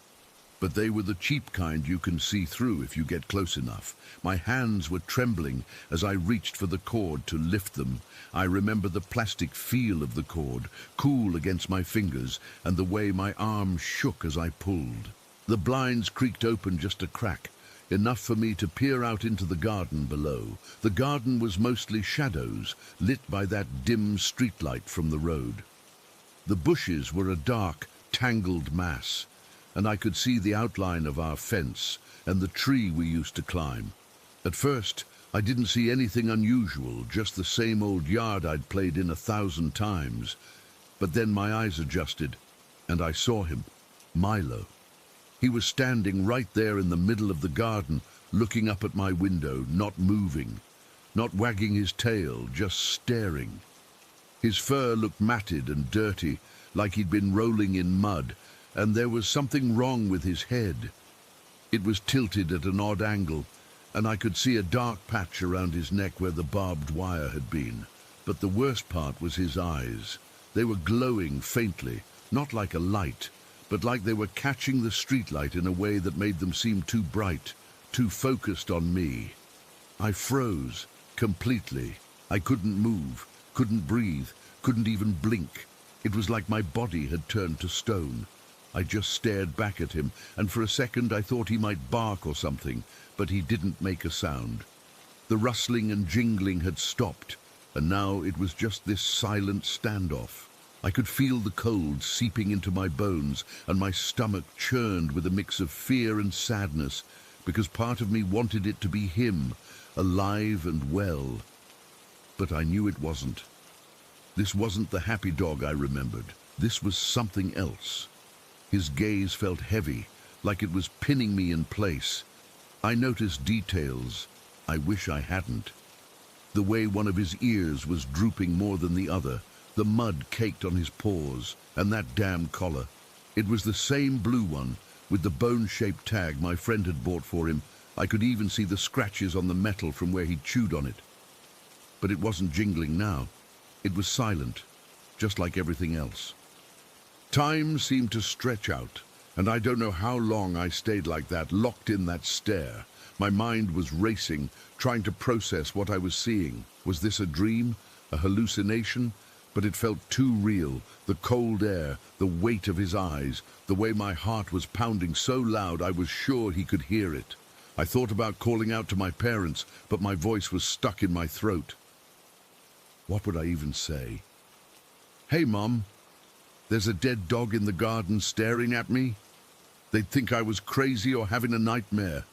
but they were the cheap kind you can see through if you get close enough. My hands were trembling as I reached for the cord to lift them. I remember the plastic feel of the cord, cool against my fingers, and the way my arms shook as I pulled. The blinds creaked open just a crack, enough for me to peer out into the garden below. The garden was mostly shadows, lit by that dim streetlight from the road. The bushes were a dark, tangled mass, and I could see the outline of our fence and the tree we used to climb. At first, I didn't see anything unusual, just the same old yard I'd played in 1,000 times. But then my eyes adjusted, and I saw him, Milo. He was standing right there in the middle of the garden, looking up at my window, not moving, not wagging his tail, just staring. His fur looked matted and dirty, like he'd been rolling in mud, and there was something wrong with his head. It was tilted at an odd angle, and I could see a dark patch around his neck where the barbed wire had been. But the worst part was his eyes. They were glowing faintly, not like a light, but like they were catching the streetlight in a way that made them seem too bright, too focused on me. I froze, completely. I couldn't move, couldn't breathe, couldn't even blink. It was like my body had turned to stone. I just stared back at him, and for a second I thought he might bark or something, but he didn't make a sound. The rustling and jingling had stopped, and now it was just this silent standoff. I could feel the cold seeping into my bones, and my stomach churned with a mix of fear and sadness, because part of me wanted it to be him, alive and well. But I knew it wasn't. This wasn't the happy dog I remembered. This was something else. His gaze felt heavy, like it was pinning me in place. I noticed details I wish I hadn't. The way one of his ears was drooping more than the other, the mud caked on his paws, and that damn collar. It was the same blue one, with the bone-shaped tag my friend had bought for him. I could even see the scratches on the metal from where he'd chewed on it. But it wasn't jingling now. It was silent, just like everything else. Time seemed to stretch out, and I don't know how long I stayed like that, locked in that stare. My mind was racing, trying to process what I was seeing. Was this a dream, a hallucination? But it felt too real. The cold air, the weight of his eyes, the way my heart was pounding so loud I was sure he could hear it. I thought about calling out to my parents, but my voice was stuck in my throat. What would I even say? "Hey, Mom, there's a dead dog in the garden staring at me." They'd think I was crazy or having a nightmare.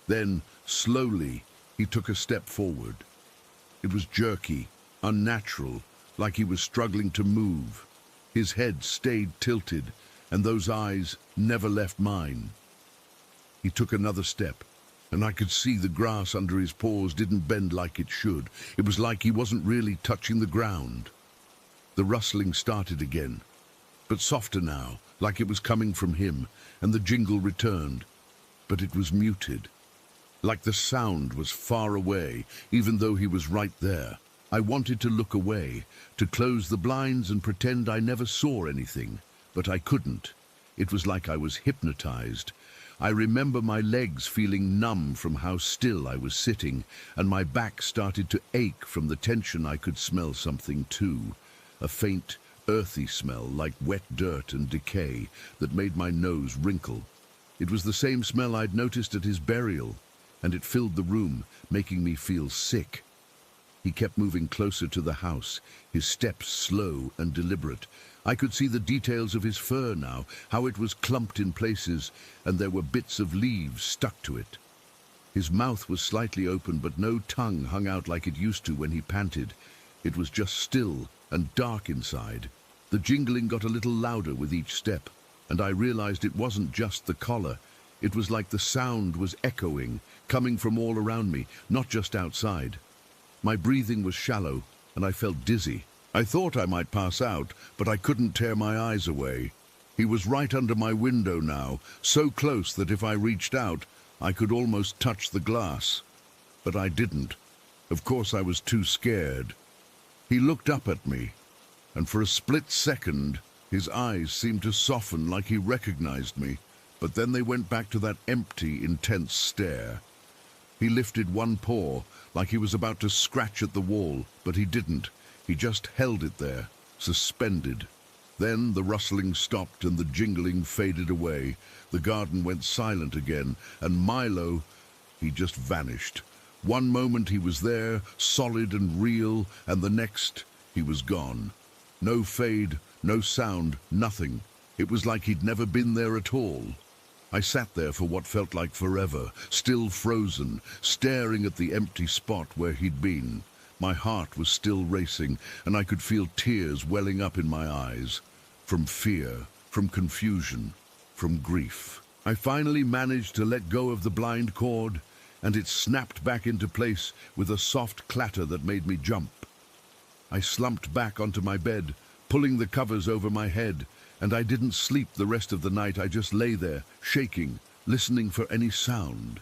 Then, slowly, he took a step forward. It was jerky, unnatural, like he was struggling to move. His head stayed tilted, and those eyes never left mine. He took another step, and I could see the grass under his paws didn't bend like it should. It was like he wasn't really touching the ground. The rustling started again, but softer now, like it was coming from him, and the jingle returned. But it was muted, like the sound was far away, even though he was right there. I wanted to look away, to close the blinds and pretend I never saw anything, but I couldn't. It was like I was hypnotized. I remember my legs feeling numb from how still I was sitting, and my back started to ache from the tension. I could smell something too, a faint, earthy smell like wet dirt and decay that made my nose wrinkle. It was the same smell I'd noticed at his burial, and it filled the room, making me feel sick. He kept moving closer to the house, his steps slow and deliberate. I could see the details of his fur now, how it was clumped in places, and there were bits of leaves stuck to it. His mouth was slightly open, but no tongue hung out like it used to when he panted. It was just still and dark inside. The jingling got a little louder with each step, and I realized it wasn't just the collar. It was like the sound was echoing, coming from all around me, not just outside. My breathing was shallow, and I felt dizzy. I thought I might pass out, but I couldn't tear my eyes away. He was right under my window now, so close that if I reached out, I could almost touch the glass. But I didn't. Of course, I was too scared. He looked up at me, and for a split second, his eyes seemed to soften like he recognized me, but then they went back to that empty, intense stare. He lifted one paw, like he was about to scratch at the wall, but he didn't. He just held it there, suspended. Then the rustling stopped and the jingling faded away. The garden went silent again, and Milo, he just vanished. One moment he was there, solid and real, and the next he was gone. No fade, no sound, nothing. It was like he'd never been there at all. I sat there for what felt like forever, still frozen, staring at the empty spot where he'd been. My heart was still racing, and I could feel tears welling up in my eyes. From fear, from confusion, from grief. I finally managed to let go of the blind cord, and it snapped back into place with a soft clatter that made me jump. I slumped back onto my bed, pulling the covers over my head, and I didn't sleep the rest of the night. I just lay there, shaking, listening for any sound.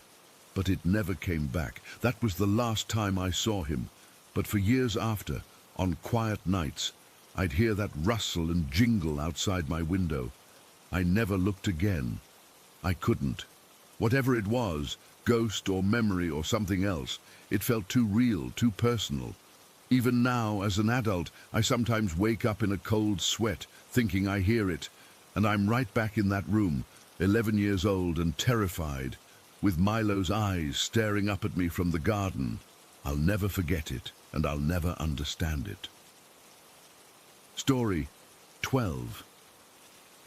But it never came back. That was the last time I saw him. But for years after, on quiet nights, I'd hear that rustle and jingle outside my window. I never looked again. I couldn't. Whatever it was, ghost or memory or something else, it felt too real, too personal. Even now, as an adult, I sometimes wake up in a cold sweat, thinking I hear it. And I'm right back in that room, 11 years old and terrified, with Milo's eyes staring up at me from the garden. I'll never forget it, and I'll never understand it. Story 12.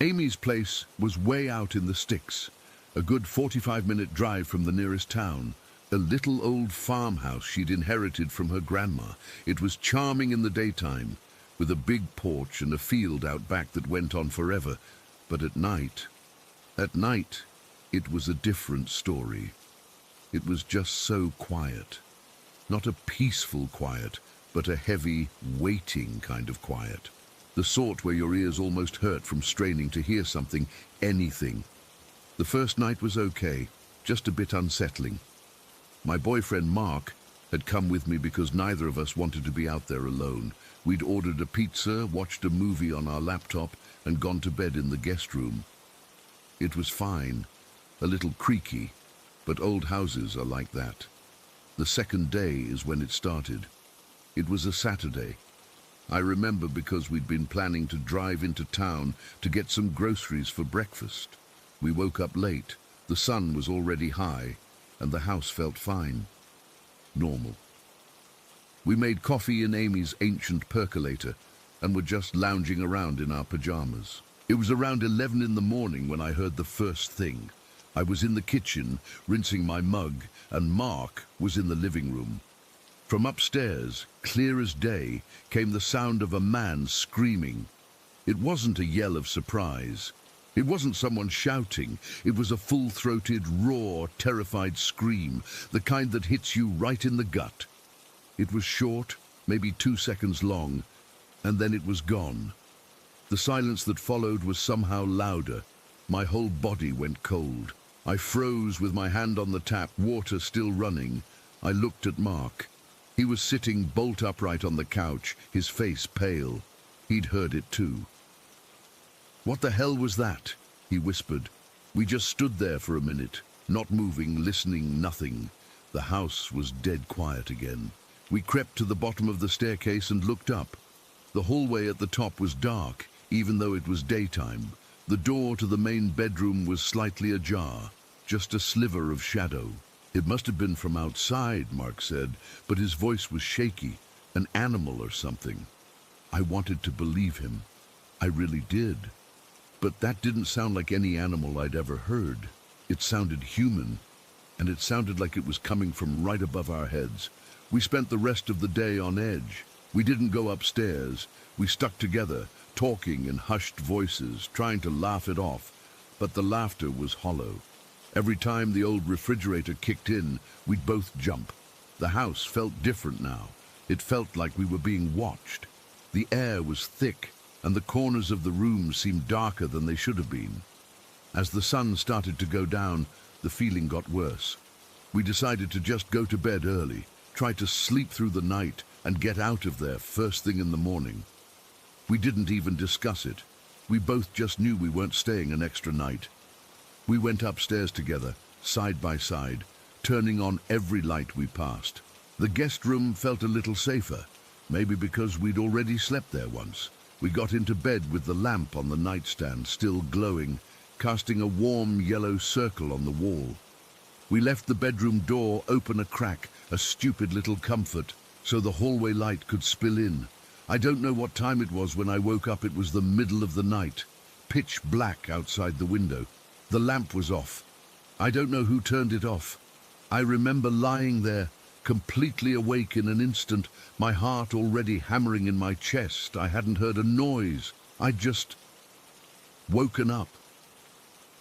Amy's place was way out in the sticks, a good 45-minute drive from the nearest town. A little old farmhouse she'd inherited from her grandma. It was charming in the daytime, with a big porch and a field out back that went on forever. But at night, it was a different story. It was just so quiet. Not a peaceful quiet, but a heavy, waiting kind of quiet. The sort where your ears almost hurt from straining to hear something, anything. The first night was okay, just a bit unsettling. My boyfriend Mark had come with me because neither of us wanted to be out there alone. We'd ordered a pizza, watched a movie on our laptop, and gone to bed in the guest room. It was fine, a little creaky, but old houses are like that. The second day is when it started. It was a Saturday. I remember because we'd been planning to drive into town to get some groceries for breakfast. We woke up late, the sun was already high, and the house felt fine. Normal. We made coffee in Amy's ancient percolator and were just lounging around in our pajamas. It was around 11 in the morning when I heard the first thing. I was in the kitchen, rinsing my mug, and Mark was in the living room. From upstairs, clear as day, came the sound of a man screaming. It wasn't a yell of surprise. It wasn't someone shouting. It was a full-throated, raw, terrified scream, the kind that hits you right in the gut. It was short, maybe 2 seconds long, and then it was gone. The silence that followed was somehow louder. My whole body went cold. I froze with my hand on the tap, water still running. I looked at Mark. He was sitting bolt upright on the couch, his face pale. He'd heard it too. "What the hell was that?" he whispered. We just stood there for a minute, not moving, listening, nothing. The house was dead quiet again. We crept to the bottom of the staircase and looked up. The hallway at the top was dark, even though it was daytime. The door to the main bedroom was slightly ajar, just a sliver of shadow. "It must have been from outside," Mark said, but his voice was shaky, an animal or something. I wanted to believe him. I really did. But that didn't sound like any animal I'd ever heard. It sounded human, and it sounded like it was coming from right above our heads. We spent the rest of the day on edge. We didn't go upstairs. We stuck together, talking in hushed voices, trying to laugh it off. But the laughter was hollow. Every time the old refrigerator kicked in, we'd both jump. The house felt different now. It felt like we were being watched. The air was thick, and the corners of the room seemed darker than they should have been. As the sun started to go down, the feeling got worse. We decided to just go to bed early, try to sleep through the night, and get out of there first thing in the morning. We didn't even discuss it. We both just knew we weren't staying an extra night. We went upstairs together, side by side, turning on every light we passed. The guest room felt a little safer, maybe because we'd already slept there once. We got into bed with the lamp on the nightstand still glowing, casting a warm yellow circle on the wall. We left the bedroom door open a crack, a stupid little comfort, so the hallway light could spill in. I don't know what time it was when I woke up. It was the middle of the night, pitch black outside the window. The lamp was off. I don't know who turned it off. I remember lying there, completely awake in an instant, my heart already hammering in my chest. I hadn't heard a noise. I'd just woken up.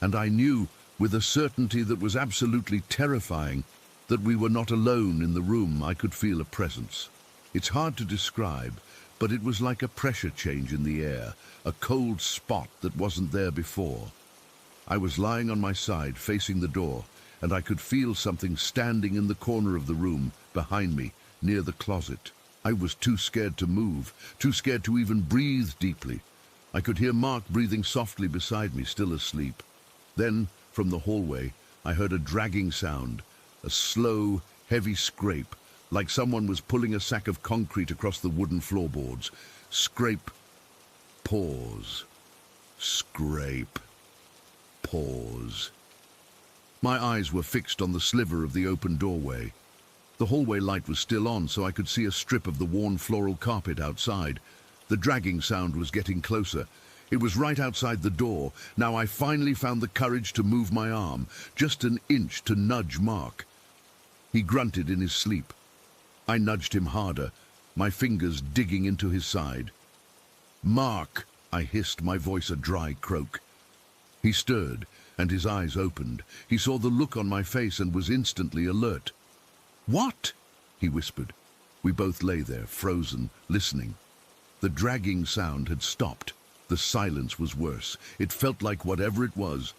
And I knew, with a certainty that was absolutely terrifying, that we were not alone in the room. I could feel a presence. It's hard to describe, but it was like a pressure change in the air, a cold spot that wasn't there before. I was lying on my side, facing the door, and I could feel something standing in the corner of the room, behind me, near the closet. I was too scared to move, too scared to even breathe deeply. I could hear Mark breathing softly beside me, still asleep. Then, from the hallway, I heard a dragging sound, a slow, heavy scrape, like someone was pulling a sack of concrete across the wooden floorboards. Scrape, pause. Scrape. Pause. My eyes were fixed on the sliver of the open doorway. The hallway light was still on, so I could see a strip of the worn floral carpet outside. The dragging sound was getting closer. It was right outside the door. Now I finally found the courage to move my arm, just an inch, to nudge Mark. He grunted in his sleep. I nudged him harder, my fingers digging into his side. "Mark," I hissed, my voice a dry croak. He stirred, and his eyes opened. He saw the look on my face and was instantly alert. "What?" he whispered. We both lay there, frozen, listening. The dragging sound had stopped. The silence was worse. It felt like whatever it was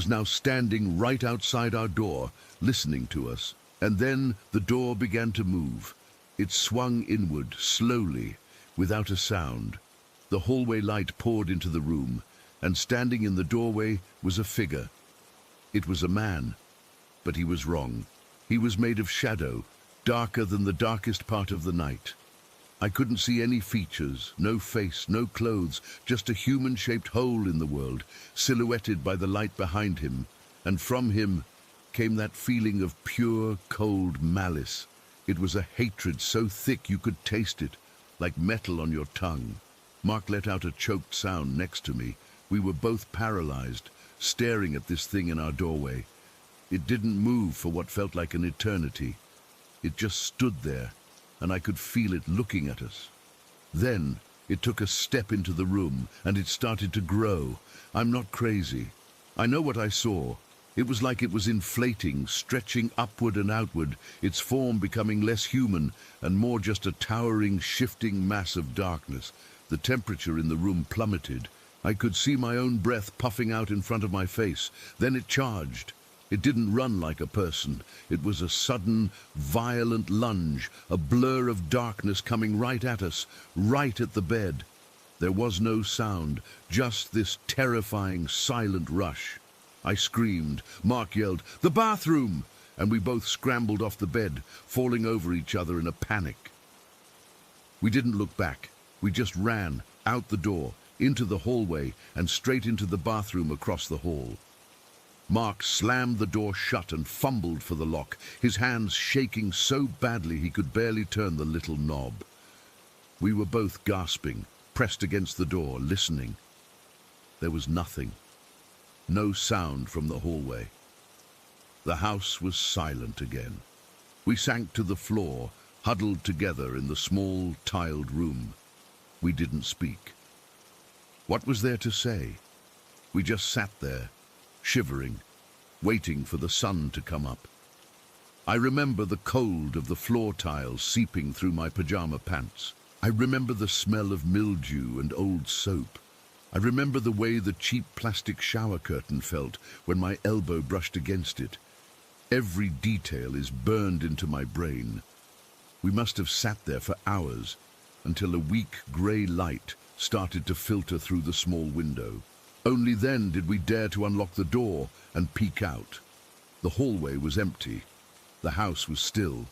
now standing right outside our door, listening to us. And then the door began to move. It swung inward, slowly, without a sound. The hallway light poured into the room, and standing in the doorway was a figure. It was a man, but he was wrong. He was made of shadow, darker than the darkest part of the night. I couldn't see any features, no face, no clothes, just a human-shaped hole in the world, silhouetted by the light behind him, and from him came that feeling of pure, cold malice. It was a hatred so thick you could taste it, like metal on your tongue. Mark let out a choked sound next to me. We were both paralyzed, staring at this thing in our doorway. It didn't move for what felt like an eternity. It just stood there, and I could feel it looking at us. Then it took a step into the room, and it started to grow. I'm not crazy. I know what I saw. It was like it was inflating, stretching upward and outward, its form becoming less human and more just a towering, shifting mass of darkness. The temperature in the room plummeted. I could see my own breath puffing out in front of my face. Then it charged. It didn't run like a person. It was a sudden, violent lunge, a blur of darkness coming right at us, right at the bed. There was no sound, just this terrifying, silent rush. I screamed. Mark yelled, "The bathroom!" And we both scrambled off the bed, falling over each other in a panic. We didn't look back. We just ran, out the door, into the hallway, and straight into the bathroom across the hall. Mark slammed the door shut and fumbled for the lock, his hands shaking so badly he could barely turn the little knob. We were both gasping, pressed against the door, listening. There was nothing. No sound from the hallway. The house was silent again. We sank to the floor, huddled together in the small, tiled room. We didn't speak. What was there to say? We just sat there, shivering, waiting for the sun to come up. I remember the cold of the floor tiles seeping through my pajama pants. I remember the smell of mildew and old soap. I remember the way the cheap plastic shower curtain felt when my elbow brushed against it. Every detail is burned into my brain. We must have sat there for hours, until a weak grey light started to filter through the small window. Only then did we dare to unlock the door and peek out. The hallway was empty. The house was still.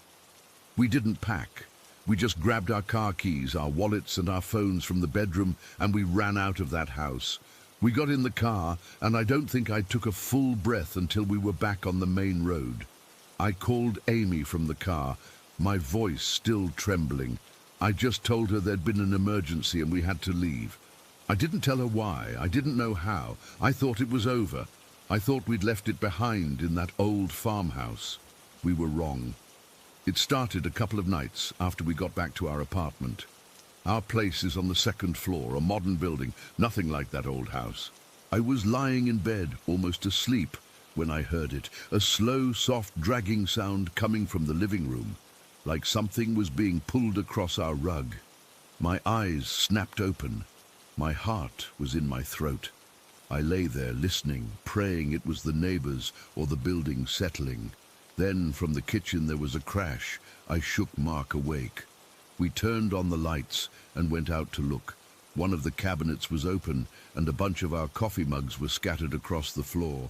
We didn't pack. We just grabbed our car keys, our wallets and our phones from the bedroom, and we ran out of that house. We got in the car, and I don't think I took a full breath until we were back on the main road. I called Amy from the car, my voice still trembling. I just told her there'd been an emergency and we had to leave. I didn't tell her why. I didn't know how. I thought it was over. I thought we'd left it behind in that old farmhouse. We were wrong. It started a couple of nights after we got back to our apartment. Our place is on the second floor, a modern building, nothing like that old house. I was lying in bed, almost asleep, when I heard it, a slow, soft, dragging sound coming from the living room, like something was being pulled across our rug. My eyes snapped open. My heart was in my throat. I lay there listening, praying it was the neighbors or the building settling. Then, from the kitchen, there was a crash. I shook Mark awake. We turned on the lights and went out to look. One of the cabinets was open, and a bunch of our coffee mugs were scattered across the floor.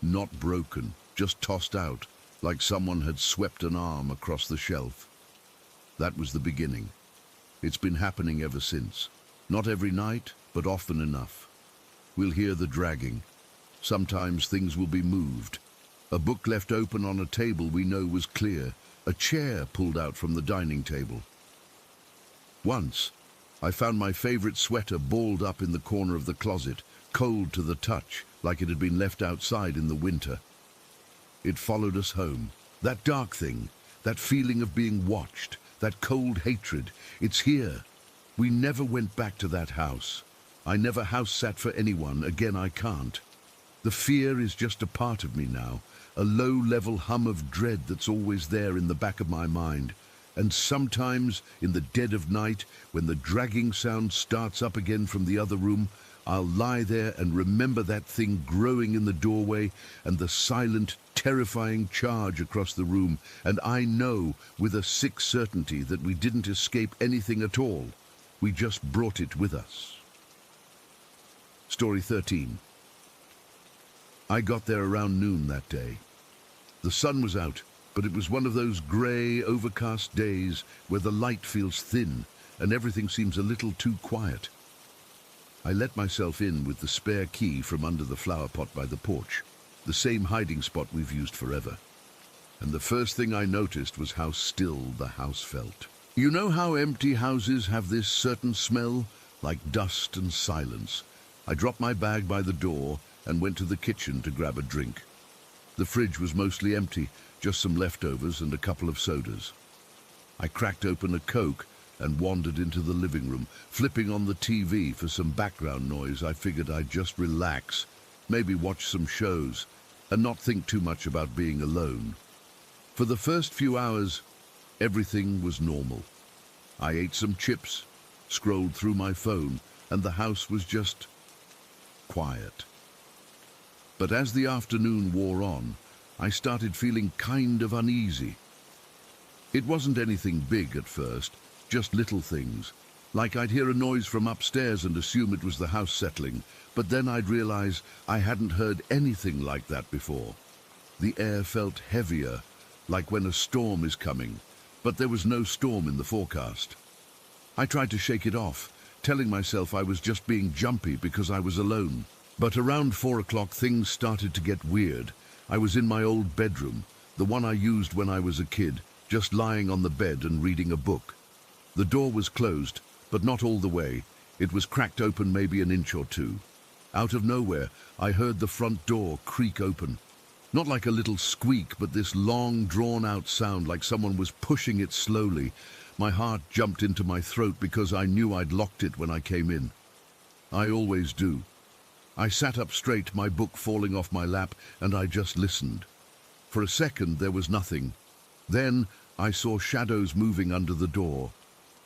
Not broken, just tossed out, like someone had swept an arm across the shelf. That was the beginning. It's been happening ever since. Not every night, but often enough. We'll hear the dragging. Sometimes things will be moved. A book left open on a table we know was clear. A chair pulled out from the dining table. Once, I found my favorite sweater balled up in the corner of the closet, cold to the touch, like it had been left outside in the winter. It followed us home. That dark thing, that feeling of being watched, that cold hatred, it's here. We never went back to that house. I never house sat for anyone, again I can't. The fear is just a part of me now, a low-level hum of dread that's always there in the back of my mind. And sometimes, in the dead of night, when the dragging sound starts up again from the other room, I'll lie there and remember that thing growing in the doorway and the silent, terrifying charge across the room, and I know with a sick certainty that we didn't escape anything at all. We just brought it with us. Story 13. I got there around noon that day. The sun was out, but it was one of those grey, overcast days where the light feels thin and everything seems a little too quiet. I let myself in with the spare key from under the flower pot by the porch, the same hiding spot we've used forever. And the first thing I noticed was how still the house felt. You know how empty houses have this certain smell, like dust and silence? I dropped my bag by the door and went to the kitchen to grab a drink. The fridge was mostly empty, just some leftovers and a couple of sodas. I cracked open a Coke and wandered into the living room, flipping on the TV for some background noise. I figured I'd just relax, maybe watch some shows, and not think too much about being alone. For the first few hours, everything was normal. I ate some chips, scrolled through my phone, and the house was just quiet. But as the afternoon wore on, I started feeling kind of uneasy. It wasn't anything big at first, just little things. Like I'd hear a noise from upstairs and assume it was the house settling, but then I'd realize I hadn't heard anything like that before. The air felt heavier, like when a storm is coming, but there was no storm in the forecast. I tried to shake it off, telling myself I was just being jumpy because I was alone. But around 4 o'clock things started to get weird. I was in my old bedroom, the one I used when I was a kid, just lying on the bed and reading a book. The door was closed, but not all the way. It was cracked open maybe an inch or two. Out of nowhere, I heard the front door creak open. Not like a little squeak, but this long, drawn-out sound like someone was pushing it slowly. My heart jumped into my throat because I knew I'd locked it when I came in. I always do. I sat up straight, my book falling off my lap, and I just listened. For a second, there was nothing. Then I saw shadows moving under the door.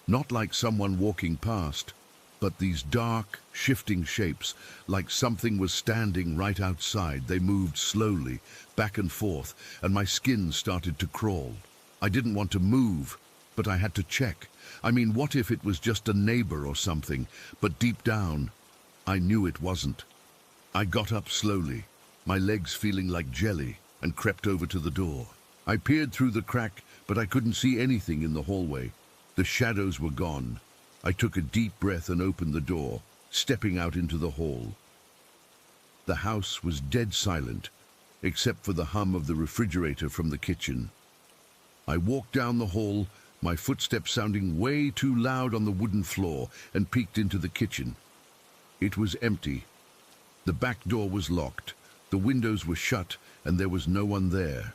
Not like someone walking past, but these dark, shifting shapes, like something was standing right outside. They moved slowly, back and forth, and my skin started to crawl. I didn't want to move, but I had to check. I mean, what if it was just a neighbor or something? But deep down, I knew it wasn't. I got up slowly, my legs feeling like jelly, and crept over to the door. I peered through the crack, but I couldn't see anything in the hallway. The shadows were gone. I took a deep breath and opened the door, stepping out into the hall. The house was dead silent, except for the hum of the refrigerator from the kitchen. I walked down the hall, my footsteps sounding way too loud on the wooden floor, and peeked into the kitchen. It was empty. The back door was locked, the windows were shut, and there was no one there.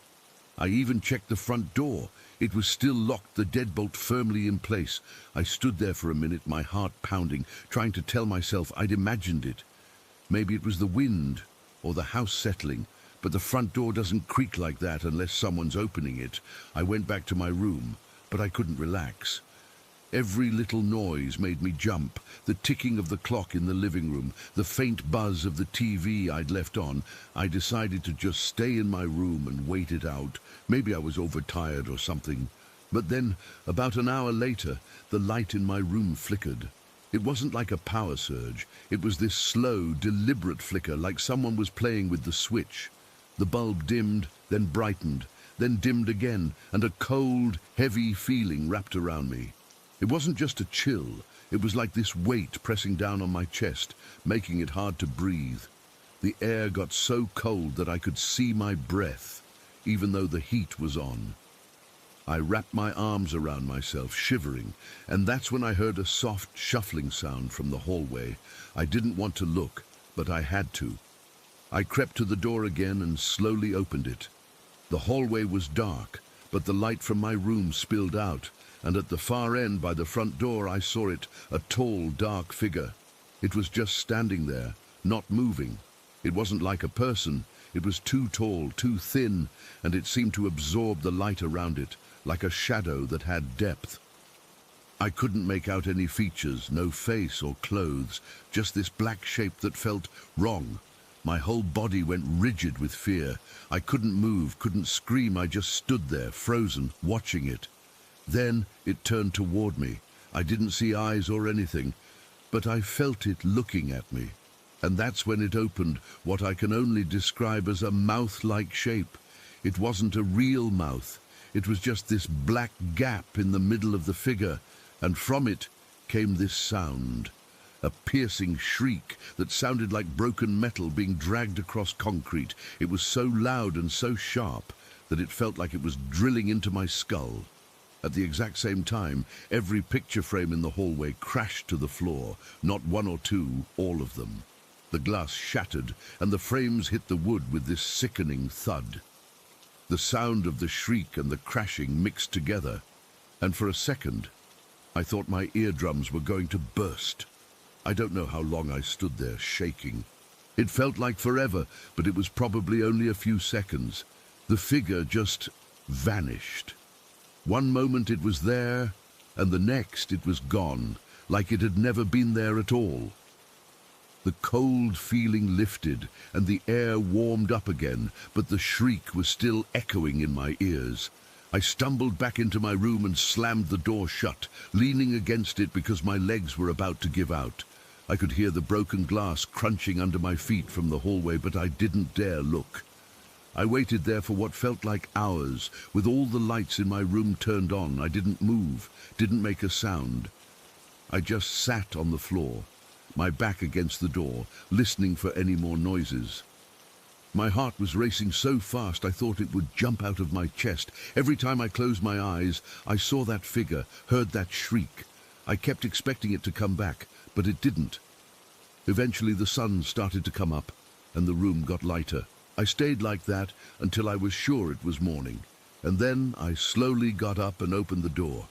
I even checked the front door. It was still locked, the deadbolt firmly in place. I stood there for a minute, my heart pounding, trying to tell myself I'd imagined it. Maybe it was the wind or the house settling, but the front door doesn't creak like that unless someone's opening it. I went back to my room, but I couldn't relax. Every little noise made me jump. The ticking of the clock in the living room, the faint buzz of the TV I'd left on. I decided to just stay in my room and wait it out. Maybe I was overtired or something. But then, about an hour later, the light in my room flickered. It wasn't like a power surge. It was this slow, deliberate flicker, like someone was playing with the switch. The bulb dimmed, then brightened, then dimmed again, and a cold, heavy feeling wrapped around me. It wasn't just a chill, It was like this weight pressing down on my chest, making it hard to breathe. The air got so cold that I could see my breath, even though the heat was on. I wrapped my arms around myself, shivering, and that's when I heard a soft shuffling sound from the hallway. I didn't want to look, but I had to. I crept to the door again and slowly opened it. The hallway was dark, but the light from my room spilled out, and at the far end by the front door I saw it, a tall, dark figure. It was just standing there, not moving. It wasn't like a person. It was too tall, too thin, and it seemed to absorb the light around it, like a shadow that had depth. I couldn't make out any features, no face or clothes, just this black shape that felt wrong. My whole body went rigid with fear. I couldn't move, couldn't scream. I just stood there, frozen, watching it. Then it turned toward me. I didn't see eyes or anything, but I felt it looking at me. And that's when it opened what I can only describe as a mouth-like shape. It wasn't a real mouth. It was just this black gap in the middle of the figure, and from it came this sound. A piercing shriek that sounded like broken metal being dragged across concrete. It was so loud and so sharp that it felt like it was drilling into my skull. At the exact same time, every picture frame in the hallway crashed to the floor, not one or two, all of them. The glass shattered, and the frames hit the wood with this sickening thud. The sound of the shriek and the crashing mixed together, and for a second, I thought my eardrums were going to burst. I don't know how long I stood there, shaking. It felt like forever, but it was probably only a few seconds. The figure just vanished. One moment it was there, and the next it was gone, like it had never been there at all. The cold feeling lifted, and the air warmed up again, but the shriek was still echoing in my ears. I stumbled back into my room and slammed the door shut, leaning against it because my legs were about to give out. I could hear the broken glass crunching under my feet from the hallway, but I didn't dare look. I waited there for what felt like hours, with all the lights in my room turned on. I didn't move, didn't make a sound. I just sat on the floor, my back against the door, listening for any more noises. My heart was racing so fast I thought it would jump out of my chest. Every time I closed my eyes, I saw that figure, heard that shriek. I kept expecting it to come back, but it didn't. Eventually the sun started to come up, and the room got lighter. I stayed like that until I was sure it was morning, and then I slowly got up and opened the door.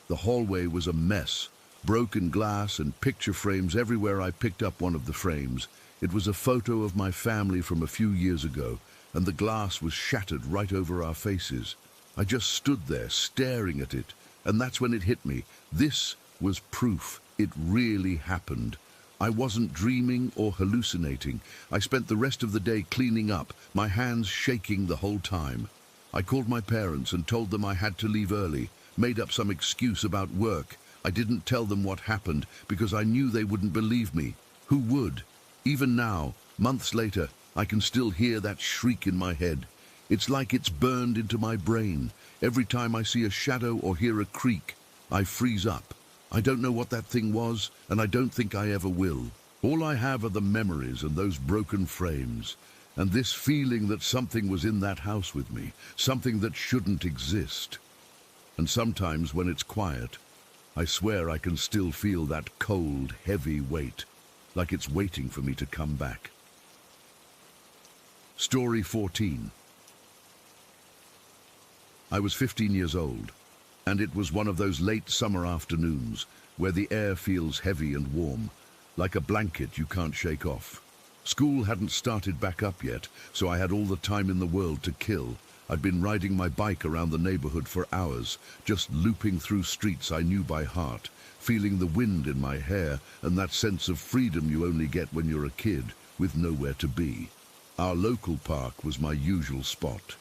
The hallway was a mess, broken glass and picture frames everywhere. I picked up one of the frames. It was a photo of my family from a few years ago, and the glass was shattered right over our faces. I just stood there staring at it, and that's when it hit me. This was proof. It really happened. I wasn't dreaming or hallucinating. I spent the rest of the day cleaning up, my hands shaking the whole time. I called my parents and told them I had to leave early, made up some excuse about work. I didn't tell them what happened because I knew they wouldn't believe me. Who would? Even now, months later, I can still hear that shriek in my head. It's like it's burned into my brain. Every time I see a shadow or hear a creak, I freeze up. I don't know what that thing was, and I don't think I ever will. All I have are the memories and those broken frames, and this feeling that something was in that house with me, something that shouldn't exist. And sometimes when it's quiet, I swear I can still feel that cold, heavy weight, like it's waiting for me to come back. Story 14. I was 15 years old, and it was one of those late summer afternoons where the air feels heavy and warm, like a blanket you can't shake off. School hadn't started back up yet, so I had all the time in the world to kill. I'd been riding my bike around the neighborhood for hours, just looping through streets I knew by heart, feeling the wind in my hair and that sense of freedom you only get when you're a kid, with nowhere to be. Our local park was my usual spot.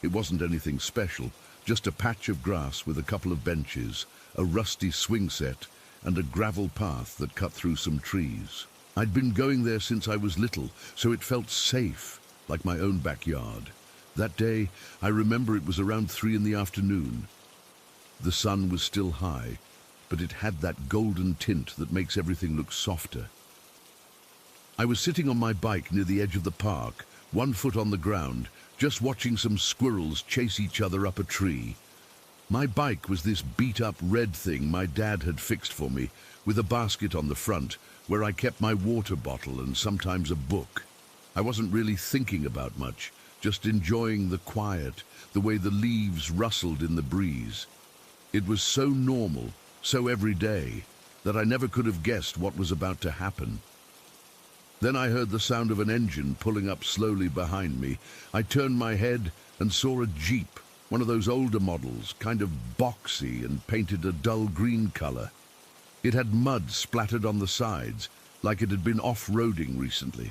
It wasn't anything special, just a patch of grass with a couple of benches, a rusty swing set, and a gravel path that cut through some trees. I'd been going there since I was little, so it felt safe, like my own backyard. That day, I remember it was around 3 in the afternoon. The sun was still high, but it had that golden tint that makes everything look softer. I was sitting on my bike near the edge of the park, one foot on the ground, just watching some squirrels chase each other up a tree. My bike was this beat-up red thing my dad had fixed for me, with a basket on the front, where I kept my water bottle and sometimes a book. I wasn't really thinking about much, just enjoying the quiet, the way the leaves rustled in the breeze. It was so normal, so everyday, that I never could have guessed what was about to happen. Then I heard the sound of an engine pulling up slowly behind me. I turned my head and saw a Jeep, one of those older models, kind of boxy and painted a dull green color. It had mud splattered on the sides, like it had been off-roading recently.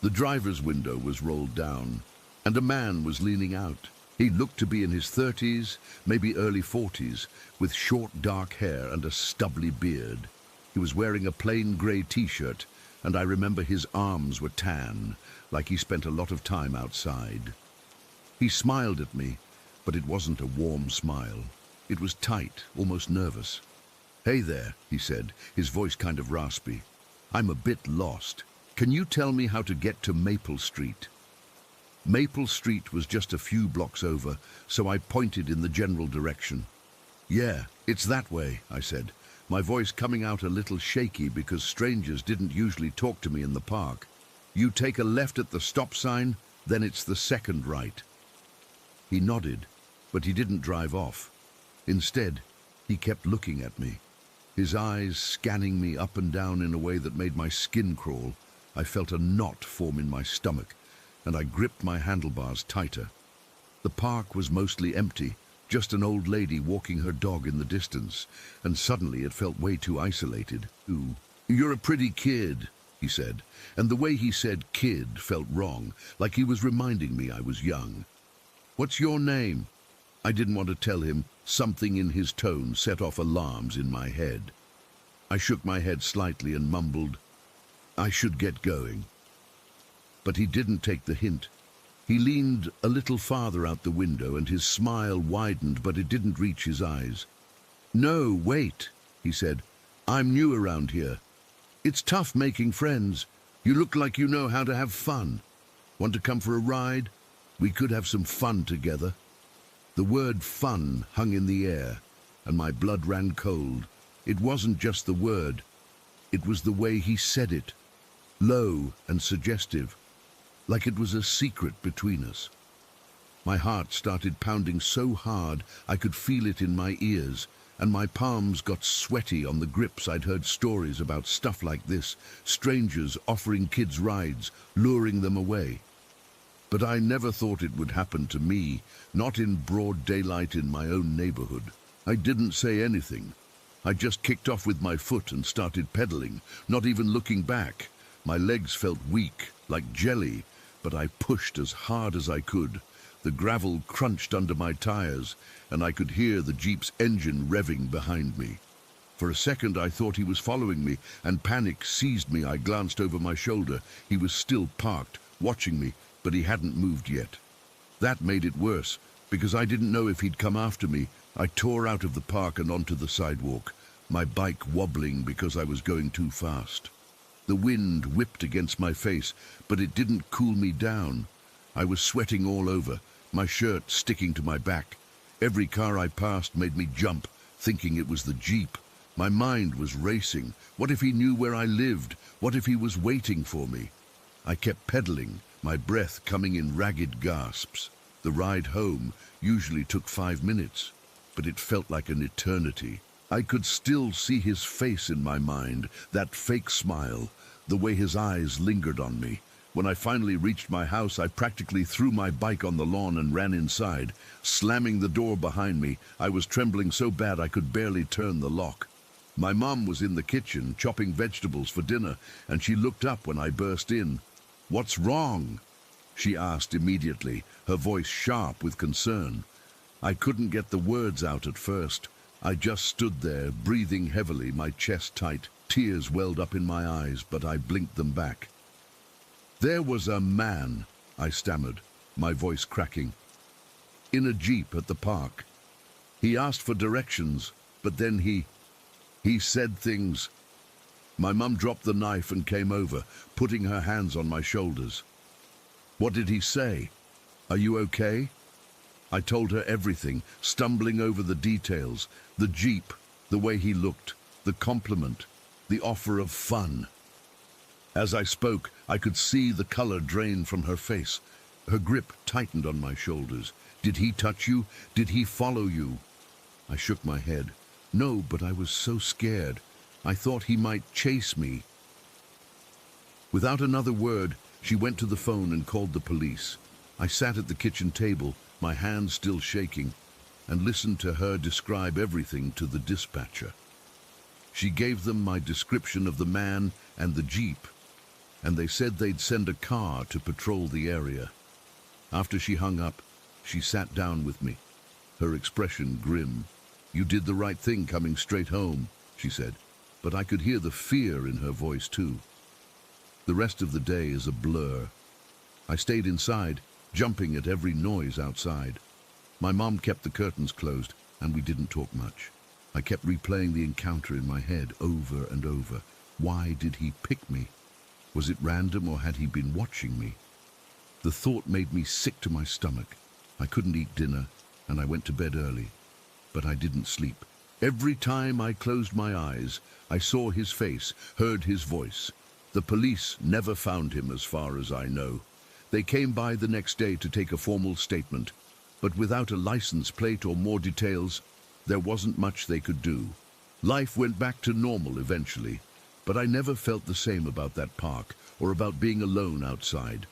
The driver's window was rolled down, and a man was leaning out. He looked to be in his 30s, maybe early 40s, with short dark hair and a stubbly beard. He was wearing a plain grey t-shirt, and I remember his arms were tan, like he spent a lot of time outside. He smiled at me, but it wasn't a warm smile. It was tight, almost nervous. "Hey there," he said, his voice kind of raspy. "I'm a bit lost. Can you tell me how to get to Maple Street?" Maple Street was just a few blocks over, so I pointed in the general direction. "Yeah, it's that way," I said, my voice coming out a little shaky because strangers didn't usually talk to me in the park. "You take a left at the stop sign, then it's the second right." He nodded, but he didn't drive off. Instead, he kept looking at me, his eyes scanning me up and down in a way that made my skin crawl. I felt a knot form in my stomach, and I gripped my handlebars tighter. The park was mostly empty, just an old lady walking her dog in the distance, and suddenly it felt way too isolated. "Ooh, you're a pretty kid," he said, and the way he said kid felt wrong, like he was reminding me I was young. "What's your name?" I didn't want to tell him. Something in his tone set off alarms in my head. I shook my head slightly and mumbled, "I should get going." But he didn't take the hint. He leaned a little farther out the window and his smile widened, but it didn't reach his eyes. "No, wait," he said. "I'm new around here. It's tough making friends. You look like you know how to have fun. Want to come for a ride? We could have some fun together." The word fun hung in the air, and my blood ran cold. It wasn't just the word. It was the way he said it, low and suggestive, like it was a secret between us. My heart started pounding so hard I could feel it in my ears, and my palms got sweaty on the grips. I'd heard stories about stuff like this, strangers offering kids rides, luring them away. But I never thought it would happen to me, not in broad daylight in my own neighborhood. I didn't say anything. I just kicked off with my foot and started pedaling, not even looking back. My legs felt weak, like jelly, but I pushed as hard as I could. The gravel crunched under my tires, and I could hear the Jeep's engine revving behind me. For a second I thought he was following me, and panic seized me. I glanced over my shoulder. He was still parked, watching me, but he hadn't moved yet. That made it worse, because I didn't know if he'd come after me. I tore out of the park and onto the sidewalk, my bike wobbling because I was going too fast. The wind whipped against my face, but it didn't cool me down. I was sweating all over, my shirt sticking to my back. Every car I passed made me jump, thinking it was the Jeep. My mind was racing. What if he knew where I lived? What if he was waiting for me? I kept pedaling, my breath coming in ragged gasps. The ride home usually took 5 minutes, but it felt like an eternity. I could still see his face in my mind, that fake smile, the way his eyes lingered on me. When I finally reached my house, I practically threw my bike on the lawn and ran inside, slamming the door behind me. I was trembling so bad I could barely turn the lock. My mom was in the kitchen, chopping vegetables for dinner, and she looked up when I burst in. "What's wrong?" she asked immediately, her voice sharp with concern. I couldn't get the words out at first. I just stood there, breathing heavily, my chest tight. Tears welled up in my eyes, but I blinked them back. "There was a man," I stammered, my voice cracking, "in a Jeep at the park. He asked for directions, but then he..." He said things. My mum dropped the knife and came over, putting her hands on my shoulders. What did he say? Are you okay? I told her everything, stumbling over the details, the jeep, the way he looked, the compliment, the offer of fun. As I spoke, I could see the color drain from her face. Her grip tightened on my shoulders. Did he touch you? Did he follow you? I shook my head. No, but I was so scared. I thought he might chase me. Without another word, she went to the phone and called the police. I sat at the kitchen table, my hands still shaking, and listened to her describe everything to the dispatcher. She gave them my description of the man and the jeep, and they said they'd send a car to patrol the area. After she hung up, she sat down with me, her expression grim. You did the right thing coming straight home, she said, but I could hear the fear in her voice too. The rest of the day is a blur. I stayed inside, jumping at every noise outside. My mom kept the curtains closed, and we didn't talk much. I kept replaying the encounter in my head over and over. Why did he pick me? Was it random, or had he been watching me? The thought made me sick to my stomach. I couldn't eat dinner, and I went to bed early. But I didn't sleep. Every time I closed my eyes, I saw his face, heard his voice. The police never found him, as far as I know. They came by the next day to take a formal statement, but without a license plate or more details, there wasn't much they could do. Life went back to normal eventually, but I never felt the same about that park or about being alone outside.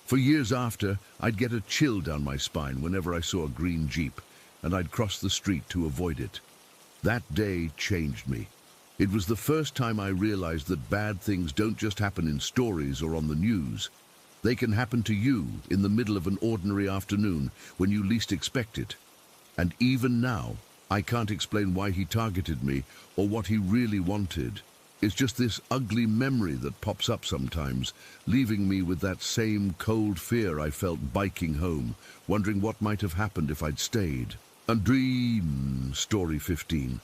For years after, I'd get a chill down my spine whenever I saw a green Jeep, and I'd cross the street to avoid it. That day changed me. It was the first time I realized that bad things don't just happen in stories or on the news. They can happen to you in the middle of an ordinary afternoon when you least expect it. And even now, I can't explain why he targeted me or what he really wanted. It's just this ugly memory that pops up sometimes, leaving me with that same cold fear I felt biking home, wondering what might have happened if I'd stayed. A dream, story 15.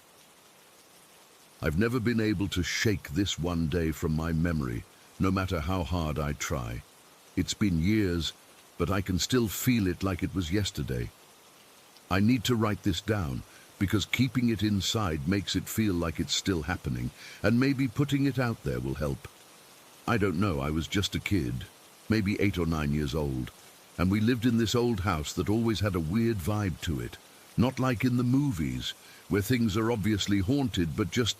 I've never been able to shake this one day from my memory, no matter how hard I try. It's been years, but I can still feel it like it was yesterday. I need to write this down, because keeping it inside makes it feel like it's still happening, and maybe putting it out there will help. I don't know, I was just a kid, maybe 8 or 9 years old, and we lived in this old house that always had a weird vibe to it. Not like in the movies, where things are obviously haunted, but just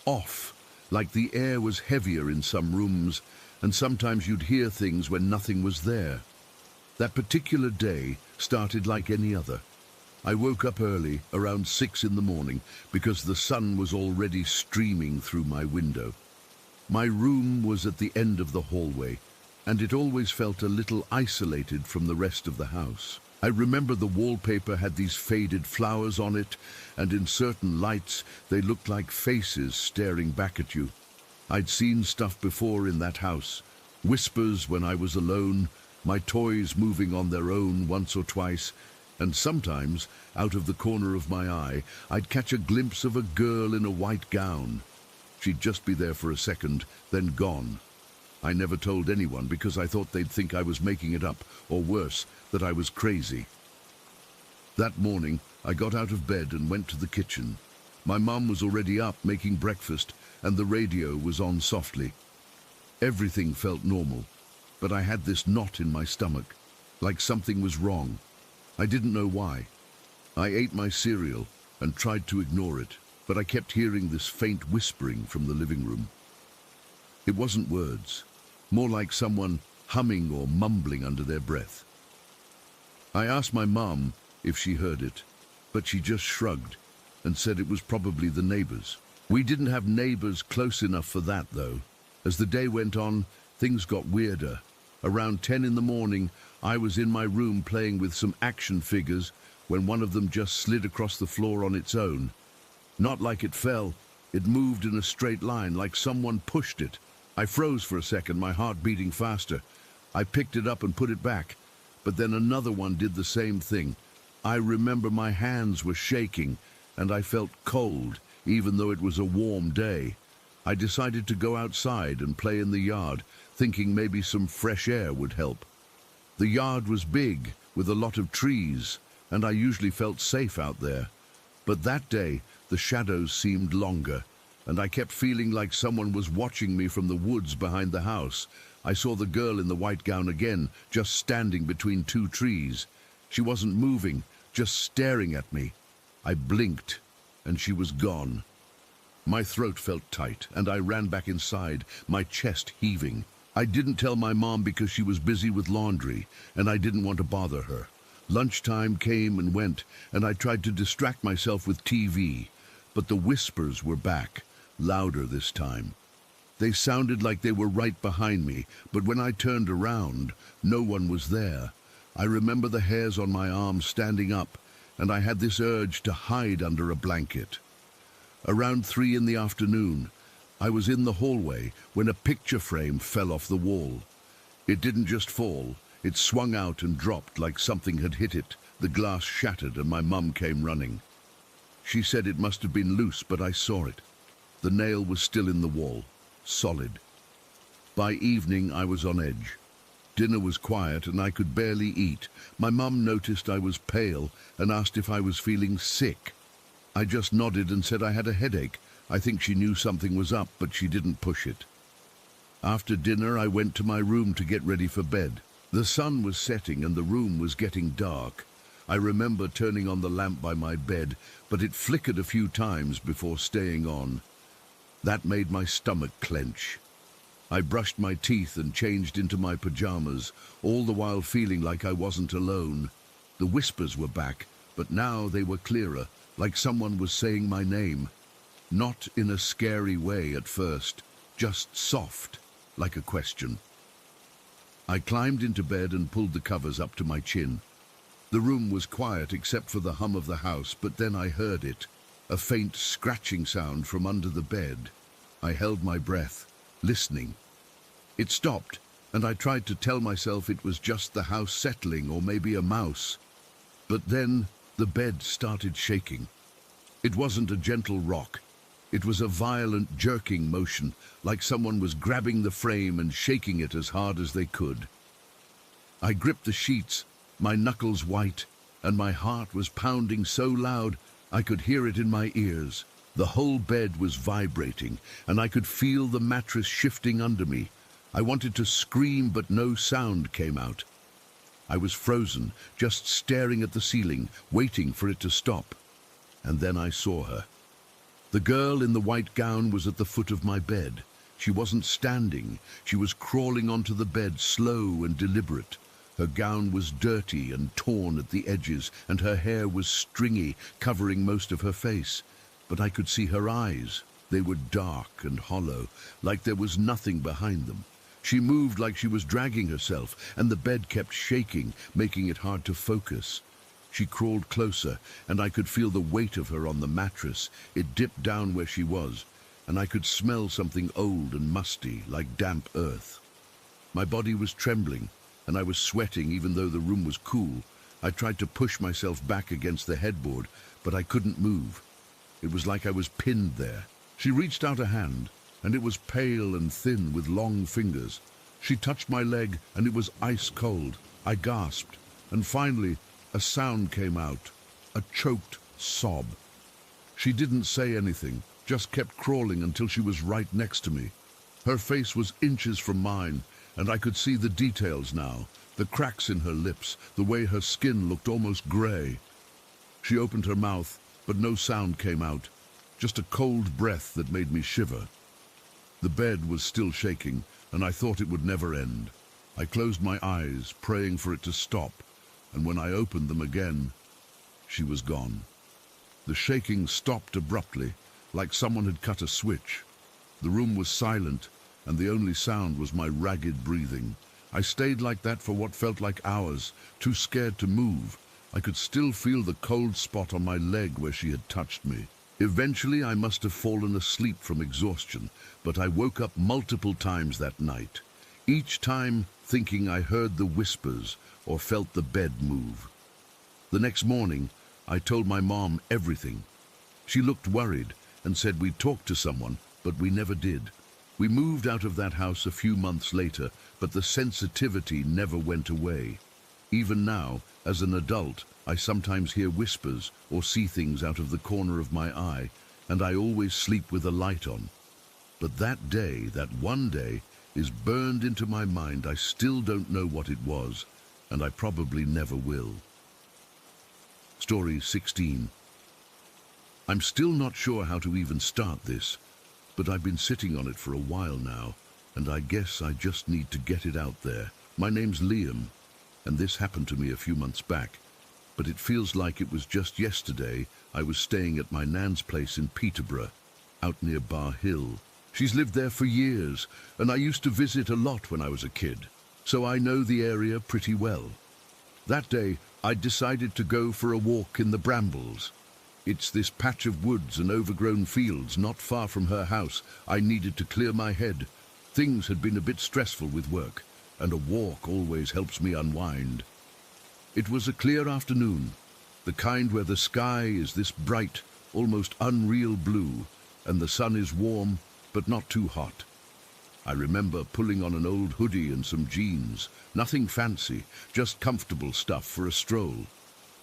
off, like the air was heavier in some rooms, and sometimes you'd hear things when nothing was there. That particular day started like any other. I woke up early, around 6 in the morning, because the sun was already streaming through my window. My room was at the end of the hallway, and it always felt a little isolated from the rest of the house. I remember the wallpaper had these faded flowers on it, and in certain lights they looked like faces staring back at you. I'd seen stuff before in that house. Whispers when I was alone, my toys moving on their own once or twice, and sometimes, out of the corner of my eye, I'd catch a glimpse of a girl in a white gown. She'd just be there for a second, then gone. I never told anyone because I thought they'd think I was making it up, or worse, that I was crazy. That morning, I got out of bed and went to the kitchen. My mum was already up making breakfast, and the radio was on softly. Everything felt normal, but I had this knot in my stomach, like something was wrong. I didn't know why. I ate my cereal and tried to ignore it, but I kept hearing this faint whispering from the living room. It wasn't words, more like someone humming or mumbling under their breath. I asked my mum if she heard it, but she just shrugged and said it was probably the neighbors. We didn't have neighbors close enough for that, though. As the day went on, things got weirder. Around 10 in the morning, I was in my room playing with some action figures when one of them just slid across the floor on its own. Not like it fell. It moved in a straight line, like someone pushed it. I froze for a second, my heart beating faster. I picked it up and put it back, but then another one did the same thing. I remember my hands were shaking, and I felt cold, even though it was a warm day. I decided to go outside and play in the yard, thinking maybe some fresh air would help. The yard was big, with a lot of trees, and I usually felt safe out there. But that day, the shadows seemed longer, and I kept feeling like someone was watching me from the woods behind the house. I saw the girl in the white gown again, just standing between two trees. She wasn't moving, just staring at me. I blinked, and she was gone. My throat felt tight, and I ran back inside, my chest heaving. I didn't tell my mom because she was busy with laundry, and I didn't want to bother her. Lunchtime came and went, and I tried to distract myself with TV. But the whispers were back, louder this time. They sounded like they were right behind me, but when I turned around, no one was there. I remember the hairs on my arms standing up, and I had this urge to hide under a blanket. Around 3 in the afternoon, I was in the hallway when a picture frame fell off the wall. It didn't just fall, it swung out and dropped like something had hit it. The glass shattered and my mum came running. She said it must have been loose, but I saw it. The nail was still in the wall, solid. By evening, I was on edge. Dinner was quiet and I could barely eat. My mum noticed I was pale and asked if I was feeling sick. I just nodded and said I had a headache. I think she knew something was up, but she didn't push it. After dinner, I went to my room to get ready for bed. The sun was setting and the room was getting dark. I remember turning on the lamp by my bed, but it flickered a few times before staying on. That made my stomach clench. I brushed my teeth and changed into my pajamas, all the while feeling like I wasn't alone. The whispers were back, but now they were clearer, like someone was saying my name. Not in a scary way at first, just soft, like a question. I climbed into bed and pulled the covers up to my chin. The room was quiet except for the hum of the house, but then I heard it, a faint scratching sound from under the bed. I held my breath, listening. It stopped, and I tried to tell myself it was just the house settling or maybe a mouse. But then the bed started shaking. It wasn't a gentle rock. It was a violent jerking motion, like someone was grabbing the frame and shaking it as hard as they could. I gripped the sheets, my knuckles white, and my heart was pounding so loud I could hear it in my ears. The whole bed was vibrating, and I could feel the mattress shifting under me. I wanted to scream, but no sound came out. I was frozen, just staring at the ceiling, waiting for it to stop. And then I saw her. The girl in the white gown was at the foot of my bed. She wasn't standing. She was crawling onto the bed, slow and deliberate. Her gown was dirty and torn at the edges, and her hair was stringy, covering most of her face. But I could see her eyes. They were dark and hollow, like there was nothing behind them. She moved like she was dragging herself, and the bed kept shaking, making it hard to focus. She crawled closer, and I could feel the weight of her on the mattress. It dipped down where she was, and I could smell something old and musty, like damp earth. My body was trembling, and I was sweating even though the room was cool. I tried to push myself back against the headboard, but I couldn't move. It was like I was pinned there. She reached out a hand, and it was pale and thin with long fingers. She touched my leg, and it was ice cold. I gasped, and finally a sound came out, a choked sob. She didn't say anything, just kept crawling until she was right next to me. Her face was inches from mine, and I could see the details now, the cracks in her lips, the way her skin looked almost gray. She opened her mouth, but no sound came out, just a cold breath that made me shiver. The bed was still shaking, and I thought it would never end. I closed my eyes, praying for it to stop, and when I opened them again, she was gone. The shaking stopped abruptly, like someone had cut a switch. The room was silent, and the only sound was my ragged breathing. I stayed like that for what felt like hours, too scared to move. I could still feel the cold spot on my leg where she had touched me. Eventually, I must have fallen asleep from exhaustion, but I woke up multiple times that night, each time thinking I heard the whispers or felt the bed move. The next morning, I told my mom everything. She looked worried, and said we'd talk to someone, but we never did. We moved out of that house a few months later, but the sensitivity never went away. Even now, as an adult, I sometimes hear whispers or see things out of the corner of my eye, and I always sleep with a light on. But that day, that one day, is burned into my mind. I still don't know what it was, and I probably never will. Story 16. I'm still not sure how to even start this, but I've been sitting on it for a while now, and I guess I just need to get it out there. My name's Liam, and this happened to me a few months back, but it feels like it was just yesterday. I was staying at my nan's place in Peterborough, out near Bar Hill. She's lived there for years, and I used to visit a lot when I was a kid, so I know the area pretty well. That day, I decided to go for a walk in the brambles. It's this patch of woods and overgrown fields not far from her house. I needed to clear my head. Things had been a bit stressful with work, and a walk always helps me unwind. It was a clear afternoon, the kind where the sky is this bright, almost unreal blue, and the sun is warm, but not too hot. I remember pulling on an old hoodie and some jeans, nothing fancy, just comfortable stuff for a stroll.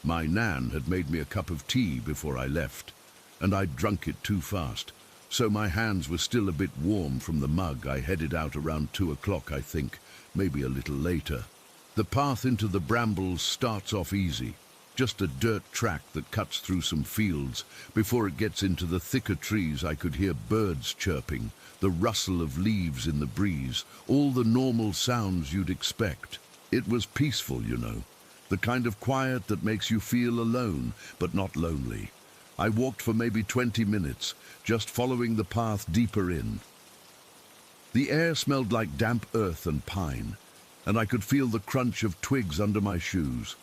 My nan had made me a cup of tea before I left, and I'd drunk it too fast, so my hands were still a bit warm from the mug. I headed out around 2 o'clock, I think, maybe a little later. The path into the brambles starts off easy, just a dirt track that cuts through some fields. Before it gets into the thicker trees, I could hear birds chirping, the rustle of leaves in the breeze, all the normal sounds you'd expect. It was peaceful, you know, the kind of quiet that makes you feel alone, but not lonely. I walked for maybe 20 minutes, just following the path deeper in. The air smelled like damp earth and pine, and I could feel the crunch of twigs under my shoes.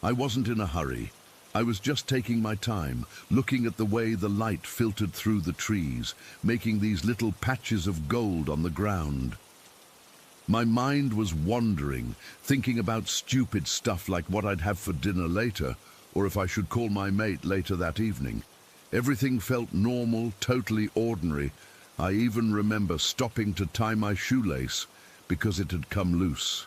I wasn't in a hurry. I was just taking my time, looking at the way the light filtered through the trees, making these little patches of gold on the ground. My mind was wandering, thinking about stupid stuff like what I'd have for dinner later, or if I should call my mate later that evening. Everything felt normal, totally ordinary. I even remember stopping to tie my shoelace because it had come loose.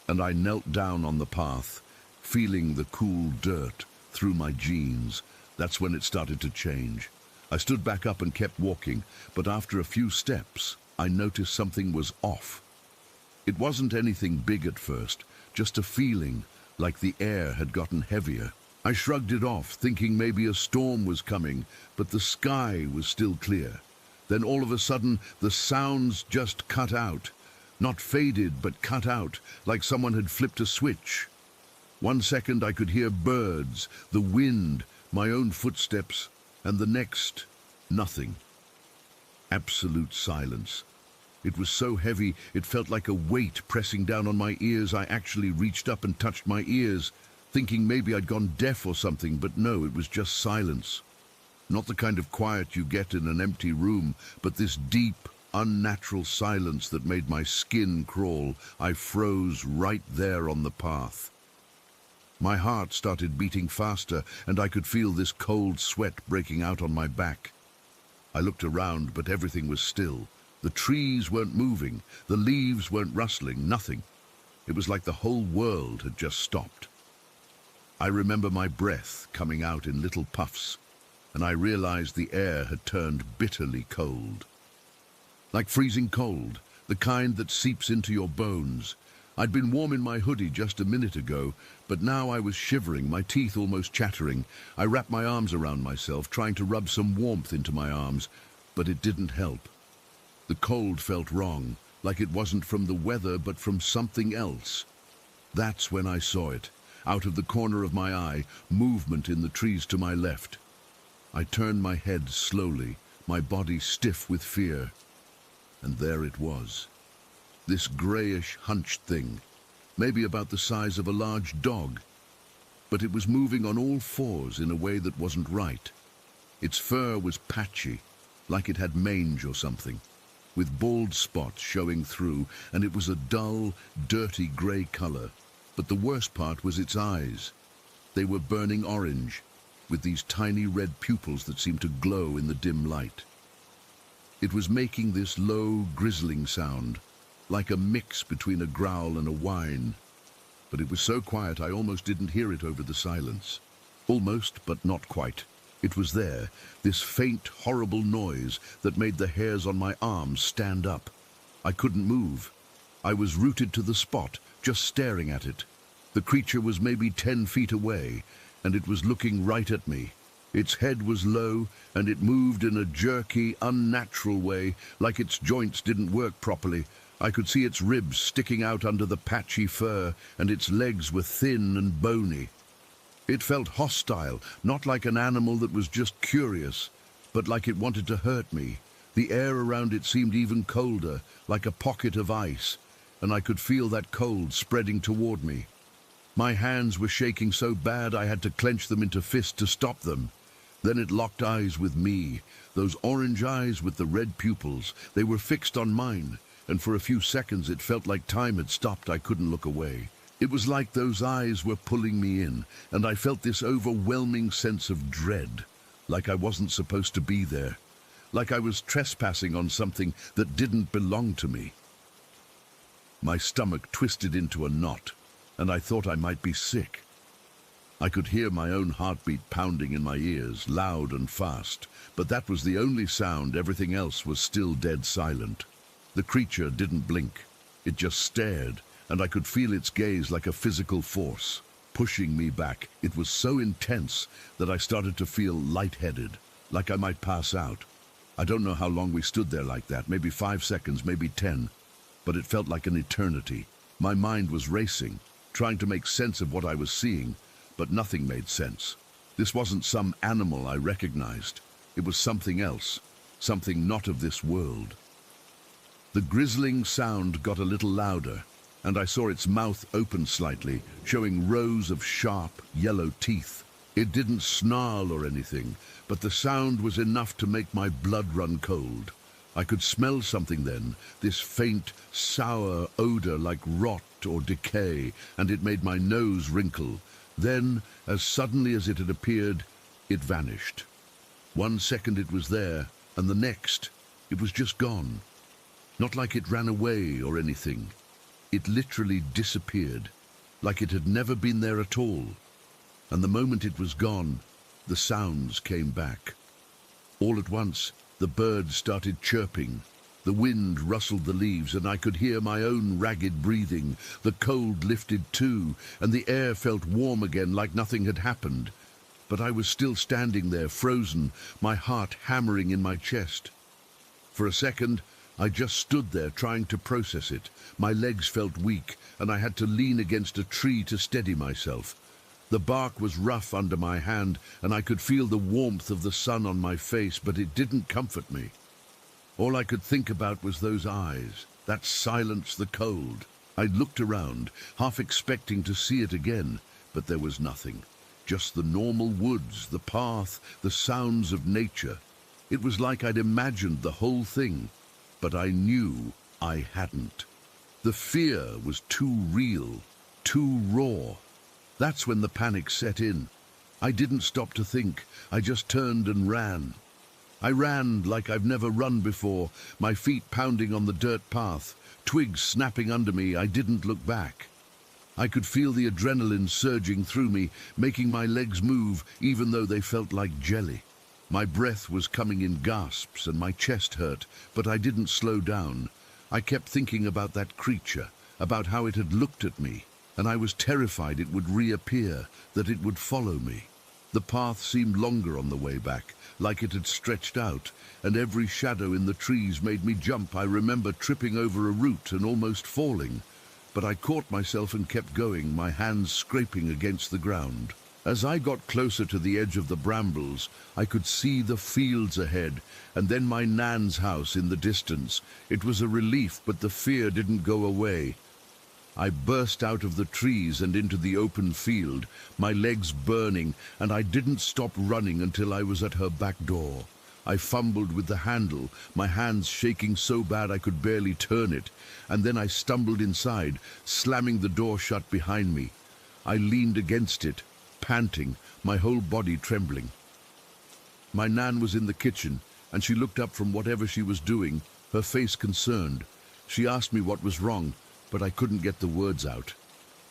And I knelt down on the path, feeling the cool dirt through my jeans. That's when it started to change. I stood back up and kept walking, but after a few steps, I noticed something was off. It wasn't anything big at first, just a feeling like the air had gotten heavier. I shrugged it off, thinking maybe a storm was coming, but the sky was still clear. Then all of a sudden, the sounds just cut out. Not faded, but cut out, like someone had flipped a switch. 1 second I could hear birds, the wind, my own footsteps, and the next, nothing. Absolute silence. It was so heavy, it felt like a weight pressing down on my ears. I actually reached up and touched my ears, thinking maybe I'd gone deaf or something, but no, it was just silence. Not the kind of quiet you get in an empty room, but this deep, unnatural silence that made my skin crawl. I froze right there on the path. My heart started beating faster, and I could feel this cold sweat breaking out on my back. I looked around, but everything was still. The trees weren't moving, the leaves weren't rustling, nothing. It was like the whole world had just stopped. I remember my breath coming out in little puffs, and I realized the air had turned bitterly cold. Like freezing cold, the kind that seeps into your bones. I'd been warm in my hoodie just a minute ago, but now I was shivering, my teeth almost chattering. I wrapped my arms around myself, trying to rub some warmth into my arms, but it didn't help. The cold felt wrong, like it wasn't from the weather, but from something else. That's when I saw it. Out of the corner of my eye, movement in the trees to my left. I turned my head slowly, my body stiff with fear. And there it was. This grayish, hunched thing, maybe about the size of a large dog. But it was moving on all fours in a way that wasn't right. Its fur was patchy, like it had mange or something, with bald spots showing through, and it was a dull, dirty grey color. But the worst part was its eyes. They were burning orange, with these tiny red pupils that seemed to glow in the dim light. It was making this low, grisling sound, like a mix between a growl and a whine. But it was so quiet I almost didn't hear it over the silence. Almost, but not quite. It was there, this faint, horrible noise that made the hairs on my arms stand up. I couldn't move. I was rooted to the spot, just staring at it. The creature was maybe 10 feet away, and it was looking right at me. Its head was low, and it moved in a jerky, unnatural way, like its joints didn't work properly. I could see its ribs sticking out under the patchy fur, and its legs were thin and bony. It felt hostile, not like an animal that was just curious, but like it wanted to hurt me. The air around it seemed even colder, like a pocket of ice, and I could feel that cold spreading toward me. My hands were shaking so bad I had to clench them into fists to stop them. Then it locked eyes with me, those orange eyes with the red pupils. They were fixed on mine, and for a few seconds it felt like time had stopped. I couldn't look away. It was like those eyes were pulling me in, and I felt this overwhelming sense of dread, like I wasn't supposed to be there, like I was trespassing on something that didn't belong to me. My stomach twisted into a knot, and I thought I might be sick. I could hear my own heartbeat pounding in my ears, loud and fast, but that was the only sound. Everything else was still dead silent. The creature didn't blink. It just stared, and I could feel its gaze like a physical force, pushing me back. It was so intense that I started to feel lightheaded, like I might pass out. I don't know how long we stood there like that, maybe 5 seconds, maybe 10, but it felt like an eternity. My mind was racing, trying to make sense of what I was seeing, but nothing made sense. This wasn't some animal I recognized. It was something else, something not of this world. The grisling sound got a little louder, and I saw its mouth open slightly, showing rows of sharp, yellow teeth. It didn't snarl or anything, but the sound was enough to make my blood run cold. I could smell something then, this faint, sour odor like rot or decay, and it made my nose wrinkle. Then, as suddenly as it had appeared, it vanished. 1 second it was there, and the next, it was just gone. Not like it ran away or anything. It literally disappeared, like it had never been there at all. And the moment it was gone, the sounds came back. All at once, the birds started chirping. The wind rustled the leaves, and I could hear my own ragged breathing. The cold lifted too, and the air felt warm again, like nothing had happened. But I was still standing there, frozen, my heart hammering in my chest. For a second, I just stood there trying to process it. My legs felt weak, and I had to lean against a tree to steady myself. The bark was rough under my hand, and I could feel the warmth of the sun on my face, but it didn't comfort me. All I could think about was those eyes, that silence, the cold. I looked around, half expecting to see it again, but there was nothing. Just the normal woods, the path, the sounds of nature. It was like I'd imagined the whole thing, but I knew I hadn't. The fear was too real, too raw. That's when the panic set in. I didn't stop to think. I just turned and ran. I ran like I've never run before, my feet pounding on the dirt path, twigs snapping under me. I didn't look back. I could feel the adrenaline surging through me, making my legs move, even though they felt like jelly. My breath was coming in gasps and my chest hurt, but I didn't slow down. I kept thinking about that creature, about how it had looked at me, and I was terrified it would reappear, that it would follow me. The path seemed longer on the way back, like it had stretched out, and every shadow in the trees made me jump. I remember tripping over a root and almost falling, but I caught myself and kept going, my hands scraping against the ground. As I got closer to the edge of the brambles, I could see the fields ahead, and then my Nan's house in the distance. It was a relief, but the fear didn't go away. I burst out of the trees and into the open field, my legs burning, and I didn't stop running until I was at her back door. I fumbled with the handle, my hands shaking so bad I could barely turn it, and then I stumbled inside, slamming the door shut behind me. I leaned against it, panting, my whole body trembling. My Nan was in the kitchen, and she looked up from whatever she was doing, her face concerned. She asked me what was wrong, but I couldn't get the words out.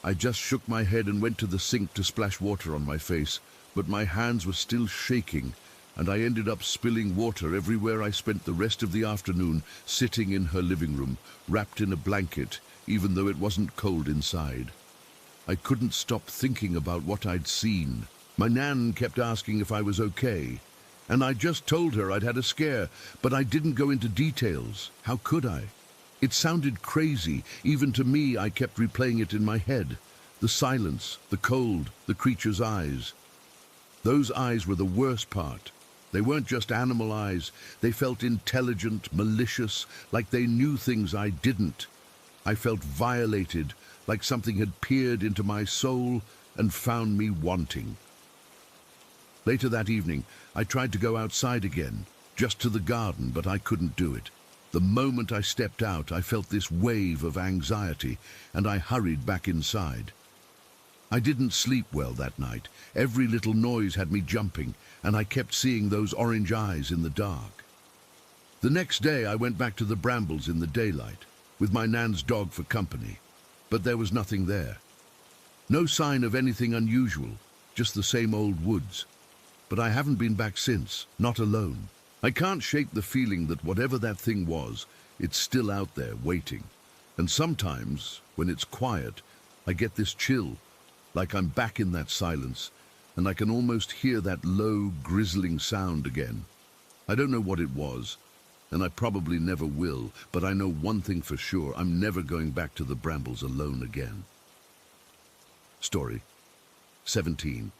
I just shook my head and went to the sink to splash water on my face, but my hands were still shaking, and I ended up spilling water everywhere. I spent the rest of the afternoon sitting in her living room, wrapped in a blanket, even though it wasn't cold inside. I couldn't stop thinking about what I'd seen. My Nan kept asking if I was okay, and I just told her I'd had a scare, but I didn't go into details. How could I? It sounded crazy. Even to me, I kept replaying it in my head. The silence, the cold, the creature's eyes. Those eyes were the worst part. They weren't just animal eyes. They felt intelligent, malicious, like they knew things I didn't. I felt violated, like something had peered into my soul and found me wanting. Later that evening, I tried to go outside again, just to the garden, but I couldn't do it. The moment I stepped out, I felt this wave of anxiety, and I hurried back inside. I didn't sleep well that night. Every little noise had me jumping, and I kept seeing those orange eyes in the dark. The next day, I went back to the brambles in the daylight, with my Nan's dog for company, but there was nothing there. No sign of anything unusual, just the same old woods. But I haven't been back since, not alone. I can't shake the feeling that whatever that thing was, it's still out there waiting. And sometimes, when it's quiet, I get this chill, like I'm back in that silence, and I can almost hear that low, grisling sound again. I don't know what it was, and I probably never will, but I know one thing for sure: I'm never going back to the brambles alone again. Story 17.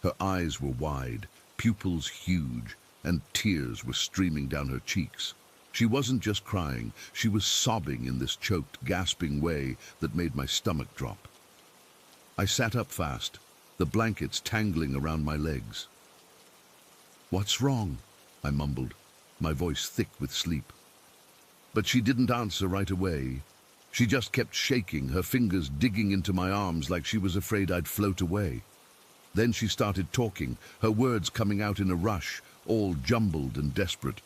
Her eyes were wide, pupils huge, and tears were streaming down her cheeks. She wasn't just crying, she was sobbing in this choked, gasping way that made my stomach drop. I sat up fast, the blankets tangling around my legs. "What's wrong?" I mumbled, my voice thick with sleep. But she didn't answer right away. She just kept shaking, her fingers digging into my arms like she was afraid I'd float away. Then she started talking, her words coming out in a rush, all jumbled and desperate.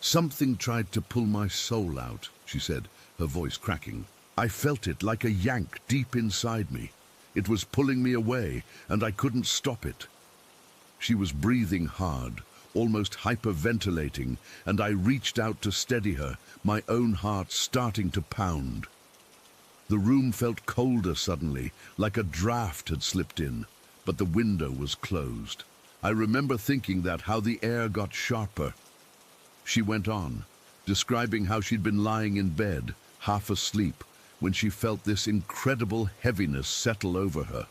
"Something tried to pull my soul out," she said, her voice cracking. "I felt it like a yank deep inside me. It was pulling me away, and I couldn't stop it." She was breathing hard, almost hyperventilating, and I reached out to steady her, my own heart starting to pound. The room felt colder suddenly, like a draft had slipped in, but the window was closed. I remember thinking that, how the air got sharper. She went on, describing how she'd been lying in bed, half asleep, when she felt this incredible heaviness settle over her.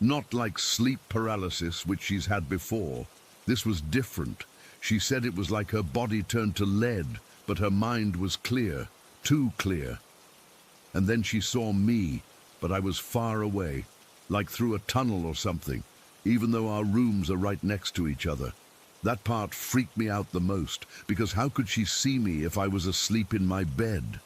Not like sleep paralysis, which she's had before. This was different. She said it was like her body turned to lead, but her mind was clear, too clear. And then she saw me, but I was far away, like through a tunnel or something, even though our rooms are right next to each other. That part freaked me out the most, because how could she see me if I was asleep in my bed?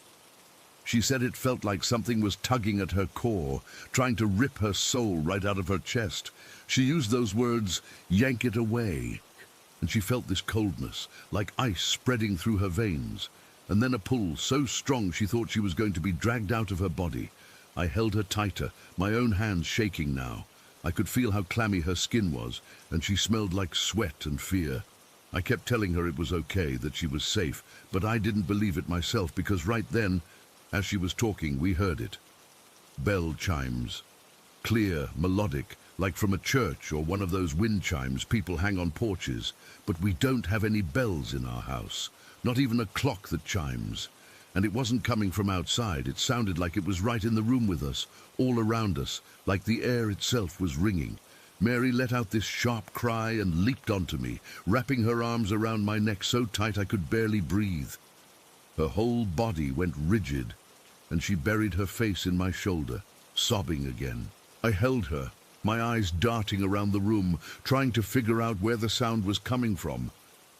She said it felt like something was tugging at her core, trying to rip her soul right out of her chest. She used those words, "yank it away." And she felt this coldness, like ice spreading through her veins, and then a pull so strong she thought she was going to be dragged out of her body. I held her tighter, my own hands shaking now. I could feel how clammy her skin was, and she smelled like sweat and fear. I kept telling her it was okay, that she was safe, but I didn't believe it myself, because right then, as she was talking, we heard it. Bell chimes. Clear, melodic, like from a church or one of those wind chimes people hang on porches. But we don't have any bells in our house, not even a clock that chimes. And it wasn't coming from outside. It sounded like it was right in the room with us, all around us, like the air itself was ringing. Mary let out this sharp cry and leaped onto me, wrapping her arms around my neck so tight I could barely breathe. Her whole body went rigid, and she buried her face in my shoulder, sobbing again. I held her, my eyes darting around the room, trying to figure out where the sound was coming from.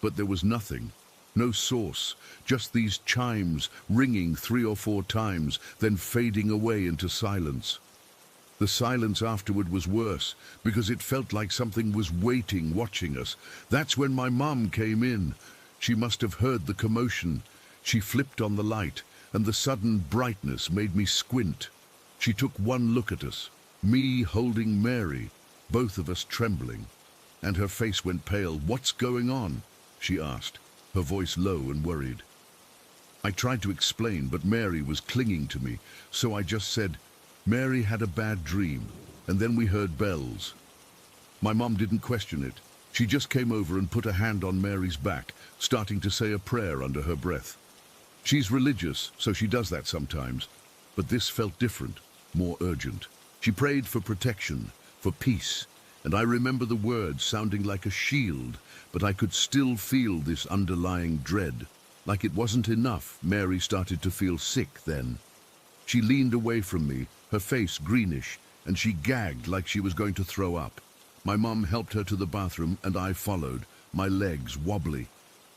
But there was nothing, no source, just these chimes ringing 3 or 4 times, then fading away into silence. The silence afterward was worse, because it felt like something was waiting, watching us. That's when my mum came in. She must have heard the commotion. She flipped on the light, and the sudden brightness made me squint. She took one look at us, me holding Mary, both of us trembling, and her face went pale. "What's going on?" she asked, her voice low and worried. I tried to explain, but Mary was clinging to me, so I just said, "Mary had a bad dream," and then we heard bells. My mum didn't question it. She just came over and put a hand on Mary's back, starting to say a prayer under her breath. She's religious, so she does that sometimes, but this felt different, more urgent. She prayed for protection, for peace, and I remember the words sounding like a shield, but I could still feel this underlying dread. Like it wasn't enough, Mary started to feel sick then. She leaned away from me, her face greenish, and she gagged like she was going to throw up. My mum helped her to the bathroom, and I followed, my legs wobbly.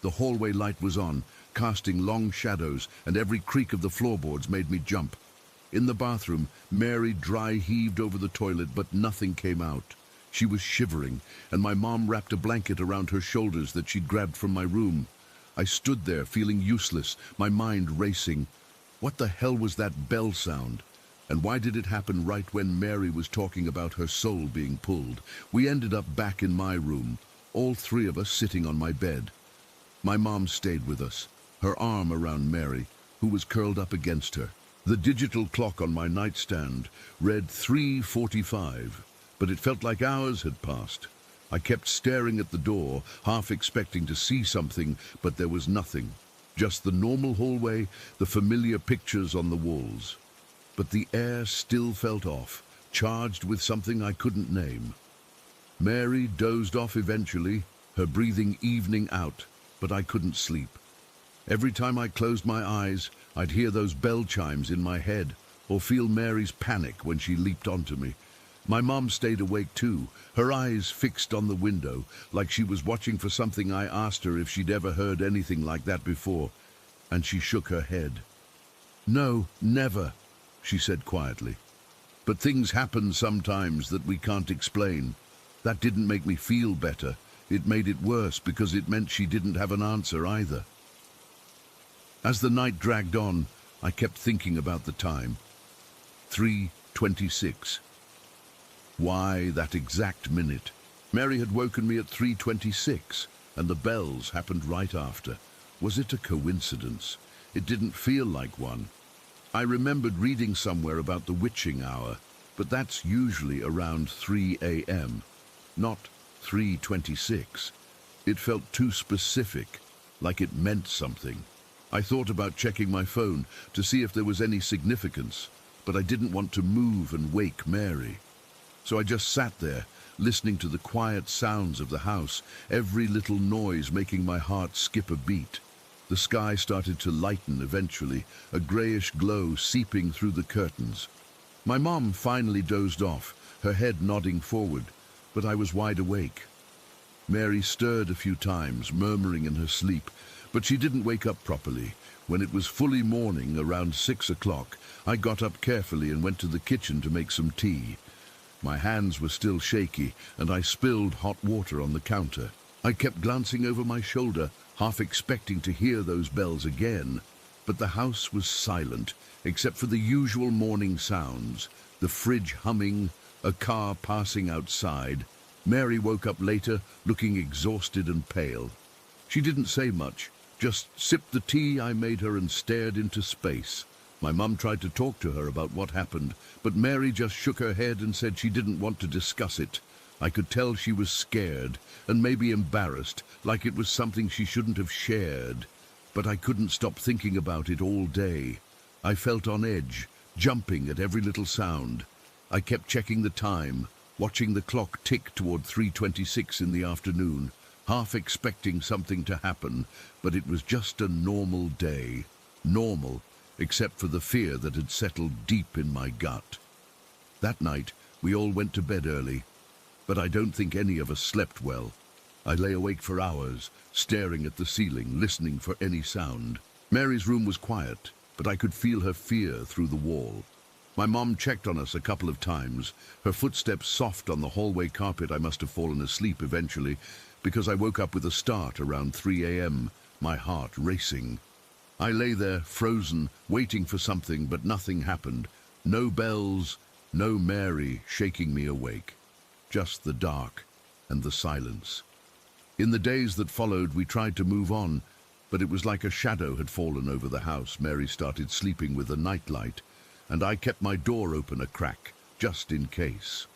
The hallway light was on, casting long shadows, and every creak of the floorboards made me jump. In the bathroom, Mary dry heaved over the toilet, but nothing came out. She was shivering, and my mom wrapped a blanket around her shoulders that she'd grabbed from my room. I stood there, feeling useless, my mind racing. What the hell was that bell sound? And why did it happen right when Mary was talking about her soul being pulled? We ended up back in my room, all three of us sitting on my bed. My mom stayed with us, her arm around Mary, who was curled up against her. The digital clock on my nightstand read 3:45, but it felt like hours had passed. I kept staring at the door, half expecting to see something, but there was nothing. Just the normal hallway, the familiar pictures on the walls. But the air still felt off, charged with something I couldn't name. Mary dozed off eventually, her breathing evening out, but I couldn't sleep. Every time I closed my eyes, I'd hear those bell chimes in my head, or feel Mary's panic when she leaped onto me. My mom stayed awake too, her eyes fixed on the window, like she was watching for something. I asked her if she'd ever heard anything like that before, and she shook her head. "No, never," she said quietly. "But things happen sometimes that we can't explain." That didn't make me feel better. It made it worse because it meant she didn't have an answer either. As the night dragged on, I kept thinking about the time. 3:26. Why that exact minute? Mary had woken me at 3:26, and the bells happened right after. Was it a coincidence? It didn't feel like one. I remembered reading somewhere about the witching hour, but that's usually around 3 a.m., not 3:26. It felt too specific, like it meant something. I thought about checking my phone to see if there was any significance, but I didn't want to move and wake Mary. So I just sat there, listening to the quiet sounds of the house, every little noise making my heart skip a beat. The sky started to lighten eventually, a grayish glow seeping through the curtains. My mom finally dozed off, her head nodding forward, but I was wide awake. Mary stirred a few times, murmuring in her sleep, but she didn't wake up properly. When it was fully morning, around 6 o'clock, I got up carefully and went to the kitchen to make some tea. My hands were still shaky, and I spilled hot water on the counter. I kept glancing over my shoulder, half expecting to hear those bells again, but the house was silent, except for the usual morning sounds, the fridge humming, a car passing outside. Mary woke up later, looking exhausted and pale. She didn't say much, just sipped the tea I made her and stared into space. My mum tried to talk to her about what happened, but Mary just shook her head and said she didn't want to discuss it. I could tell she was scared and maybe embarrassed, like it was something she shouldn't have shared. But I couldn't stop thinking about it all day. I felt on edge, jumping at every little sound. I kept checking the time, watching the clock tick toward 3:26 in the afternoon, half expecting something to happen, but it was just a normal day. Normal, except for the fear that had settled deep in my gut. That night, we all went to bed early, but I don't think any of us slept well. I lay awake for hours, staring at the ceiling, listening for any sound. Mary's room was quiet, but I could feel her fear through the wall. My mom checked on us a couple of times, her footsteps soft on the hallway carpet. I must have fallen asleep eventually, because I woke up with a start around 3 a.m., my heart racing. I lay there, frozen, waiting for something, but nothing happened. No bells, no Mary shaking me awake. Just the dark and the silence. In the days that followed, we tried to move on, but it was like a shadow had fallen over the house. Mary started sleeping with a nightlight, and I kept my door open a crack, just in case.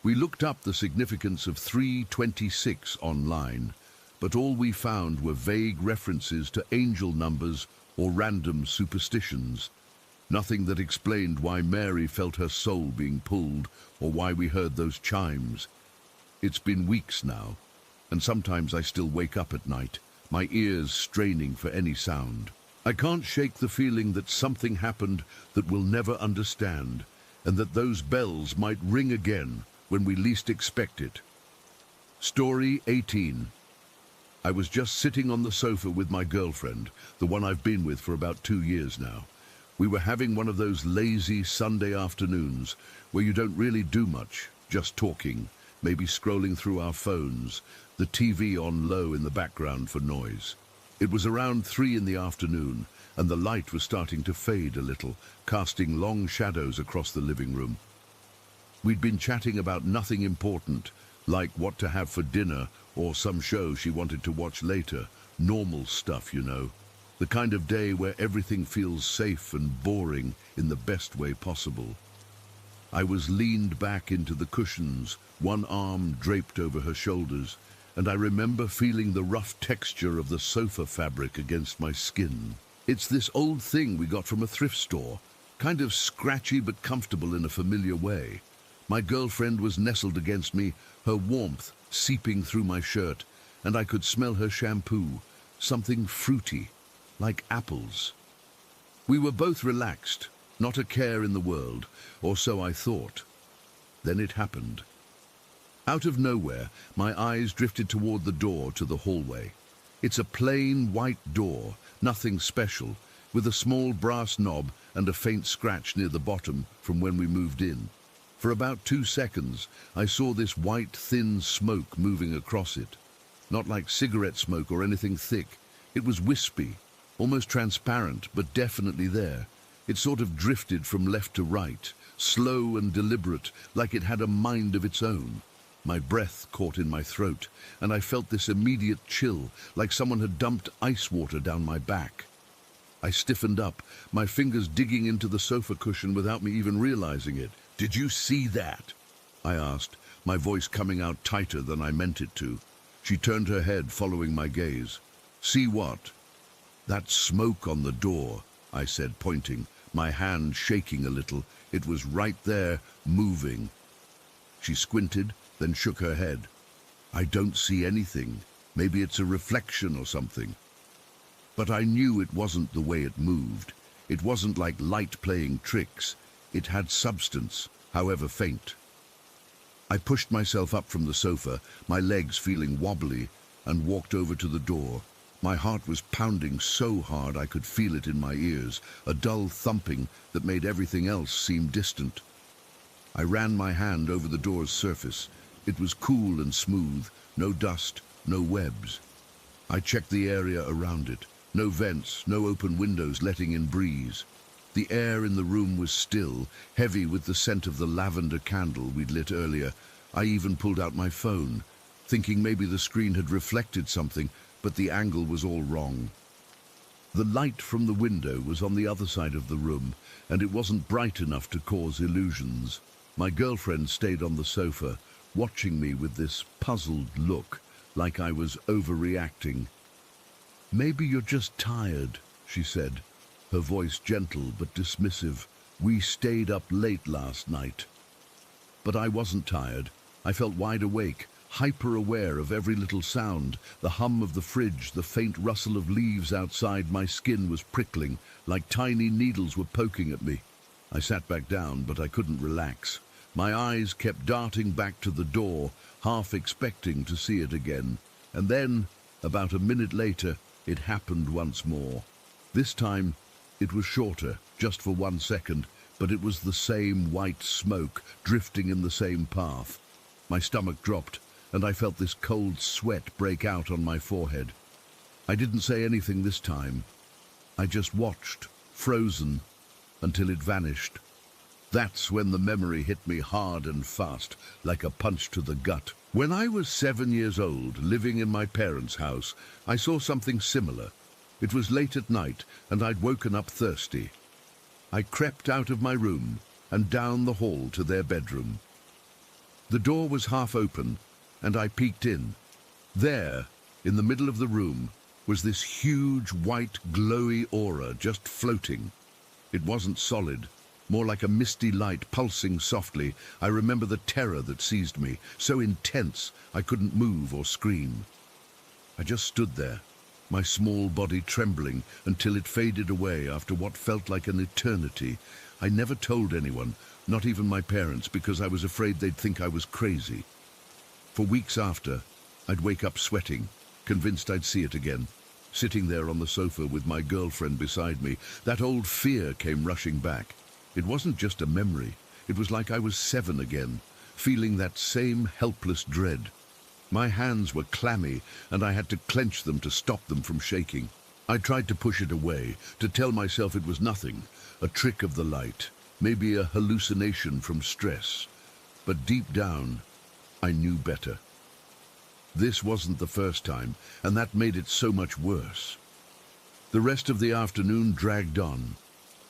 We looked up the significance of 326 online, but all we found were vague references to angel numbers or random superstitions. Nothing that explained why Mary felt her soul being pulled or why we heard those chimes. It's been weeks now, and sometimes I still wake up at night, my ears straining for any sound. I can't shake the feeling that something happened that we'll never understand, and that those bells might ring again when we least expect it. Story 18. I was just sitting on the sofa with my girlfriend, the one I've been with for about 2 years now. We were having one of those lazy Sunday afternoons where you don't really do much, just talking, maybe scrolling through our phones, the TV on low in the background for noise. It was around 3 in the afternoon, and the light was starting to fade a little, casting long shadows across the living room. We'd been chatting about nothing important, like what to have for dinner or some show she wanted to watch later. Normal stuff, you know. The kind of day where everything feels safe and boring in the best way possible. I was leaned back into the cushions, one arm draped over her shoulders, and I remember feeling the rough texture of the sofa fabric against my skin. It's this old thing we got from a thrift store, kind of scratchy but comfortable in a familiar way. My girlfriend was nestled against me, her warmth seeping through my shirt, and I could smell her shampoo, something fruity, like apples. We were both relaxed, not a care in the world, or so I thought. Then it happened. Out of nowhere, my eyes drifted toward the door to the hallway. It's a plain white door, nothing special, with a small brass knob and a faint scratch near the bottom from when we moved in. For about 2 seconds, I saw this white, thin smoke moving across it. Not like cigarette smoke or anything thick. It was wispy, almost transparent, but definitely there. It sort of drifted from left to right, slow and deliberate, like it had a mind of its own. My breath caught in my throat, and I felt this immediate chill, like someone had dumped ice water down my back. I stiffened up, my fingers digging into the sofa cushion without me even realizing it. "Did you see that?" I asked, my voice coming out tighter than I meant it to. She turned her head, following my gaze. "See what?" "That smoke on the door," I said, pointing, my hand shaking a little. It was right there, moving. She squinted, then shook her head. "I don't see anything. Maybe it's a reflection or something." But I knew it wasn't the way it moved. It wasn't like light playing tricks. It had substance, however faint. I pushed myself up from the sofa, my legs feeling wobbly, and walked over to the door. My heart was pounding so hard I could feel it in my ears, a dull thumping that made everything else seem distant. I ran my hand over the door's surface. It was cool and smooth, no dust, no webs. I checked the area around it. No vents, no open windows letting in breeze. The air in the room was still, heavy with the scent of the lavender candle we'd lit earlier. I even pulled out my phone, thinking maybe the screen had reflected something, but the angle was all wrong. The light from the window was on the other side of the room, and it wasn't bright enough to cause illusions. My girlfriend stayed on the sofa, watching me with this puzzled look, like I was overreacting. "Maybe you're just tired," she said, her voice gentle but dismissive. "We stayed up late last night." But I wasn't tired. I felt wide awake, hyper-aware of every little sound, the hum of the fridge, the faint rustle of leaves outside. My skin was prickling, like tiny needles were poking at me. I sat back down, but I couldn't relax. My eyes kept darting back to the door, half expecting to see it again. And then, about a minute later, it happened once more. This time, it was shorter, just for 1 second, but it was the same white smoke drifting in the same path. My stomach dropped, and I felt this cold sweat break out on my forehead. I didn't say anything this time. I just watched, frozen, until it vanished. That's when the memory hit me hard and fast, like a punch to the gut. When I was 7 years old, living in my parents' house, I saw something similar. It was late at night, and I'd woken up thirsty. I crept out of my room and down the hall to their bedroom. The door was half open, and I peeked in. There, in the middle of the room, was this huge white glowy aura just floating. It wasn't solid, more like a misty light pulsing softly. I remember the terror that seized me, so intense I couldn't move or scream. I just stood there, my small body trembling until it faded away after what felt like an eternity. I never told anyone, not even my parents, because I was afraid they'd think I was crazy. For weeks after, I'd wake up sweating, convinced I'd see it again. Sitting there on the sofa with my girlfriend beside me, that old fear came rushing back. It wasn't just a memory. It was like I was 7 again, feeling that same helpless dread. My hands were clammy, and I had to clench them to stop them from shaking. I tried to push it away, to tell myself it was nothing, a trick of the light, maybe a hallucination from stress. But deep down, I knew better. This wasn't the first time, and that made it so much worse. The rest of the afternoon dragged on.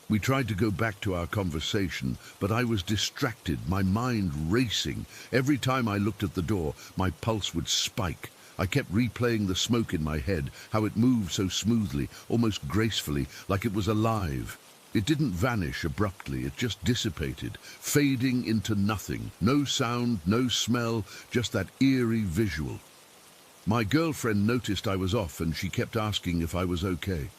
We tried to go back to our conversation, but I was distracted, my mind racing. Every time I looked at the door, my pulse would spike. I kept replaying the smoke in my head, how it moved so smoothly, almost gracefully, like it was alive. It didn't vanish abruptly, it just dissipated, fading into nothing. No sound, no smell, just that eerie visual. My girlfriend noticed I was off, and she kept asking if I was okay.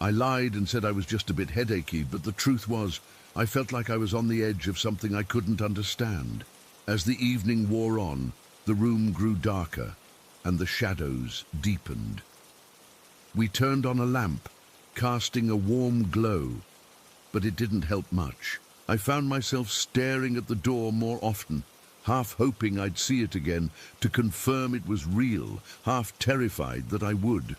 I lied and said I was just a bit headachy, but the truth was, I felt like I was on the edge of something I couldn't understand. As the evening wore on, the room grew darker, and the shadows deepened. We turned on a lamp, casting a warm glow, but it didn't help much. I found myself staring at the door more often, half hoping I'd see it again to confirm it was real, half terrified that I would.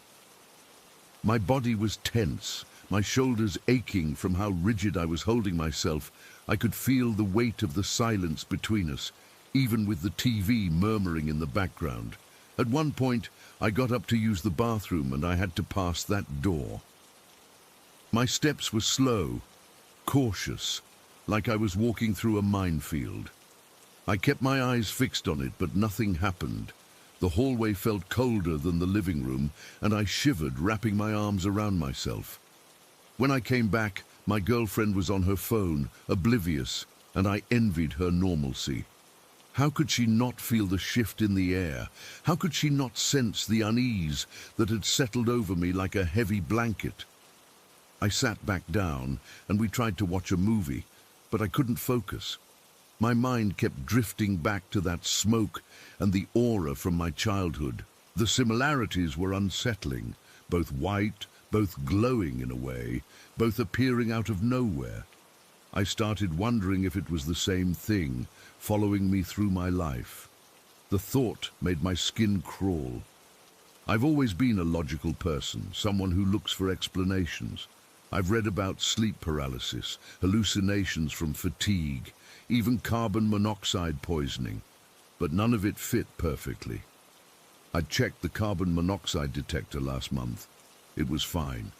My body was tense, my shoulders aching from how rigid I was holding myself. I could feel the weight of the silence between us, even with the TV murmuring in the background. At one point, I got up to use the bathroom, and I had to pass that door. My steps were slow, cautious, like I was walking through a minefield. I kept my eyes fixed on it, but nothing happened. The hallway felt colder than the living room, and I shivered, wrapping my arms around myself. When I came back, my girlfriend was on her phone, oblivious, and I envied her normalcy. How could she not feel the shift in the air? How could she not sense the unease that had settled over me like a heavy blanket? I sat back down, and we tried to watch a movie, but I couldn't focus. My mind kept drifting back to that smoke and the aura from my childhood. The similarities were unsettling, both white, both glowing in a way, both appearing out of nowhere. I started wondering if it was the same thing, following me through my life. The thought made my skin crawl. I've always been a logical person, someone who looks for explanations. I've read about sleep paralysis, hallucinations from fatigue, even carbon monoxide poisoning, but none of it fit perfectly. I checked the carbon monoxide detector last month. It was fine.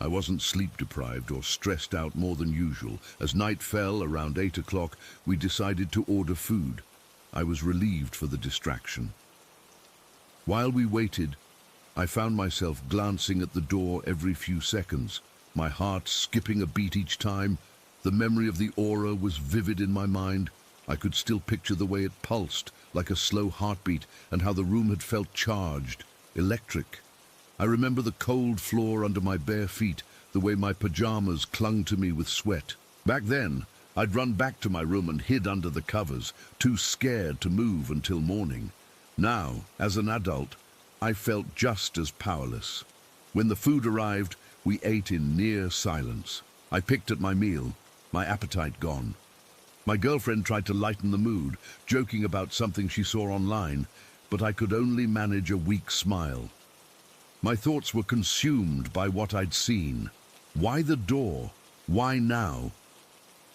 I wasn't sleep deprived or stressed out more than usual. As night fell, around 8 o'clock, we decided to order food. I was relieved for the distraction. While we waited, I found myself glancing at the door every few seconds, my heart skipping a beat each time. The memory of the aura was vivid in my mind. I could still picture the way it pulsed, like a slow heartbeat, and how the room had felt charged, electric. I remember the cold floor under my bare feet, the way my pajamas clung to me with sweat. Back then, I'd run back to my room and hid under the covers, too scared to move until morning. Now, as an adult, I felt just as powerless. When the food arrived, we ate in near silence. I picked at my meal, my appetite gone. My girlfriend tried to lighten the mood, joking about something she saw online, but I could only manage a weak smile. My thoughts were consumed by what I'd seen. Why the door? Why now?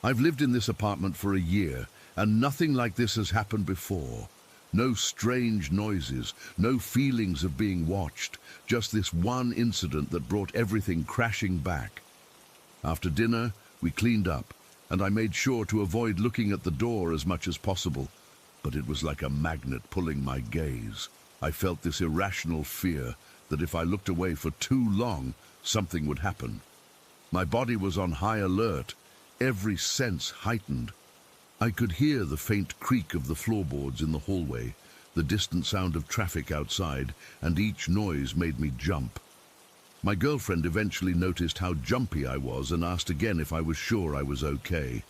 I've lived in this apartment for a year, and nothing like this has happened before. No strange noises, no feelings of being watched, just this one incident that brought everything crashing back. After dinner, we cleaned up, and I made sure to avoid looking at the door as much as possible, but it was like a magnet pulling my gaze. I felt this irrational fear that if I looked away for too long, something would happen. My body was on high alert, every sense heightened. I could hear the faint creak of the floorboards in the hallway, the distant sound of traffic outside, and each noise made me jump. My girlfriend eventually noticed how jumpy I was and asked again if I was sure I was okay.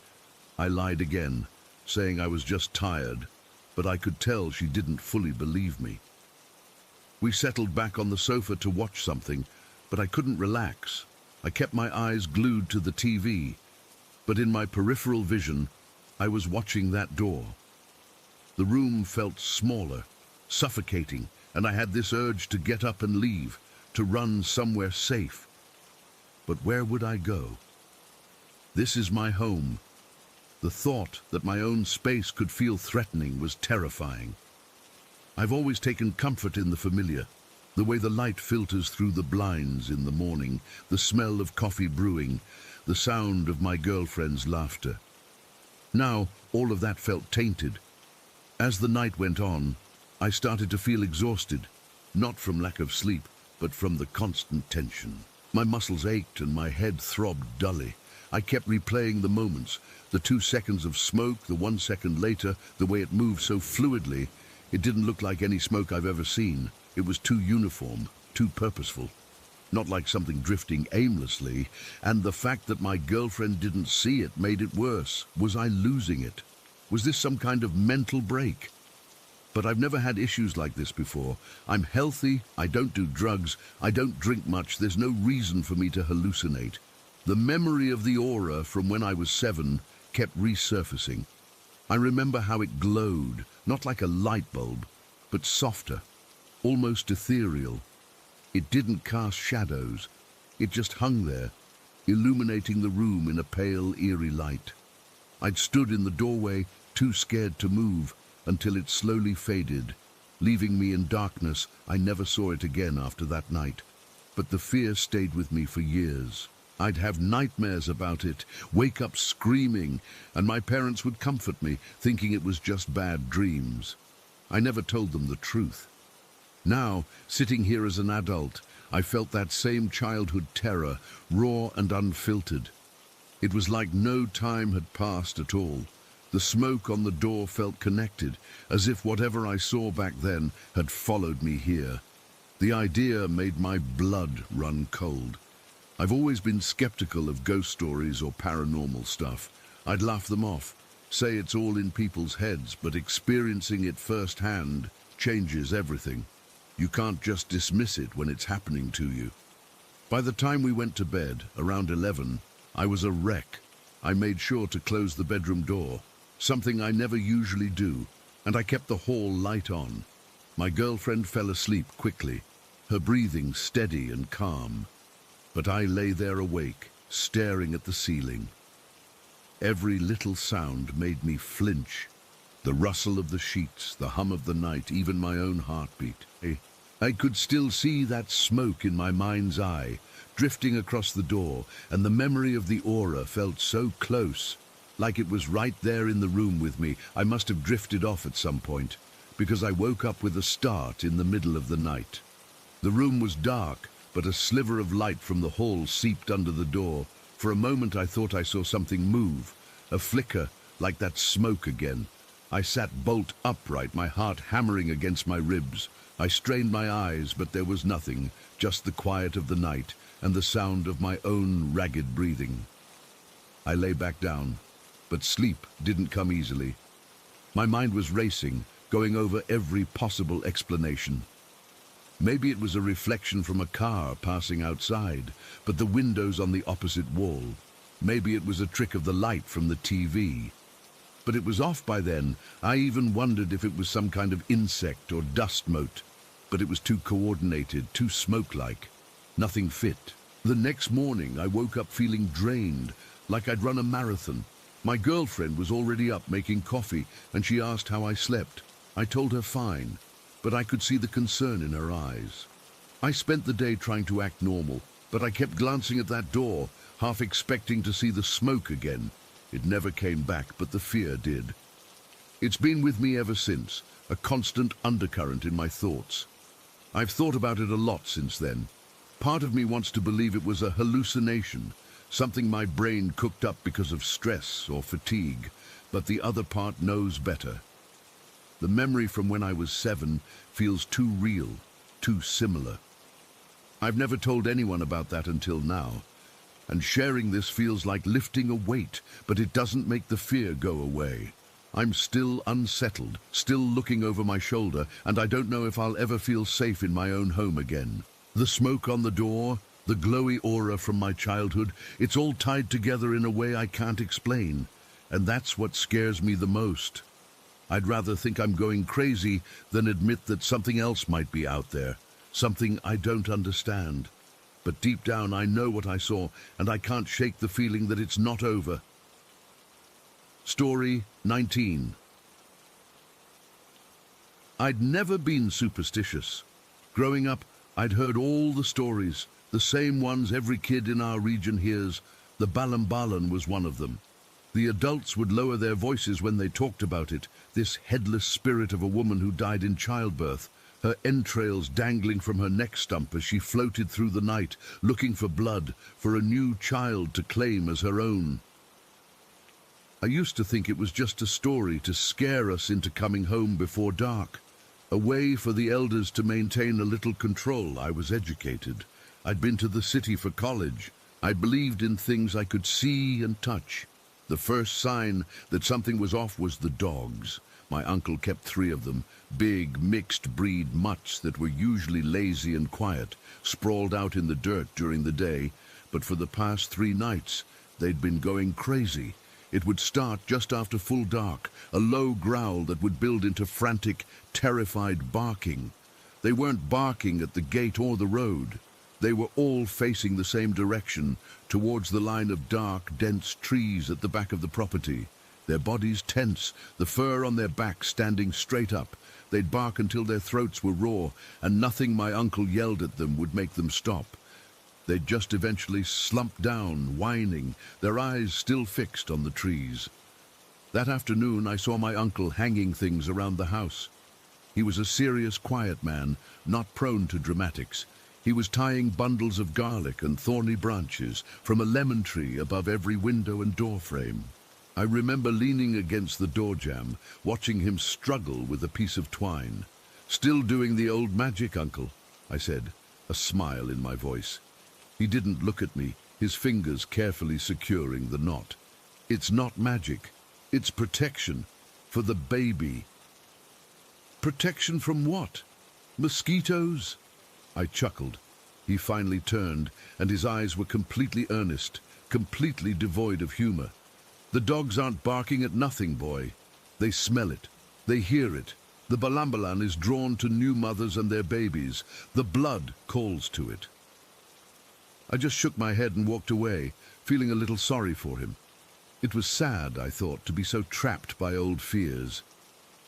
I lied again, saying I was just tired, but I could tell she didn't fully believe me. We settled back on the sofa to watch something, but I couldn't relax. I kept my eyes glued to the TV, but in my peripheral vision, I was watching that door. The room felt smaller, suffocating, and I had this urge to get up and leave, to run somewhere safe. But where would I go? This is my home. The thought that my own space could feel threatening was terrifying. I've always taken comfort in the familiar, the way the light filters through the blinds in the morning, the smell of coffee brewing, the sound of my girlfriend's laughter. Now, all of that felt tainted. As the night went on, I started to feel exhausted, not from lack of sleep, but from the constant tension. My muscles ached and my head throbbed dully. I kept replaying the moments, the 2 seconds of smoke, the 1 second later, the way it moved so fluidly. It didn't look like any smoke I've ever seen. It was too uniform, too purposeful. Not like something drifting aimlessly, and the fact that my girlfriend didn't see it made it worse. Was I losing it? Was this some kind of mental break? But I've never had issues like this before. I'm healthy, I don't do drugs, I don't drink much, there's no reason for me to hallucinate. The memory of the aura from when I was 7 kept resurfacing. I remember how it glowed, not like a light bulb, but softer, almost ethereal. It didn't cast shadows. It just hung there, illuminating the room in a pale, eerie light. I'd stood in the doorway, too scared to move, until it slowly faded, leaving me in darkness. I never saw it again after that night. But the fear stayed with me for years. I'd have nightmares about it, wake up screaming, and my parents would comfort me, thinking it was just bad dreams. I never told them the truth. Now, sitting here as an adult, I felt that same childhood terror, raw and unfiltered. It was like no time had passed at all. The smoke on the door felt connected, as if whatever I saw back then had followed me here. The idea made my blood run cold. I've always been skeptical of ghost stories or paranormal stuff. I'd laugh them off, say it's all in people's heads, but experiencing it firsthand changes everything. You can't just dismiss it when it's happening to you. By the time we went to bed, around 11, I was a wreck. I made sure to close the bedroom door, something I never usually do, and I kept the hall light on. My girlfriend fell asleep quickly, her breathing steady and calm. But I lay there awake, staring at the ceiling. Every little sound made me flinch. The rustle of the sheets, the hum of the night, even my own heartbeat. I could still see that smoke in my mind's eye, drifting across the door, and the memory of the aura felt so close, like it was right there in the room with me. I must have drifted off at some point, because I woke up with a start in the middle of the night. The room was dark, but a sliver of light from the hall seeped under the door. For a moment I thought I saw something move, a flicker, like that smoke again. I sat bolt upright, my heart hammering against my ribs. I strained my eyes, but there was nothing, just the quiet of the night and the sound of my own ragged breathing. I lay back down, but sleep didn't come easily. My mind was racing, going over every possible explanation. Maybe it was a reflection from a car passing outside, but the windows on the opposite wall. Maybe it was a trick of the light from the TV. But it was off by then. I even wondered if it was some kind of insect or dust mote. But it was too coordinated, too smoke-like. Nothing fit. The next morning, I woke up feeling drained, like I'd run a marathon. My girlfriend was already up making coffee, and she asked how I slept. I told her fine, but I could see the concern in her eyes. I spent the day trying to act normal, but I kept glancing at that door, half expecting to see the smoke again. It never came back, but the fear did. It's been with me ever since, a constant undercurrent in my thoughts. I've thought about it a lot since then. Part of me wants to believe it was a hallucination, something my brain cooked up because of stress or fatigue, but the other part knows better. The memory from when I was 7 feels too real, too similar. I've never told anyone about that until now, and sharing this feels like lifting a weight, but it doesn't make the fear go away. I'm still unsettled, still looking over my shoulder, and I don't know if I'll ever feel safe in my own home again. The smoke on the door, the glowy aura from my childhood, it's all tied together in a way I can't explain, and that's what scares me the most. I'd rather think I'm going crazy than admit that something else might be out there, something I don't understand. But deep down I know what I saw, and I can't shake the feeling that it's not over. Story 19. I'd never been superstitious. Growing up, I'd heard all the stories, the same ones every kid in our region hears. The Balambalan was one of them. The adults would lower their voices when they talked about it, this headless spirit of a woman who died in childbirth, her entrails dangling from her neck stump as she floated through the night, looking for blood, for a new child to claim as her own. I used to think it was just a story to scare us into coming home before dark, a way for the elders to maintain a little control. I was educated. I'd been to the city for college. I believed in things I could see and touch. The first sign that something was off was the dogs. My uncle kept 3 of them, big, mixed-breed mutts that were usually lazy and quiet, sprawled out in the dirt during the day, but for the past 3 nights, they'd been going crazy. It would start just after full dark, a low growl that would build into frantic, terrified barking. They weren't barking at the gate or the road. They were all facing the same direction, towards the line of dark, dense trees at the back of the property. Their bodies tense, the fur on their backs standing straight up. They'd bark until their throats were raw, and nothing my uncle yelled at them would make them stop. They'd just eventually slump down, whining, their eyes still fixed on the trees. That afternoon I saw my uncle hanging things around the house. He was a serious, quiet man, not prone to dramatics. He was tying bundles of garlic and thorny branches from a lemon tree above every window and door frame. I remember leaning against the door jamb, watching him struggle with a piece of twine. "Still doing the old magic, Uncle," I said, a smile in my voice. He didn't look at me, his fingers carefully securing the knot. "It's not magic. It's protection. For the baby." "Protection from what? Mosquitoes?" I chuckled. He finally turned, and his eyes were completely earnest, completely devoid of humor. "The dogs aren't barking at nothing, boy. They smell it. They hear it. The Balambalan is drawn to new mothers and their babies. The blood calls to it." I just shook my head and walked away, feeling a little sorry for him. It was sad, I thought, to be so trapped by old fears.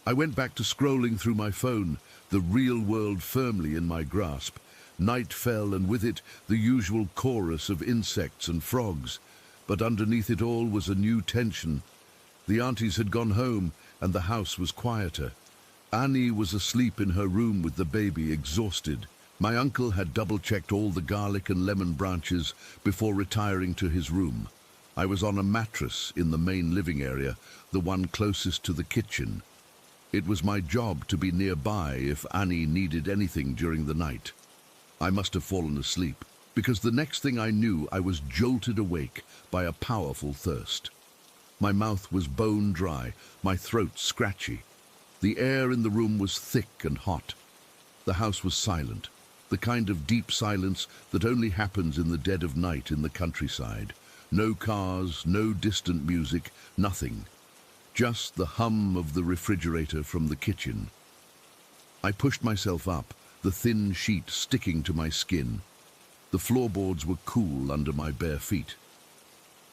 I went back to scrolling through my phone, the real world firmly in my grasp. Night fell, and with it the usual chorus of insects and frogs. But underneath it all was a new tension. The aunties had gone home, and the house was quieter. Annie was asleep in her room with the baby, exhausted. My uncle had double-checked all the garlic and lemon branches before retiring to his room. I was on a mattress in the main living area, the one closest to the kitchen. It was my job to be nearby if Annie needed anything during the night. I must have fallen asleep, because the next thing I knew, I was jolted awake by a powerful thirst. My mouth was bone dry, my throat scratchy. The air in the room was thick and hot. The house was silent, the kind of deep silence that only happens in the dead of night in the countryside. No cars, no distant music, nothing. Just the hum of the refrigerator from the kitchen. I pushed myself up, the thin sheet sticking to my skin. The floorboards were cool under my bare feet.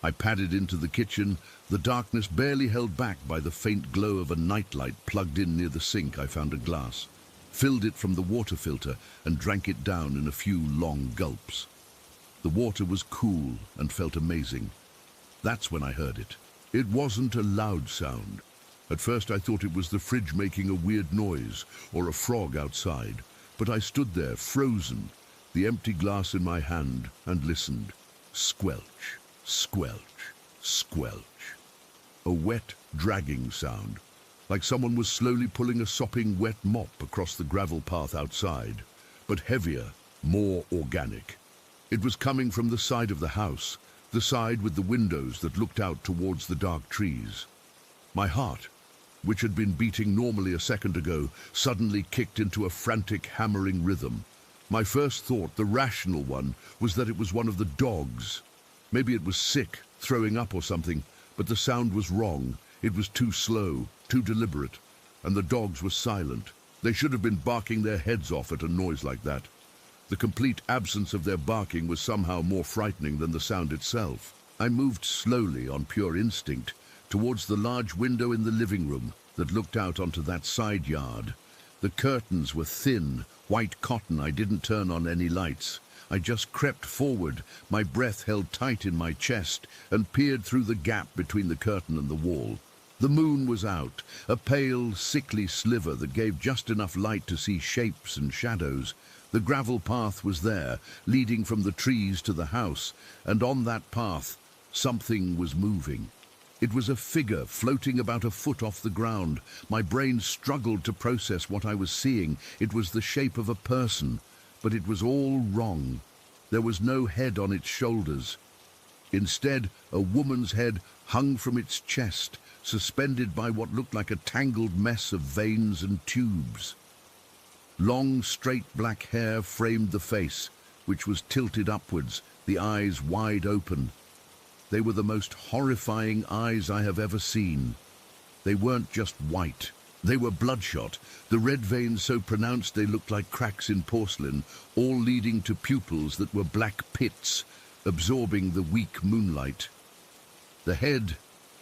I padded into the kitchen, the darkness barely held back by the faint glow of a nightlight plugged in near the sink. I found a glass, filled it from the water filter and drank it down in a few long gulps. The water was cool and felt amazing. That's when I heard it. It wasn't a loud sound. At first I thought it was the fridge making a weird noise or a frog outside, but I stood there frozen, the empty glass in my hand, and listened. Squelch, squelch, squelch. A wet, dragging sound, like someone was slowly pulling a sopping wet mop across the gravel path outside, but heavier, more organic. It was coming from the side of the house, the side with the windows that looked out towards the dark trees. My heart, which had been beating normally a second ago, suddenly kicked into a frantic, hammering rhythm. My first thought, the rational one, was that it was one of the dogs. Maybe it was sick, throwing up or something, but the sound was wrong. It was too slow, too deliberate, and the dogs were silent. They should have been barking their heads off at a noise like that. The complete absence of their barking was somehow more frightening than the sound itself. I moved slowly on pure instinct towards the large window in the living room that looked out onto that side yard. The curtains were thin, white cotton. I didn't turn on any lights. I just crept forward, my breath held tight in my chest, and peered through the gap between the curtain and the wall. The moon was out, a pale, sickly sliver that gave just enough light to see shapes and shadows. The gravel path was there, leading from the trees to the house, and on that path, something was moving. It was a figure floating about a foot off the ground. My brain struggled to process what I was seeing. It was the shape of a person, but it was all wrong. There was no head on its shoulders. Instead, a woman's head hung from its chest, suspended by what looked like a tangled mess of veins and tubes. Long, straight black hair framed the face, which was tilted upwards, the eyes wide open. They were the most horrifying eyes I have ever seen. They weren't just white. They were bloodshot, the red veins so pronounced they looked like cracks in porcelain, all leading to pupils that were black pits, absorbing the weak moonlight. The head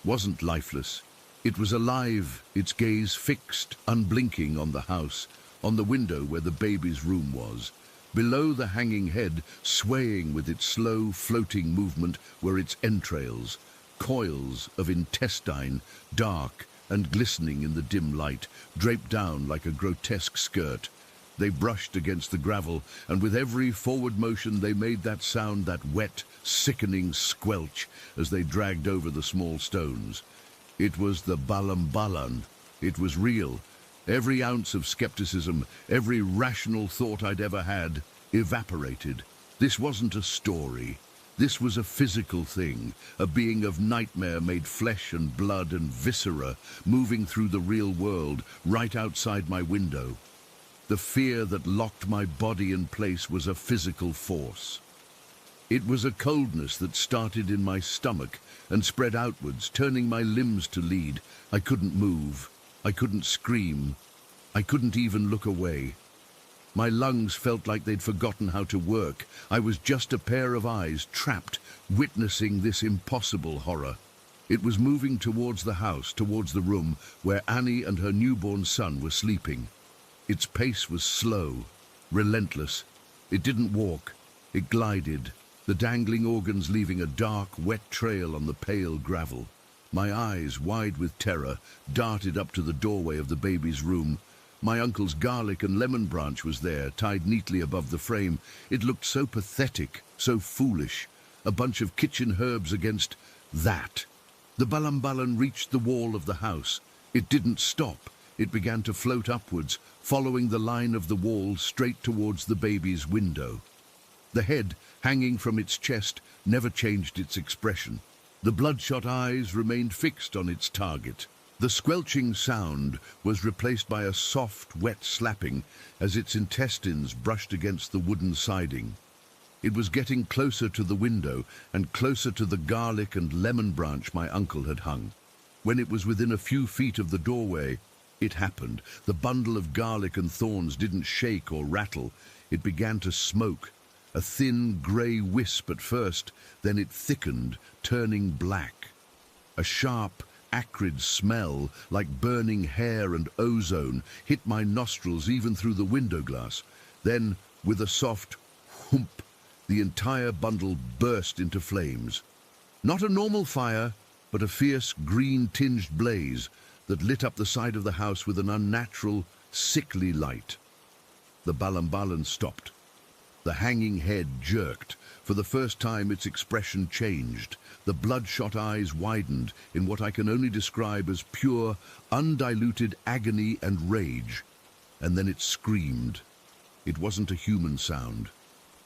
wasn't lifeless. It was alive, its gaze fixed, unblinking on the house, on the window where the baby's room was. Below the hanging head, swaying with its slow, floating movement, were its entrails, coils of intestine, dark and glistening in the dim light, draped down like a grotesque skirt. They brushed against the gravel, and with every forward motion they made that sound, that wet, sickening squelch, as they dragged over the small stones. It was the balambalan. It was real. Every ounce of skepticism, every rational thought I'd ever had, evaporated. This wasn't a story. This was a physical thing, a being of nightmare made flesh and blood and viscera, moving through the real world, right outside my window. The fear that locked my body in place was a physical force. It was a coldness that started in my stomach and spread outwards, turning my limbs to lead. I couldn't move. I couldn't scream. I couldn't even look away. My lungs felt like they'd forgotten how to work. I was just a pair of eyes trapped, witnessing this impossible horror. It was moving towards the house, towards the room where Annie and her newborn son were sleeping. Its pace was slow, relentless. It didn't walk. It glided, the dangling organs leaving a dark, wet trail on the pale gravel. My eyes, wide with terror, darted up to the doorway of the baby's room. My uncle's garlic and lemon branch was there, tied neatly above the frame. It looked so pathetic, so foolish. A bunch of kitchen herbs against that. The balambalan reached the wall of the house. It didn't stop. It began to float upwards, following the line of the wall straight towards the baby's window. The head, hanging from its chest, never changed its expression. The bloodshot eyes remained fixed on its target. The squelching sound was replaced by a soft, wet slapping as its intestines brushed against the wooden siding. It was getting closer to the window and closer to the garlic and lemon branch my uncle had hung. When it was within a few feet of the doorway, it happened. The bundle of garlic and thorns didn't shake or rattle. It began to smoke, a thin grey wisp at first, then it thickened, turning black. A sharp, acrid smell, like burning hair and ozone, hit my nostrils even through the window glass. Then, with a soft whoomp, the entire bundle burst into flames. Not a normal fire, but a fierce green-tinged blaze that lit up the side of the house with an unnatural, sickly light. The balambalan stopped. The hanging head jerked. For the first time, its expression changed. The bloodshot eyes widened in what I can only describe as pure, undiluted agony and rage. And then it screamed. It wasn't a human sound.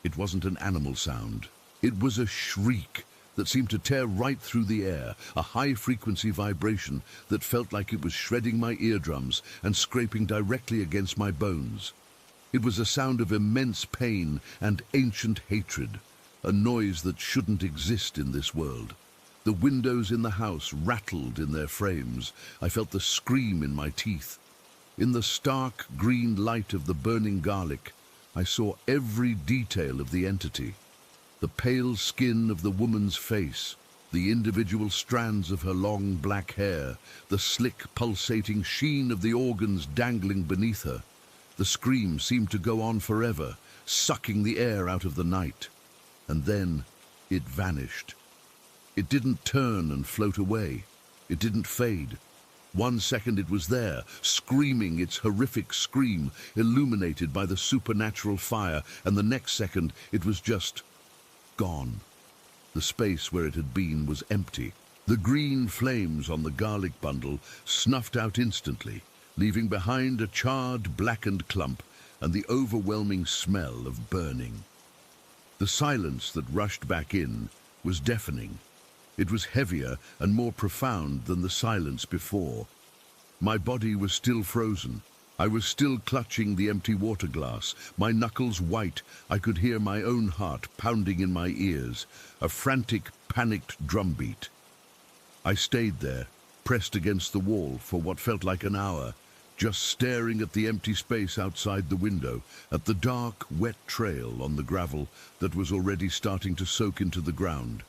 It wasn't an animal sound. It was a shriek that seemed to tear right through the air, a high-frequency vibration that felt like it was shredding my eardrums and scraping directly against my bones. It was a sound of immense pain and ancient hatred, a noise that shouldn't exist in this world. The windows in the house rattled in their frames. I felt the scream in my teeth. In the stark green light of the burning garlic, I saw every detail of the entity. The pale skin of the woman's face, the individual strands of her long black hair, the slick, pulsating sheen of the organs dangling beneath her. The scream seemed to go on forever, sucking the air out of the night. And then it vanished. It didn't turn and float away. It didn't fade. 1 second it was there, screaming its horrific scream, illuminated by the supernatural fire, and the next second it was just gone. The space where it had been was empty. The green flames on the garlic bundle snuffed out instantly, leaving behind a charred, blackened clump and the overwhelming smell of burning. The silence that rushed back in was deafening. It was heavier and more profound than the silence before. My body was still frozen. I was still clutching the empty water glass, my knuckles white. I could hear my own heart pounding in my ears, a frantic, panicked drumbeat. I stayed there, pressed against the wall for what felt like an hour, just staring at the empty space outside the window, at the dark, wet trail on the gravel that was already starting to soak into the ground.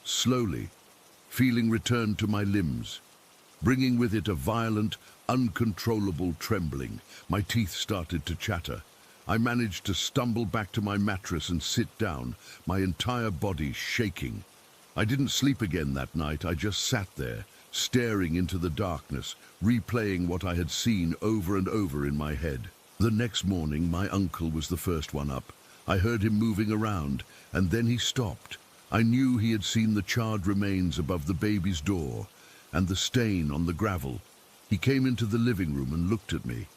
Slowly, feeling returned to my limbs, bringing with it a violent, uncontrollable trembling. My teeth started to chatter. I managed to stumble back to my mattress and sit down, my entire body shaking. I didn't sleep again that night. I just sat there, staring into the darkness, replaying what I had seen over and over in my head. The next morning, my uncle was the first one up. I heard him moving around, and then he stopped. I knew he had seen the charred remains above the baby's door and the stain on the gravel. He came into the living room and looked at me.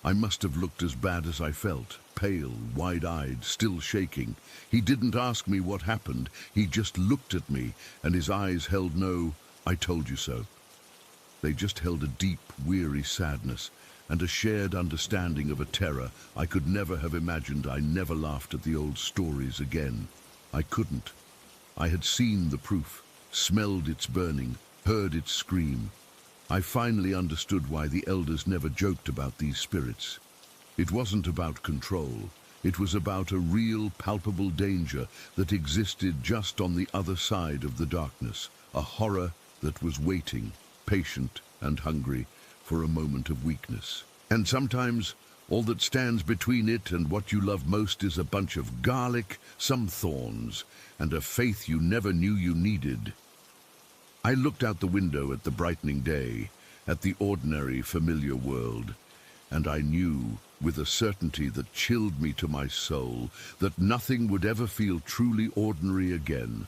I must have looked as bad as I felt, pale, wide-eyed, still shaking. He didn't ask me what happened. He just looked at me, and his eyes held no "I told you so." They just held a deep, weary sadness and a shared understanding of a terror I could never have imagined. I never laughed at the old stories again. I couldn't. I had seen the proof, smelled its burning, heard its scream. I finally understood why the elders never joked about these spirits. It wasn't about control. It was about a real, palpable danger that existed just on the other side of the darkness, a horror that was waiting, patient and hungry, for a moment of weakness. And sometimes all that stands between it and what you love most is a bunch of garlic, some thorns, and a faith you never knew you needed. I looked out the window at the brightening day, at the ordinary, familiar world, and I knew, with a certainty that chilled me to my soul, that nothing would ever feel truly ordinary again.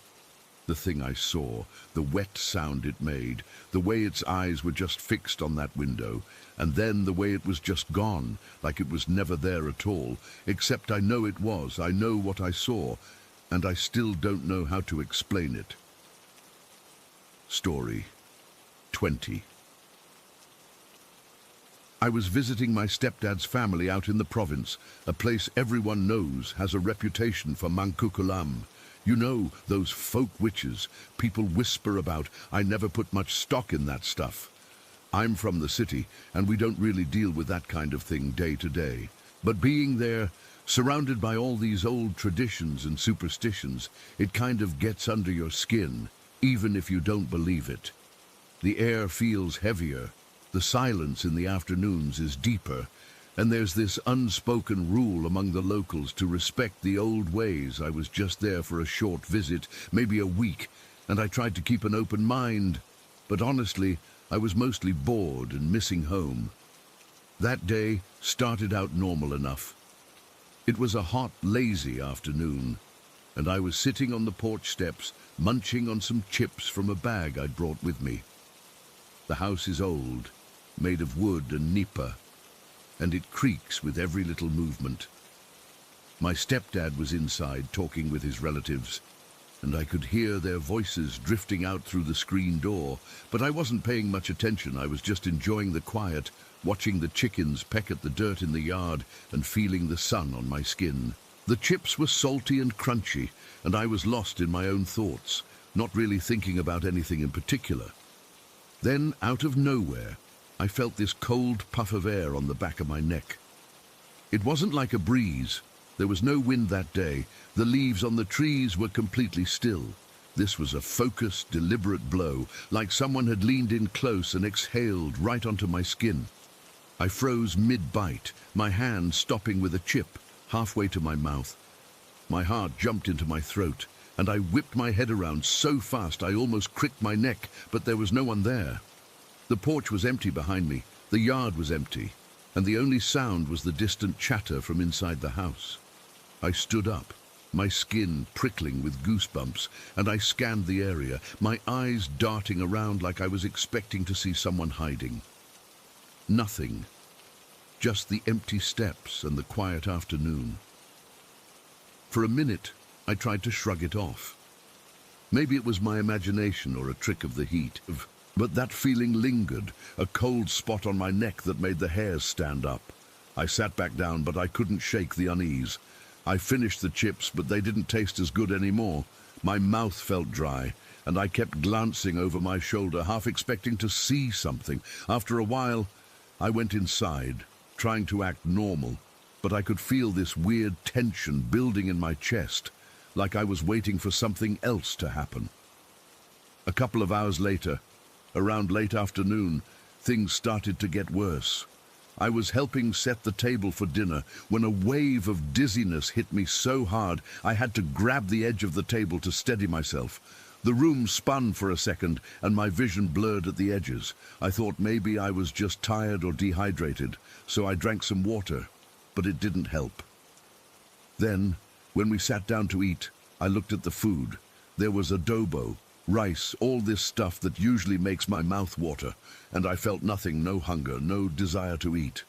The thing I saw, the wet sound it made, the way its eyes were just fixed on that window, and then the way it was just gone, like it was never there at all, except I know it was. I know what I saw, and I still don't know how to explain it. Story 20. I was visiting my stepdad's family out in the province, a place everyone knows has a reputation for Mangkukulam. You know, those folk witches people whisper about. I never put much stock in that stuff. I'm from the city, and we don't really deal with that kind of thing day to day. But being there, surrounded by all these old traditions and superstitions, it kind of gets under your skin, even if you don't believe it. The air feels heavier, the silence in the afternoons is deeper, and there's this unspoken rule among the locals to respect the old ways. I was just there for a short visit, maybe a week, and I tried to keep an open mind, but honestly, I was mostly bored and missing home. That day started out normal enough. It was a hot, lazy afternoon, and I was sitting on the porch steps, munching on some chips from a bag I'd brought with me. The house is old, made of wood and nipa, and it creaks with every little movement. My stepdad was inside talking with his relatives, and I could hear their voices drifting out through the screen door, but I wasn't paying much attention. I was just enjoying the quiet, watching the chickens peck at the dirt in the yard and feeling the sun on my skin. The chips were salty and crunchy, and I was lost in my own thoughts, not really thinking about anything in particular. Then, out of nowhere, I felt this cold puff of air on the back of my neck. It wasn't like a breeze. There was no wind that day. The leaves on the trees were completely still. This was a focused, deliberate blow, like someone had leaned in close and exhaled right onto my skin. I froze mid-bite, my hand stopping with a chip halfway to my mouth. My heart jumped into my throat, and I whipped my head around so fast I almost cricked my neck, but there was no one there. The porch was empty behind me, the yard was empty, and the only sound was the distant chatter from inside the house. I stood up, my skin prickling with goosebumps, and I scanned the area, my eyes darting around like I was expecting to see someone hiding. Nothing. Just the empty steps and the quiet afternoon. For a minute, I tried to shrug it off. Maybe it was my imagination or a trick of the heat, but that feeling lingered, a cold spot on my neck that made the hairs stand up. I sat back down, but I couldn't shake the unease. I finished the chips, but they didn't taste as good anymore. My mouth felt dry, and I kept glancing over my shoulder, half expecting to see something. After a while, I went inside, trying to act normal, but I could feel this weird tension building in my chest, like I was waiting for something else to happen. A couple of hours later, around late afternoon, things started to get worse. I was helping set the table for dinner when a wave of dizziness hit me so hard I had to grab the edge of the table to steady myself. The room spun for a second and my vision blurred at the edges. I thought maybe I was just tired or dehydrated, so I drank some water, but it didn't help. Then, when we sat down to eat, I looked at the food. There was adobo, rice, all this stuff that usually makes my mouth water, and I felt nothing, no hunger, no desire to eat.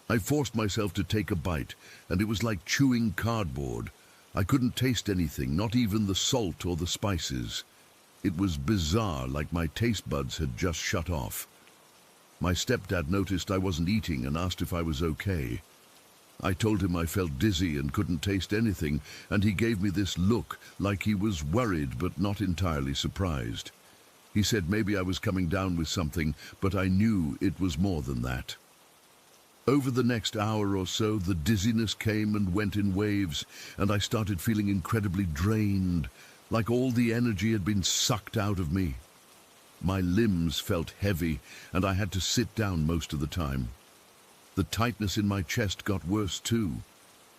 I forced myself to take a bite, and it was like chewing cardboard. I couldn't taste anything, not even the salt or the spices. It was bizarre, like my taste buds had just shut off. My stepdad noticed I wasn't eating and asked if I was okay. I told him I felt dizzy and couldn't taste anything, and he gave me this look, like he was worried but not entirely surprised. He said maybe I was coming down with something, but I knew it was more than that. Over the next hour or so, the dizziness came and went in waves, and I started feeling incredibly drained, like all the energy had been sucked out of me. My limbs felt heavy, and I had to sit down most of the time. The tightness in my chest got worse too.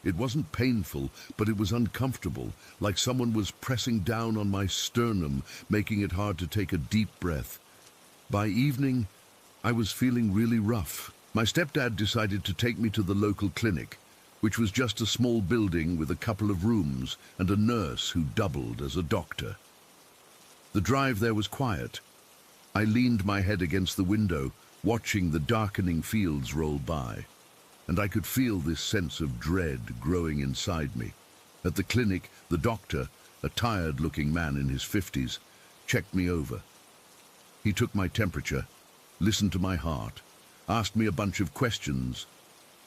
It wasn't painful, but it was uncomfortable, like someone was pressing down on my sternum, making it hard to take a deep breath. By evening, I was feeling really rough. My stepdad decided to take me to the local clinic, which was just a small building with a couple of rooms and a nurse who doubled as a doctor. The drive there was quiet. I leaned my head against the window, watching the darkening fields roll by, and I could feel this sense of dread growing inside me. At the clinic, the doctor, a tired-looking man in his 50s, checked me over. He took my temperature, listened to my heart, asked me a bunch of questions,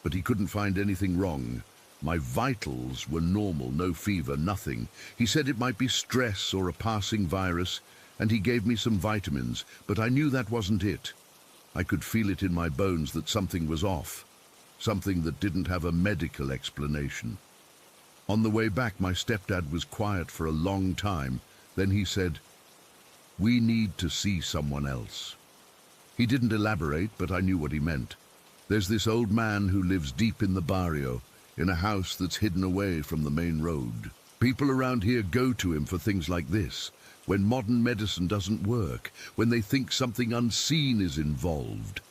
but he couldn't find anything wrong. My vitals were normal, no fever, nothing. He said it might be stress or a passing virus, and he gave me some vitamins, but I knew that wasn't it. I could feel it in my bones that something was off, something that didn't have a medical explanation. On the way back, my stepdad was quiet for a long time. Then he said, "We need to see someone else." He didn't elaborate, but I knew what he meant. There's this old man who lives deep in the barrio, in a house that's hidden away from the main road. People around here go to him for things like this, when modern medicine doesn't work, when they think something unseen is involved.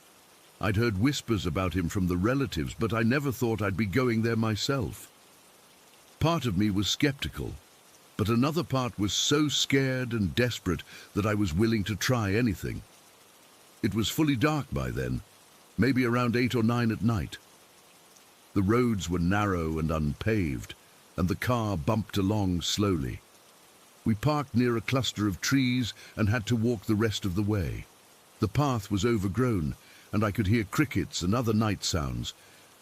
I'd heard whispers about him from the relatives, but I never thought I'd be going there myself. Part of me was skeptical, but another part was so scared and desperate that I was willing to try anything. It was fully dark by then, maybe around 8 or 9 at night. The roads were narrow and unpaved, and the car bumped along slowly. We parked near a cluster of trees and had to walk the rest of the way. The path was overgrown, and I could hear crickets and other night sounds,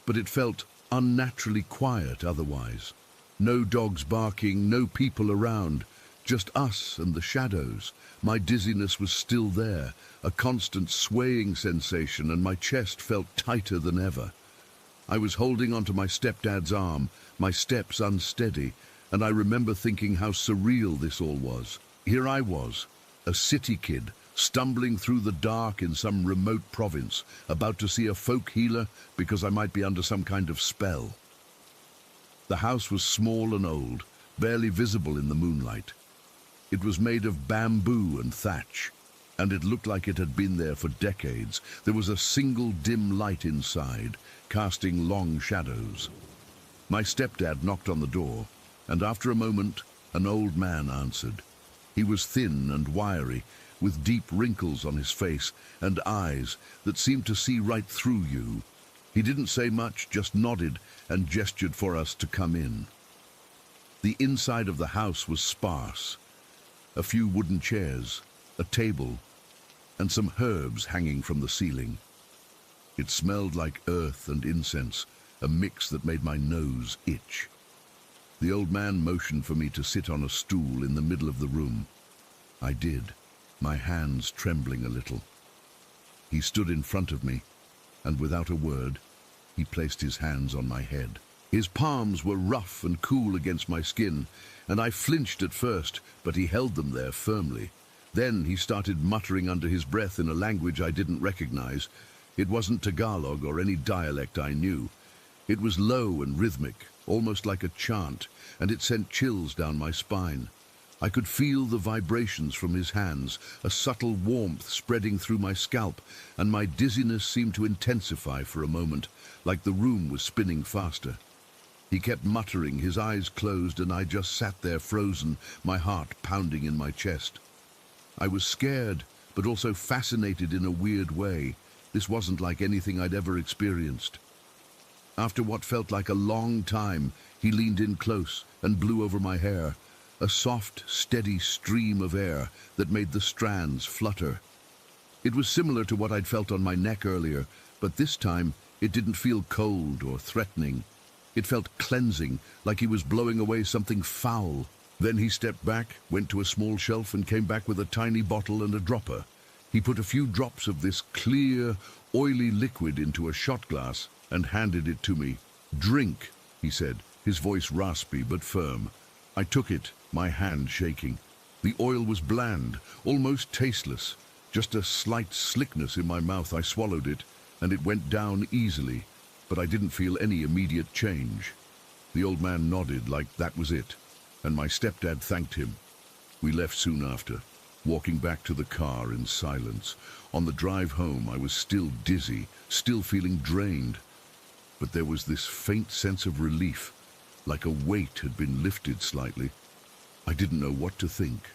but it felt unnaturally quiet otherwise. No dogs barking, no people around, just us and the shadows. My dizziness was still there, a constant swaying sensation, and my chest felt tighter than ever. I was holding onto my stepdad's arm, my steps unsteady, and I remember thinking how surreal this all was. Here I was, a city kid, stumbling through the dark in some remote province, about to see a folk healer because I might be under some kind of spell. The house was small and old, barely visible in the moonlight. It was made of bamboo and thatch, and it looked like it had been there for decades. There was a single dim light inside, casting long shadows. My stepdad knocked on the door, and after a moment, an old man answered. He was thin and wiry, with deep wrinkles on his face and eyes that seemed to see right through you. He didn't say much, just nodded and gestured for us to come in. The inside of the house was sparse. A few wooden chairs, a table, and some herbs hanging from the ceiling. It smelled like earth and incense, a mix that made my nose itch. The old man motioned for me to sit on a stool in the middle of the room. I did, my hands trembling a little. He stood in front of me, and without a word, he placed his hands on my head. His palms were rough and cool against my skin, and I flinched at first, but he held them there firmly. Then he started muttering under his breath in a language I didn't recognize. It wasn't Tagalog or any dialect I knew. It was low and rhythmic, almost like a chant, and it sent chills down my spine. I could feel the vibrations from his hands, a subtle warmth spreading through my scalp, and my dizziness seemed to intensify for a moment, like the room was spinning faster. He kept muttering, his eyes closed, and I just sat there frozen, my heart pounding in my chest. I was scared, but also fascinated in a weird way. This wasn't like anything I'd ever experienced. After what felt like a long time, he leaned in close and blew over my hair, a soft, steady stream of air that made the strands flutter. It was similar to what I'd felt on my neck earlier, but this time it didn't feel cold or threatening. It felt cleansing, like he was blowing away something foul. Then he stepped back, went to a small shelf, and came back with a tiny bottle and a dropper. He put a few drops of this clear, oily liquid into a shot glass and handed it to me. "Drink," he said, his voice raspy but firm. I took it, my hand shaking. The oil was bland, almost tasteless. Just a slight slickness in my mouth. I swallowed it, and it went down easily, but I didn't feel any immediate change. The old man nodded like that was it, and my stepdad thanked him. We left soon after, walking back to the car in silence. On the drive home, I was still dizzy, still feeling drained, but there was this faint sense of relief, like a weight had been lifted slightly. I didn't know what to think.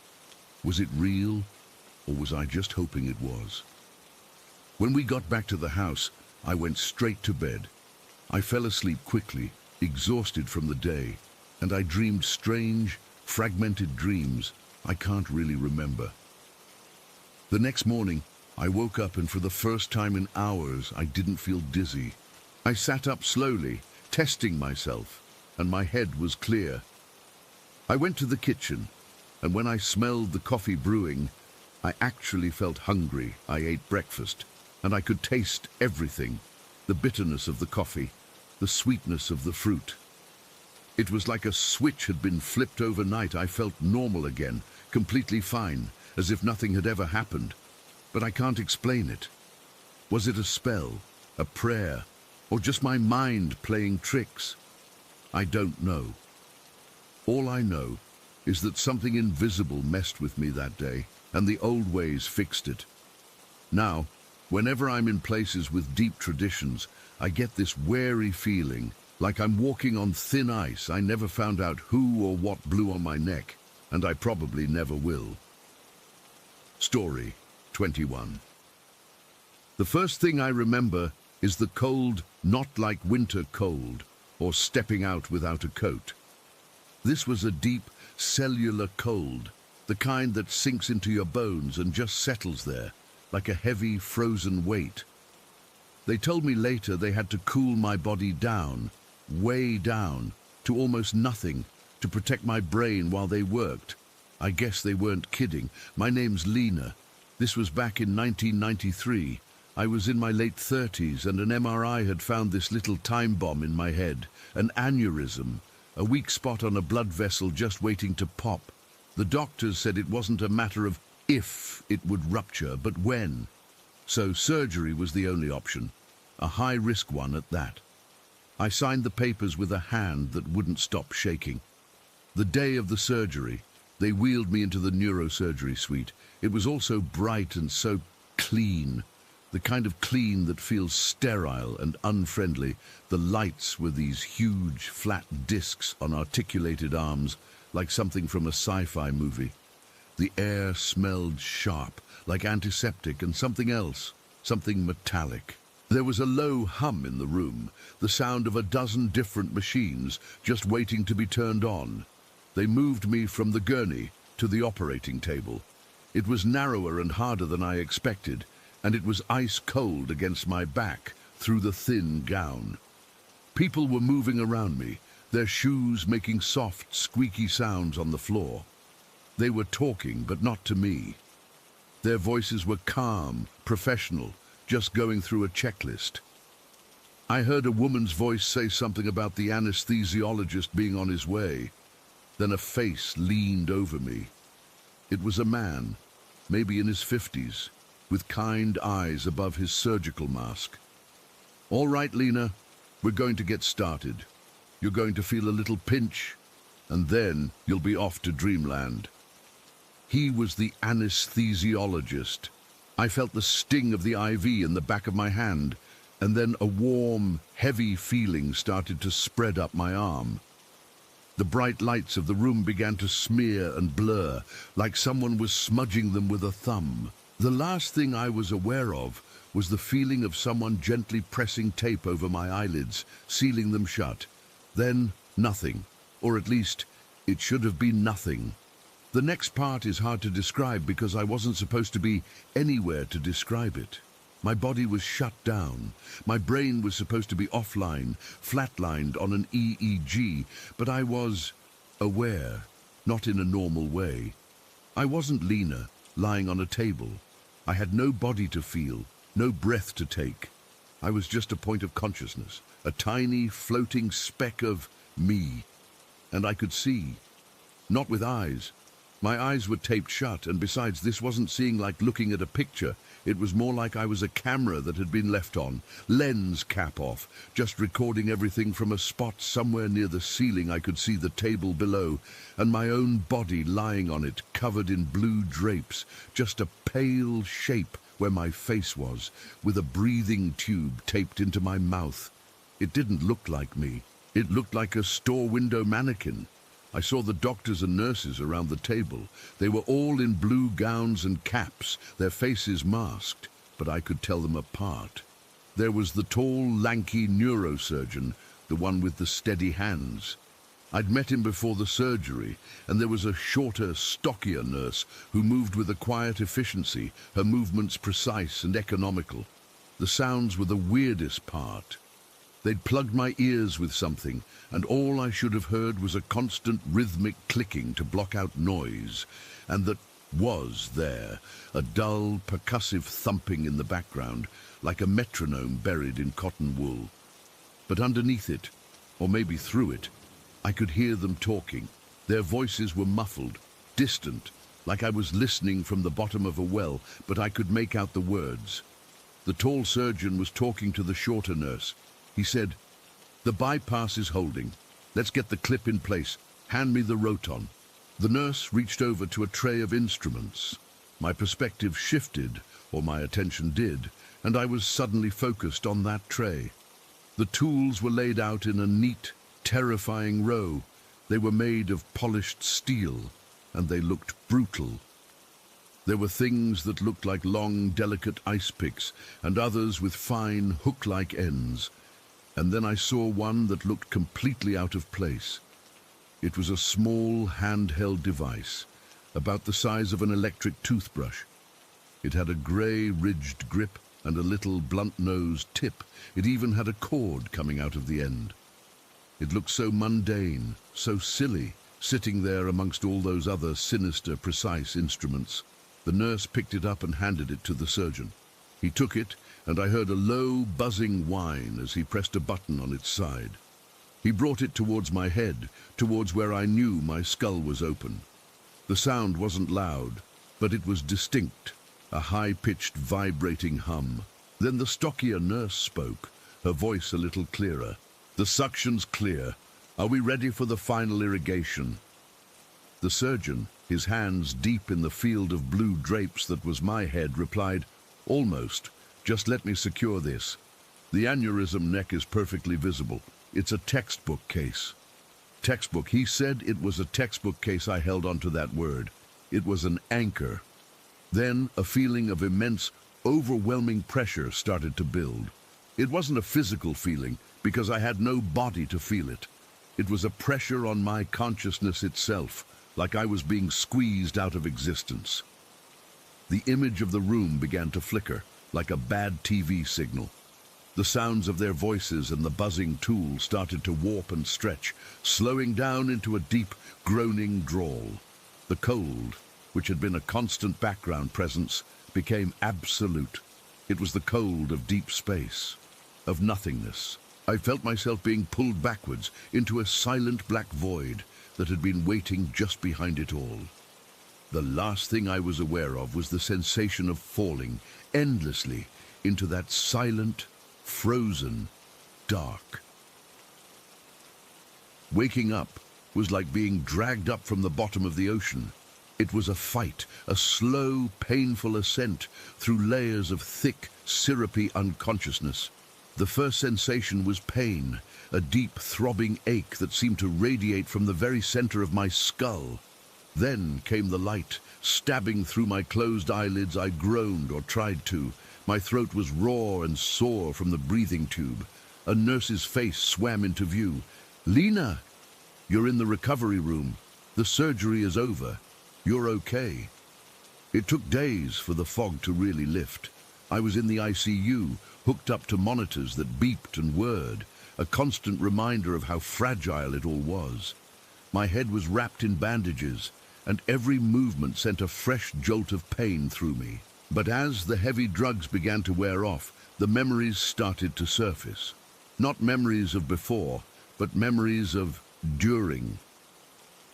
Was it real, or was I just hoping it was? When we got back to the house, I went straight to bed. I fell asleep quickly, exhausted from the day, and I dreamed strange, fragmented dreams I can't really remember. The next morning, I woke up and for the first time in hours, I didn't feel dizzy. I sat up slowly, testing myself, and my head was clear. I went to the kitchen, and when I smelled the coffee brewing, I actually felt hungry. I ate breakfast, and I could taste everything. The bitterness of the coffee, the sweetness of the fruit. It was like a switch had been flipped overnight. I felt normal again, completely fine, as if nothing had ever happened. But I can't explain it. Was it a spell, a prayer, or just my mind playing tricks? I don't know. All I know is that something invisible messed with me that day, and the old ways fixed it. Now, whenever I'm in places with deep traditions, I get this wary feeling, like I'm walking on thin ice. I never found out who or what blew on my neck, and I probably never will. Story 21. The first thing I remember is the cold, not like winter cold, or stepping out without a coat. This was a deep, cellular cold, the kind that sinks into your bones and just settles there, like a heavy, frozen weight. They told me later they had to cool my body down, way down, to almost nothing, to protect my brain while they worked. I guess they weren't kidding. My name's Lena. This was back in 1993. I was in my late 30s and an MRI had found this little time bomb in my head, an aneurysm, a weak spot on a blood vessel just waiting to pop. The doctors said it wasn't a matter of if it would rupture, but when. So surgery was the only option, a high-risk one at that. I signed the papers with a hand that wouldn't stop shaking. The day of the surgery, they wheeled me into the neurosurgery suite. It was all so bright and so clean, the kind of clean that feels sterile and unfriendly. The lights were these huge, flat discs on articulated arms, like something from a sci-fi movie. The air smelled sharp, like antiseptic and something else, something metallic. There was a low hum in the room, the sound of a dozen different machines just waiting to be turned on. They moved me from the gurney to the operating table. It was narrower and harder than I expected, and it was ice cold against my back through the thin gown. People were moving around me, their shoes making soft, squeaky sounds on the floor. They were talking, but not to me. Their voices were calm, professional, just going through a checklist. I heard a woman's voice say something about the anesthesiologist being on his way. Then a face leaned over me. It was a man, maybe in his 50s, with kind eyes above his surgical mask. "All right, Lena, we're going to get started. You're going to feel a little pinch, and then you'll be off to dreamland." He was the anesthesiologist. I felt the sting of the IV in the back of my hand, and then a warm, heavy feeling started to spread up my arm. The bright lights of the room began to smear and blur, like someone was smudging them with a thumb. The last thing I was aware of was the feeling of someone gently pressing tape over my eyelids, sealing them shut. Then nothing, or at least it should have been nothing. The next part is hard to describe because I wasn't supposed to be anywhere to describe it. My body was shut down. My brain was supposed to be offline, flatlined on an EEG, but I was aware, not in a normal way. I wasn't Lena, lying on a table. I had no body to feel, no breath to take. I was just a point of consciousness, a tiny floating speck of me. And I could see, not with eyes. My eyes were taped shut, and besides, this wasn't seeing like looking at a picture. It was more like I was a camera that had been left on, lens cap off, just recording everything from a spot somewhere near the ceiling. I could see the table below, and my own body lying on it, covered in blue drapes, just a pale shape where my face was, with a breathing tube taped into my mouth. It didn't look like me. It looked like a store window mannequin. I saw the doctors and nurses around the table. They were all in blue gowns and caps, their faces masked, but I could tell them apart. There was the tall, lanky neurosurgeon, the one with the steady hands. I'd met him before the surgery, and there was a shorter, stockier nurse who moved with a quiet efficiency, her movements precise and economical. The sounds were the weirdest part. They'd plugged my ears with something, and all I should have heard was a constant rhythmic clicking to block out noise, and that was there, a dull, percussive thumping in the background, like a metronome buried in cotton wool. But underneath it, or maybe through it, I could hear them talking. Their voices were muffled, distant, like I was listening from the bottom of a well, but I could make out the words. The tall surgeon was talking to the shorter nurse. He said, "The bypass is holding. Let's get the clip in place. Hand me the roton." The nurse reached over to a tray of instruments. My perspective shifted, or my attention did, and I was suddenly focused on that tray. The tools were laid out in a neat, terrifying row. They were made of polished steel, and they looked brutal. There were things that looked like long, delicate ice picks, and others with fine, hook-like ends. And then I saw one that looked completely out of place. It was a small, handheld device, about the size of an electric toothbrush. It had a grey, ridged grip and a little blunt-nosed tip. It even had a cord coming out of the end. It looked so mundane, so silly, sitting there amongst all those other sinister, precise instruments. The nurse picked it up and handed it to the surgeon. He took it, and I heard a low, buzzing whine as he pressed a button on its side. He brought it towards my head, towards where I knew my skull was open. The sound wasn't loud, but it was distinct, a high-pitched, vibrating hum. Then the stockier nurse spoke, her voice a little clearer. "The suction's clear. Are we ready for the final irrigation?" The surgeon, his hands deep in the field of blue drapes that was my head, replied, "Almost. Just let me secure this. The aneurysm neck is perfectly visible. It's a textbook case." Textbook. He said it was a textbook case. I held onto that word. It was an anchor. Then a feeling of immense, overwhelming pressure started to build. It wasn't a physical feeling, because I had no body to feel it. It was a pressure on my consciousness itself, like I was being squeezed out of existence. The image of the room began to flicker, like a bad TV signal. The sounds of their voices and the buzzing tool started to warp and stretch, slowing down into a deep, groaning drawl. The cold, which had been a constant background presence, became absolute. It was the cold of deep space, of nothingness. I felt myself being pulled backwards into a silent black void that had been waiting just behind it all. The last thing I was aware of was the sensation of falling endlessly into that silent, frozen dark. Waking up was like being dragged up from the bottom of the ocean. It was a fight, a slow, painful ascent through layers of thick, syrupy unconsciousness. The first sensation was pain, a deep, throbbing ache that seemed to radiate from the very center of my skull. Then came the light, stabbing through my closed eyelids. I groaned or tried to. My throat was raw and sore from the breathing tube. A nurse's face swam into view. "Lena, you're in the recovery room. The surgery is over. You're okay." It took days for the fog to really lift. I was in the ICU, hooked up to monitors that beeped and whirred, a constant reminder of how fragile it all was. My head was wrapped in bandages, and every movement sent a fresh jolt of pain through me. But as the heavy drugs began to wear off, the memories started to surface. Not memories of before, but memories of during.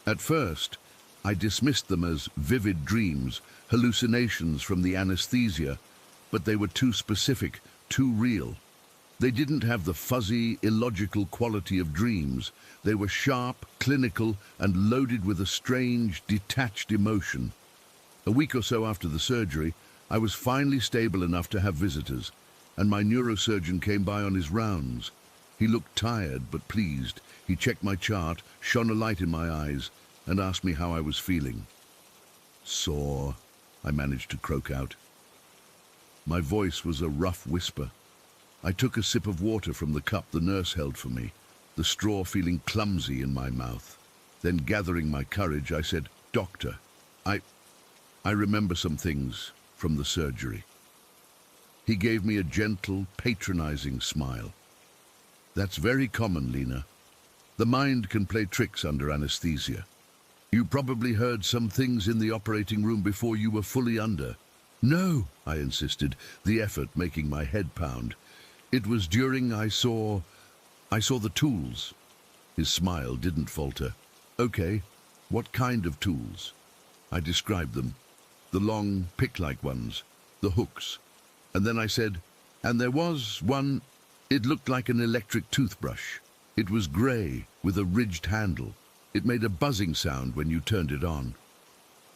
At first, I dismissed them as vivid dreams, hallucinations from the anesthesia, but they were too specific, too real. They didn't have the fuzzy, illogical quality of dreams. They were sharp, clinical, and loaded with a strange, detached emotion. A week or so after the surgery, I was finally stable enough to have visitors, and my neurosurgeon came by on his rounds. He looked tired but pleased. He checked my chart, shone a light in my eyes, and asked me how I was feeling. "Sore," I managed to croak out. My voice was a rough whisper. I took a sip of water from the cup the nurse held for me. the straw feeling clumsy in my mouth. Then, gathering my courage, I said, "Doctor, I remember some things from the surgery." He gave me a gentle, patronizing smile. "That's very common, Lena. The mind can play tricks under anesthesia. You probably heard some things in the operating room before you were fully under." "No," I insisted, the effort making my head pound. "It was during I saw the tools." His smile didn't falter. "Okay, what kind of tools?" I described them. The long, pick-like ones, the hooks. And then I said, "And there was one, it looked like an electric toothbrush. It was grey, with a ridged handle. It made a buzzing sound when you turned it on."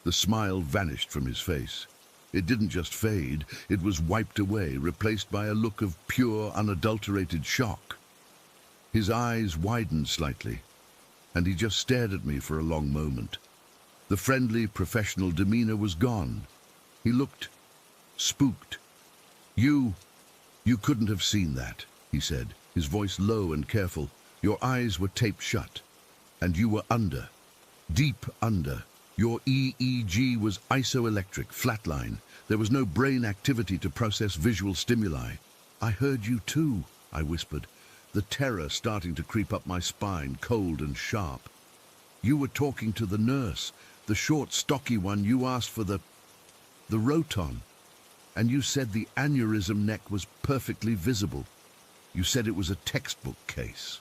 The smile vanished from his face. It didn't just fade, it was wiped away, replaced by a look of pure, unadulterated shock. His eyes widened slightly, and he just stared at me for a long moment. The friendly, professional demeanor was gone. He looked spooked. You couldn't have seen that," he said, his voice low and careful. "Your eyes were taped shut, and you were under, deep under. Your EEG was isoelectric, flatline. There was no brain activity to process visual stimuli." "I heard you too," I whispered, the terror starting to creep up my spine, cold and sharp. "You were talking to the nurse, the short, stocky one. You asked for the Roton, and you said the aneurysm neck was perfectly visible. You said it was a textbook case."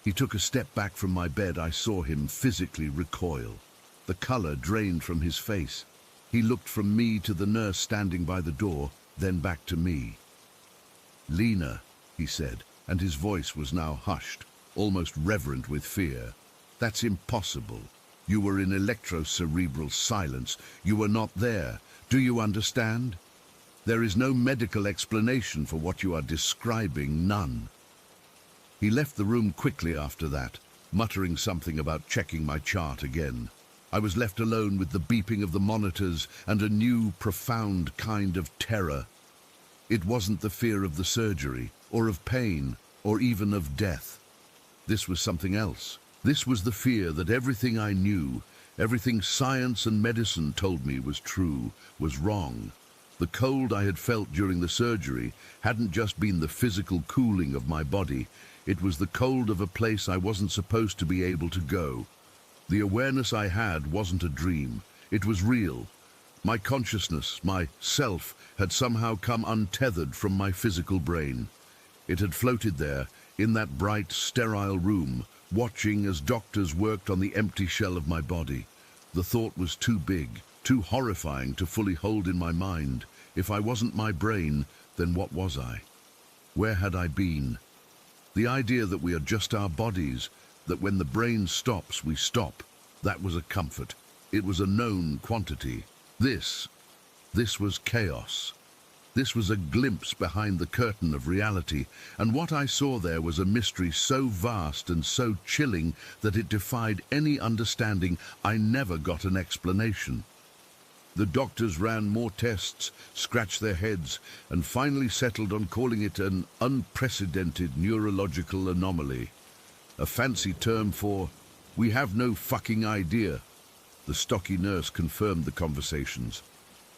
He took a step back from my bed. I saw him physically recoil. The color drained from his face. He looked from me to the nurse standing by the door, then back to me. "Lena," he said, and his voice was now hushed, almost reverent with fear. "That's impossible. You were in electrocerebral silence. You were not there. Do you understand? There is no medical explanation for what you are describing, none." He left the room quickly after that, muttering something about checking my chart again. I was left alone with the beeping of the monitors and a new, profound kind of terror. It wasn't the fear of the surgery, or of pain, or even of death. This was something else. This was the fear that everything I knew, everything science and medicine told me was true, was wrong. The cold I had felt during the surgery hadn't just been the physical cooling of my body. It was the cold of a place I wasn't supposed to be able to go. The awareness I had wasn't a dream. It was real. My consciousness, my self, had somehow come untethered from my physical brain. It had floated there, in that bright, sterile room, watching as doctors worked on the empty shell of my body. The thought was too big, too horrifying to fully hold in my mind. If I wasn't my brain, then what was I? Where had I been? The idea that we are just our bodies, that when the brain stops, we stop, that was a comfort. It was a known quantity. This was chaos. This was a glimpse behind the curtain of reality, and what I saw there was a mystery so vast and so chilling that it defied any understanding. I never got an explanation. The doctors ran more tests, scratched their heads, and finally settled on calling it an unprecedented neurological anomaly. A fancy term for, "We have no fucking idea." The stocky nurse confirmed the conversations.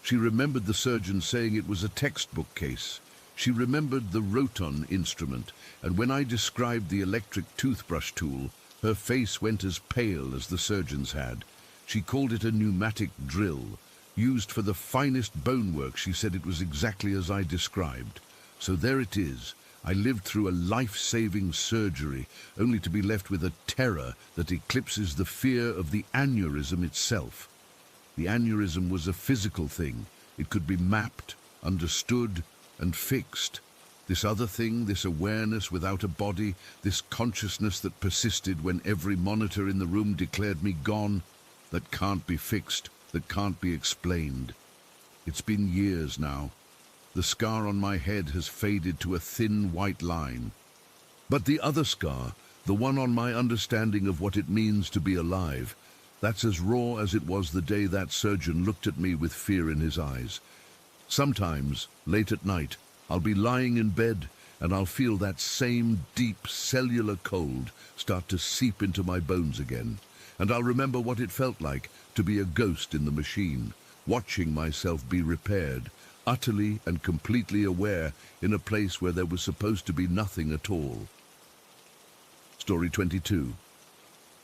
She remembered the surgeon saying it was a textbook case. She remembered the Roton instrument, and when I described the electric toothbrush tool, her face went as pale as the surgeon's had. She called it a pneumatic drill, used for the finest bonework. She said it was exactly as I described. So there it is. I lived through a life-saving surgery, only to be left with a terror that eclipses the fear of the aneurysm itself. The aneurysm was a physical thing. It could be mapped, understood, and fixed. This other thing, this awareness without a body, this consciousness that persisted when every monitor in the room declared me gone, that can't be fixed, that can't be explained. It's been years now. The scar on my head has faded to a thin white line. But the other scar, the one on my understanding of what it means to be alive, that's as raw as it was the day that surgeon looked at me with fear in his eyes. Sometimes, late at night, I'll be lying in bed and I'll feel that same deep cellular cold start to seep into my bones again. And I'll remember what it felt like to be a ghost in the machine, watching myself be repaired, utterly and completely aware in a place where there was supposed to be nothing at all. Story 22.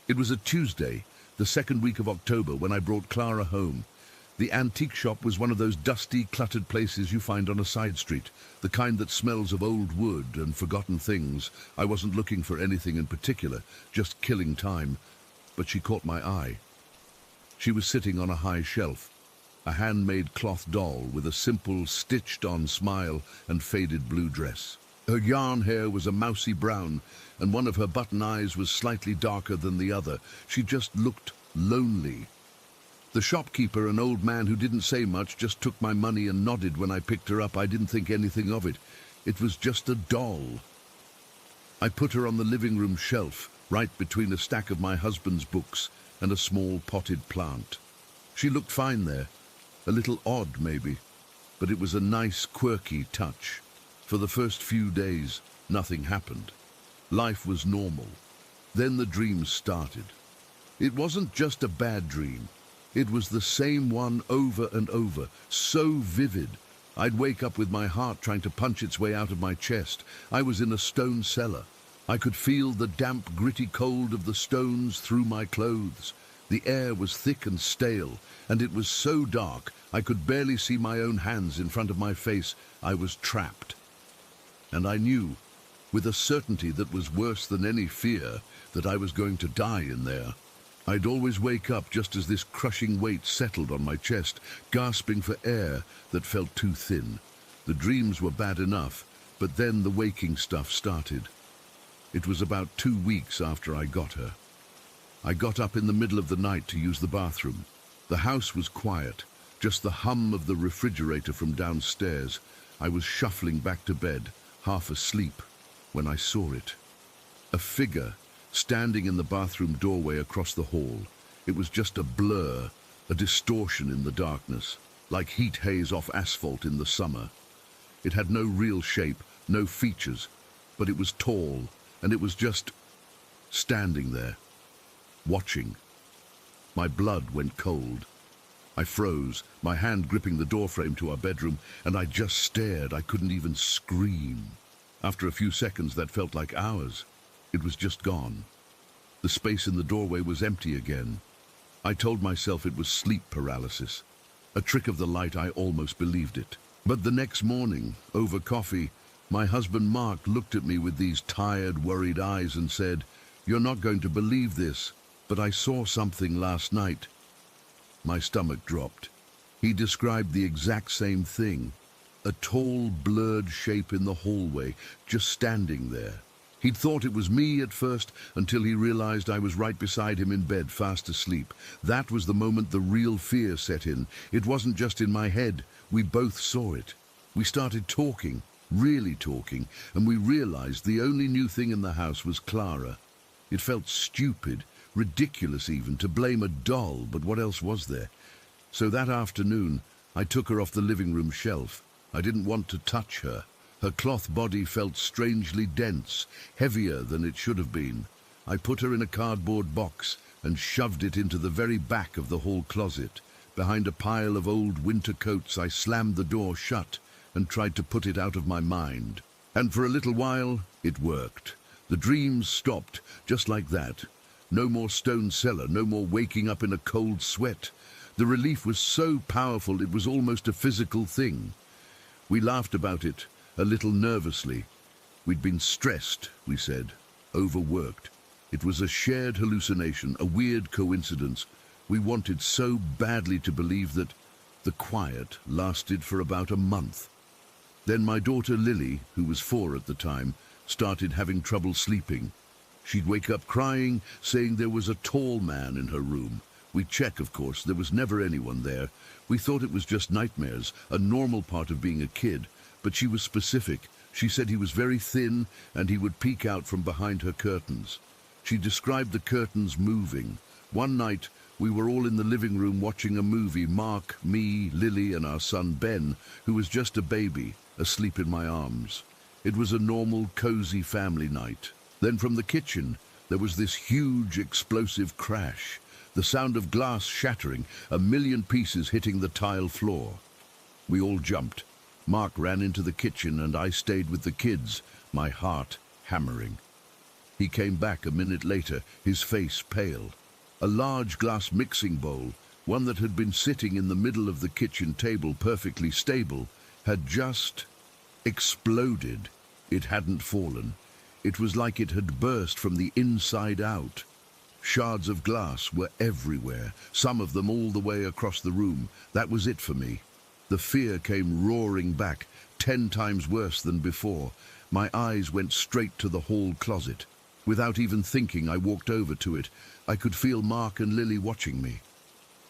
It was a Tuesday, the second week of October, when I brought Clara home. The antique shop was one of those dusty, cluttered places you find on a side street, the kind that smells of old wood and forgotten things. I wasn't looking for anything in particular, just killing time, but she caught my eye. She was sitting on a high shelf, a handmade cloth doll with a simple, stitched-on smile and faded blue dress. Her yarn hair was a mousy brown, and one of her button eyes was slightly darker than the other. She just looked lonely. The shopkeeper, an old man who didn't say much, just took my money and nodded when I picked her up. I didn't think anything of it. It was just a doll. I put her on the living room shelf, right between a stack of my husband's books and a small potted plant. She looked fine there, a little odd maybe, but it was a nice, quirky touch. For the first few days, nothing happened. Life was normal. Then the dreams started. It wasn't just a bad dream. It was the same one over and over, so vivid. I'd wake up with my heart trying to punch its way out of my chest. I was in a stone cellar. I could feel the damp, gritty cold of the stones through my clothes. The air was thick and stale, and it was so dark I could barely see my own hands in front of my face. I was trapped. And I knew, with a certainty that was worse than any fear, that I was going to die in there. I'd always wake up just as this crushing weight settled on my chest, gasping for air that felt too thin. The dreams were bad enough, but then the waking stuff started. It was about 2 weeks after I got her. I got up in the middle of the night to use the bathroom. The house was quiet, just the hum of the refrigerator from downstairs. I was shuffling back to bed, half asleep, when I saw it. A figure standing in the bathroom doorway across the hall. It was just a blur, a distortion in the darkness, like heat haze off asphalt in the summer. It had no real shape, no features, but it was tall, and it was just standing there, watching. My blood went cold. I froze, my hand gripping the doorframe to our bedroom, and I just stared. I couldn't even scream. After a few seconds that felt like hours, it was just gone. The space in the doorway was empty again. I told myself it was sleep paralysis. A trick of the light. I almost believed it. But the next morning, over coffee, my husband Mark looked at me with these tired, worried eyes and said, "You're not going to believe this, but I saw something last night." My stomach dropped. He described the exact same thing. A tall, blurred shape in the hallway, just standing there. He'd thought it was me at first, until he realized I was right beside him in bed, fast asleep. That was the moment the real fear set in. It wasn't just in my head. We both saw it. We started talking, really talking, and we realized the only new thing in the house was Clara. It felt stupid, ridiculous even, to blame a doll, but what else was there? So that afternoon, I took her off the living room shelf. I didn't want to touch her. Her cloth body felt strangely dense, heavier than it should have been. I put her in a cardboard box and shoved it into the very back of the hall closet. Behind a pile of old winter coats, I slammed the door shut and tried to put it out of my mind. And for a little while, it worked. The dreams stopped, just like that. No more stone cellar, no more waking up in a cold sweat. The relief was so powerful it was almost a physical thing. We laughed about it, a little nervously. We'd been stressed, we said, overworked. It was a shared hallucination, a weird coincidence. We wanted so badly to believe that the quiet lasted for about a month. Then my daughter Lily, who was 4 at the time, started having trouble sleeping. She'd wake up crying, saying there was a tall man in her room. We'd check, of course. There was never anyone there. We thought it was just nightmares, a normal part of being a kid. But she was specific. She said he was very thin and he would peek out from behind her curtains. She described the curtains moving. One night, we were all in the living room watching a movie, Mark, me, Lily, and our son Ben, who was just a baby, asleep in my arms. It was a normal, cozy family night. Then from the kitchen, there was this huge explosive crash. The sound of glass shattering, a million pieces hitting the tile floor. We all jumped. Mark ran into the kitchen and I stayed with the kids, my heart hammering. He came back a minute later, his face pale. A large glass mixing bowl, one that had been sitting in the middle of the kitchen table perfectly stable, had just exploded. It hadn't fallen. It was like it had burst from the inside out. Shards of glass were everywhere, some of them all the way across the room. That was it for me. The fear came roaring back, 10 times worse than before. My eyes went straight to the hall closet. Without even thinking, I walked over to it. I could feel Mark and Lily watching me.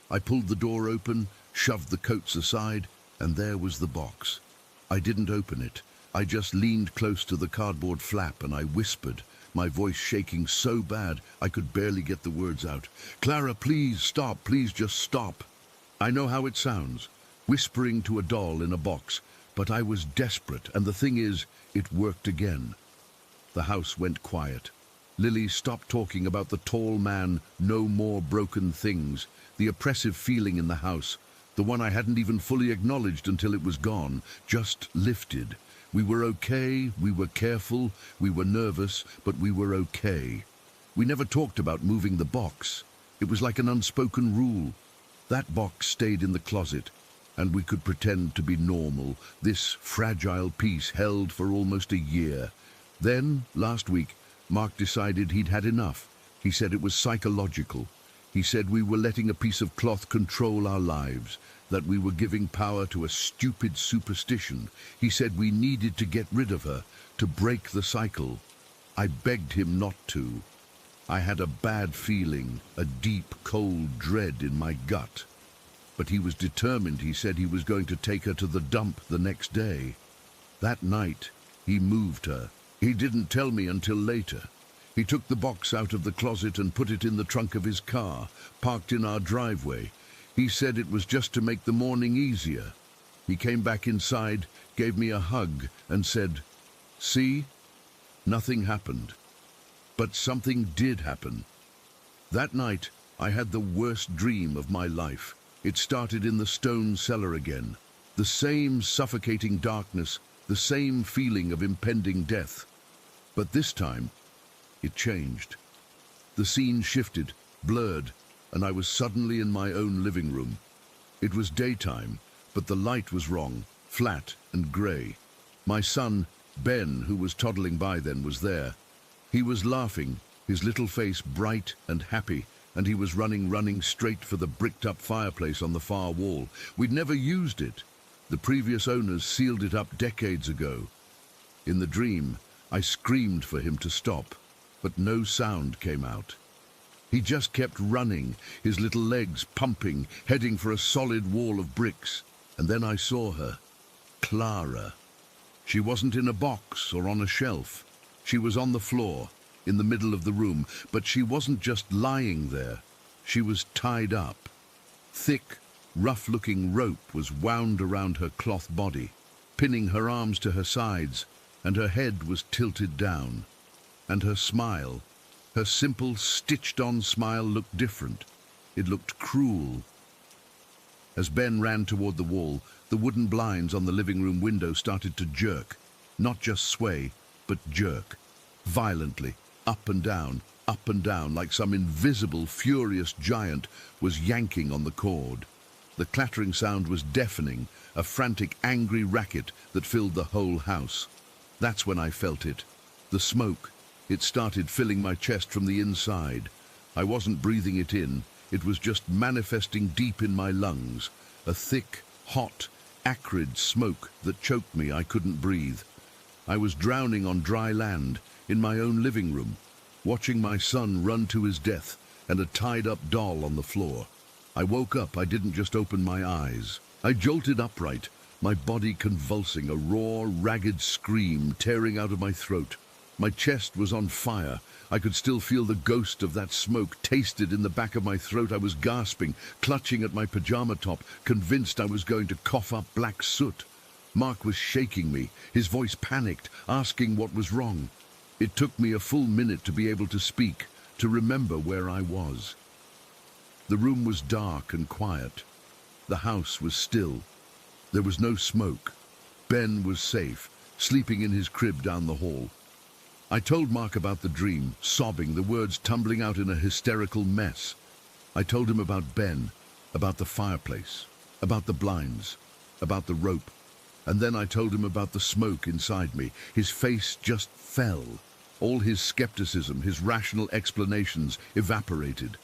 I pulled the door open, shoved the coats aside, and there was the box. I didn't open it. I just leaned close to the cardboard flap and I whispered, my voice shaking so bad I could barely get the words out. "Clara, please stop, please just stop." I know how it sounds, whispering to a doll in a box, but I was desperate, and the thing is, it worked again. The house went quiet. Lily stopped talking about the tall man, no more broken things, the oppressive feeling in the house, the one I hadn't even fully acknowledged until it was gone, just lifted. We were okay, we were careful, we were nervous, but we were okay. We never talked about moving the box. It was like an unspoken rule. That box stayed in the closet, and we could pretend to be normal. This fragile piece held for almost a year. Then, last week, Mark decided he'd had enough. He said it was psychological. He said we were letting a piece of cloth control our lives, that we were giving power to a stupid superstition. He said we needed to get rid of her, to break the cycle. I begged him not to. I had a bad feeling, a deep, cold dread in my gut. But he was determined. He said he was going to take her to the dump the next day. That night, he moved her. He didn't tell me until later. He took the box out of the closet and put it in the trunk of his car, parked in our driveway. He said it was just to make the morning easier. He came back inside, gave me a hug, and said, "See? Nothing happened." But something did happen. That night, I had the worst dream of my life. It started in the stone cellar again. The same suffocating darkness, the same feeling of impending death. But this time, it changed. The scene shifted, blurred, and I was suddenly in my own living room. It was daytime, but the light was wrong, flat and grey. My son, Ben, who was toddling by then, was there. He was laughing, his little face bright and happy, and he was running straight for the bricked-up fireplace on the far wall. We'd never used it. The previous owners sealed it up decades ago. In the dream, I screamed for him to stop, but no sound came out. He just kept running, his little legs pumping, heading for a solid wall of bricks. And then I saw her, Clara. She wasn't in a box or on a shelf. She was on the floor, in the middle of the room, but she wasn't just lying there. She was tied up. Thick, rough-looking rope was wound around her cloth body, pinning her arms to her sides, and her head was tilted down. And her smile, her simple, stitched-on smile, looked different. It looked cruel. As Ben ran toward the wall, the wooden blinds on the living room window started to jerk. Not just sway, but jerk. Violently, up and down, like some invisible, furious giant was yanking on the cord. The clattering sound was deafening, a frantic, angry racket that filled the whole house. That's when I felt it. The smoke. It started filling my chest from the inside. I wasn't breathing it in. It was just manifesting deep in my lungs. A thick, hot, acrid smoke that choked me. I couldn't breathe. I was drowning on dry land, in my own living room, watching my son run to his death and a tied-up doll on the floor. I woke up. I didn't just open my eyes. I jolted upright, my body convulsing, a raw, ragged scream tearing out of my throat. My chest was on fire. I could still feel the ghost of that smoke tasted in the back of my throat. I was gasping, clutching at my pajama top, convinced I was going to cough up black soot. Mark was shaking me, his voice panicked, asking what was wrong. It took me a full minute to be able to speak, to remember where I was. The room was dark and quiet. The house was still. There was no smoke. Ben was safe, sleeping in his crib down the hall. I told Mark about the dream, sobbing, the words tumbling out in a hysterical mess. I told him about Ben, about the fireplace, about the blinds, about the rope. And then I told him about the smoke inside me. His face just fell. All his skepticism, his rational explanations evaporated.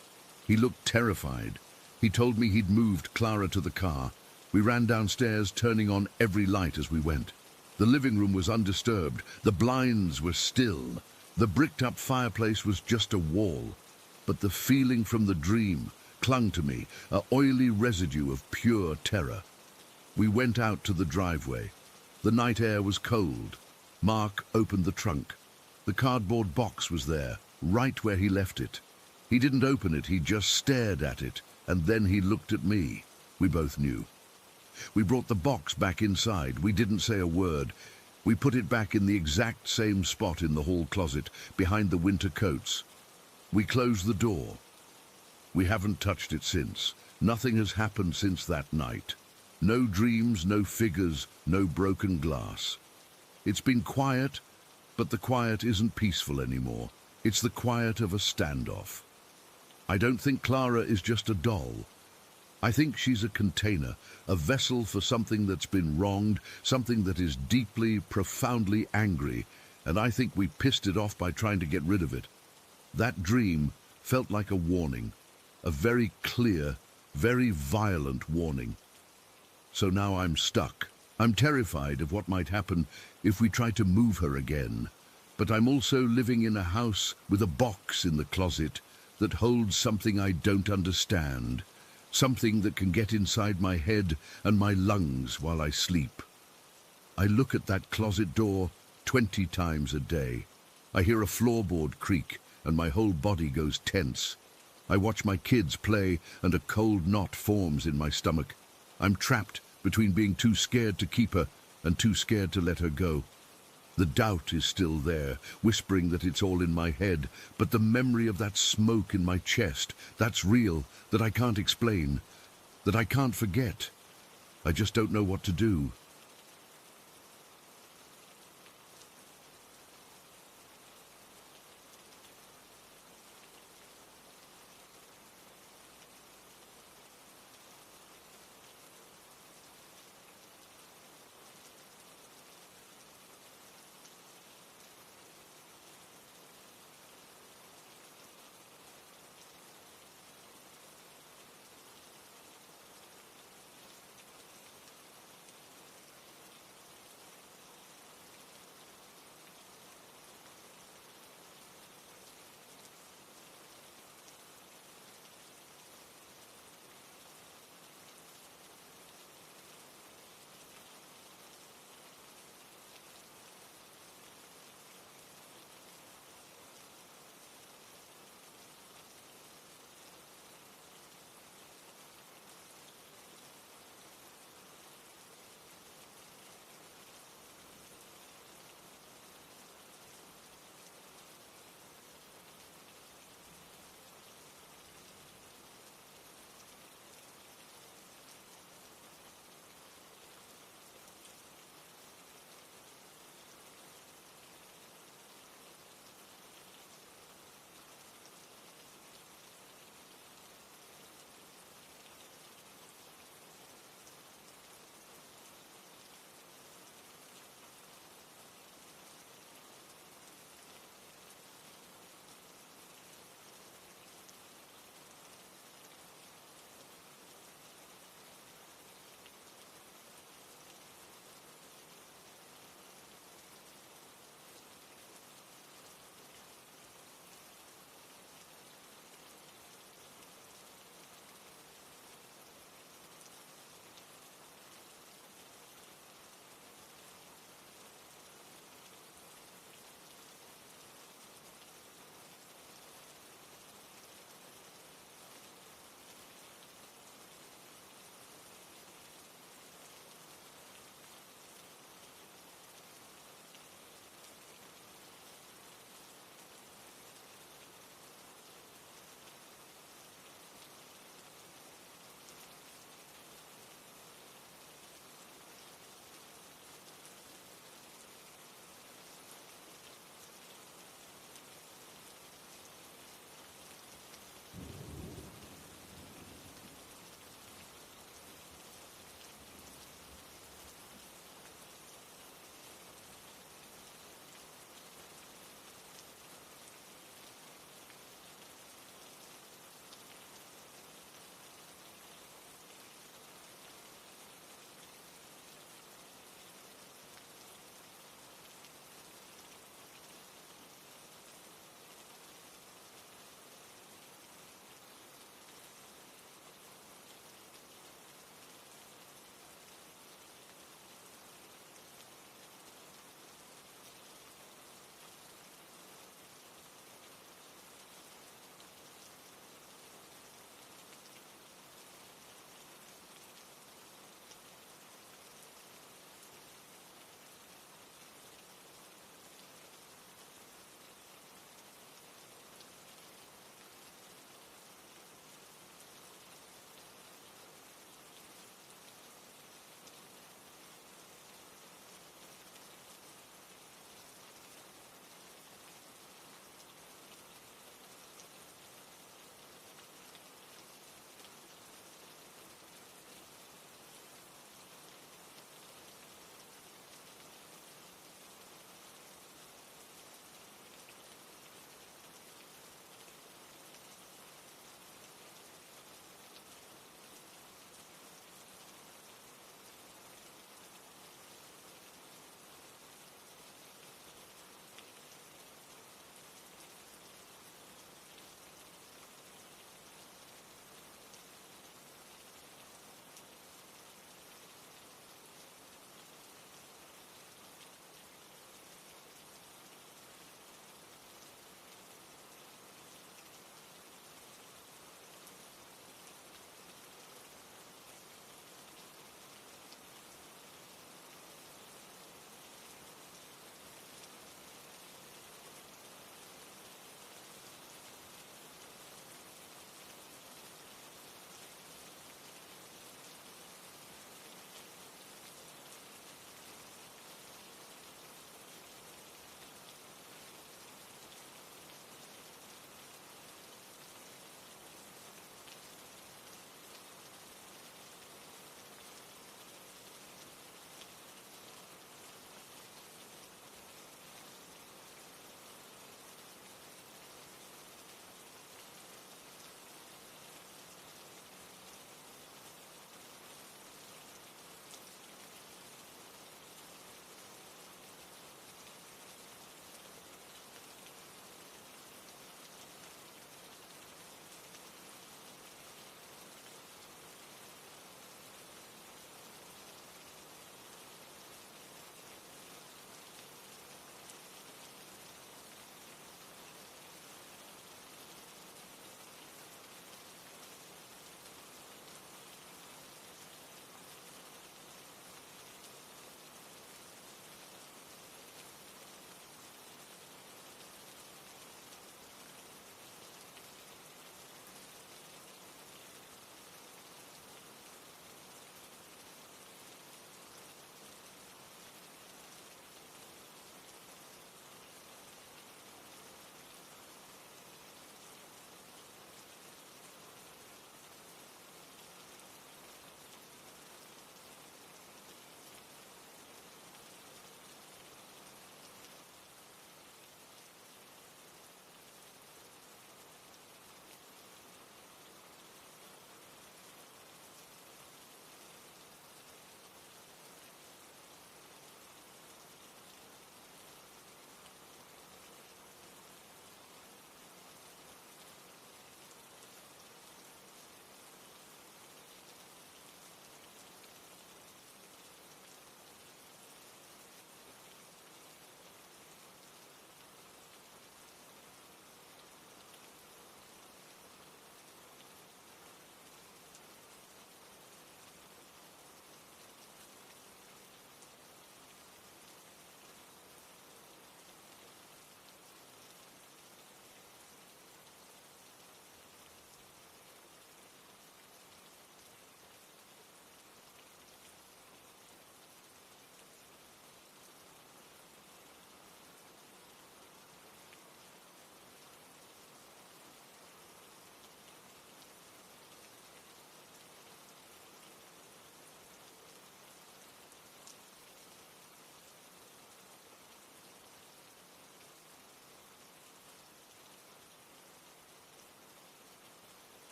He looked terrified. He told me he'd moved Clara to the car. We ran downstairs, turning on every light as we went. The living room was undisturbed. The blinds were still. The bricked-up fireplace was just a wall. But the feeling from the dream clung to me, an oily residue of pure terror. We went out to the driveway. The night air was cold. Mark opened the trunk. The cardboard box was there, right where he left it. He didn't open it, he just stared at it, and then he looked at me. We both knew. We brought the box back inside. We didn't say a word. We put it back in the exact same spot in the hall closet, behind the winter coats. We closed the door. We haven't touched it since. Nothing has happened since that night. No dreams, no figures, no broken glass. It's been quiet, but the quiet isn't peaceful anymore. It's the quiet of a standoff. I don't think Clara is just a doll. I think she's a container, a vessel for something that's been wronged, something that is deeply, profoundly angry, and I think we pissed it off by trying to get rid of it. That dream felt like a warning, a very clear, very violent warning. So now I'm stuck. I'm terrified of what might happen if we try to move her again. But I'm also living in a house with a box in the closet that holds something I don't understand, something that can get inside my head and my lungs while I sleep. I look at that closet door 20 times a day. I hear a floorboard creak and my whole body goes tense. I watch my kids play and a cold knot forms in my stomach. I'm trapped between being too scared to keep her and too scared to let her go. The doubt is still there, whispering that it's all in my head, but the memory of that smoke in my chest, that's real, that I can't explain, that I can't forget. I just don't know what to do.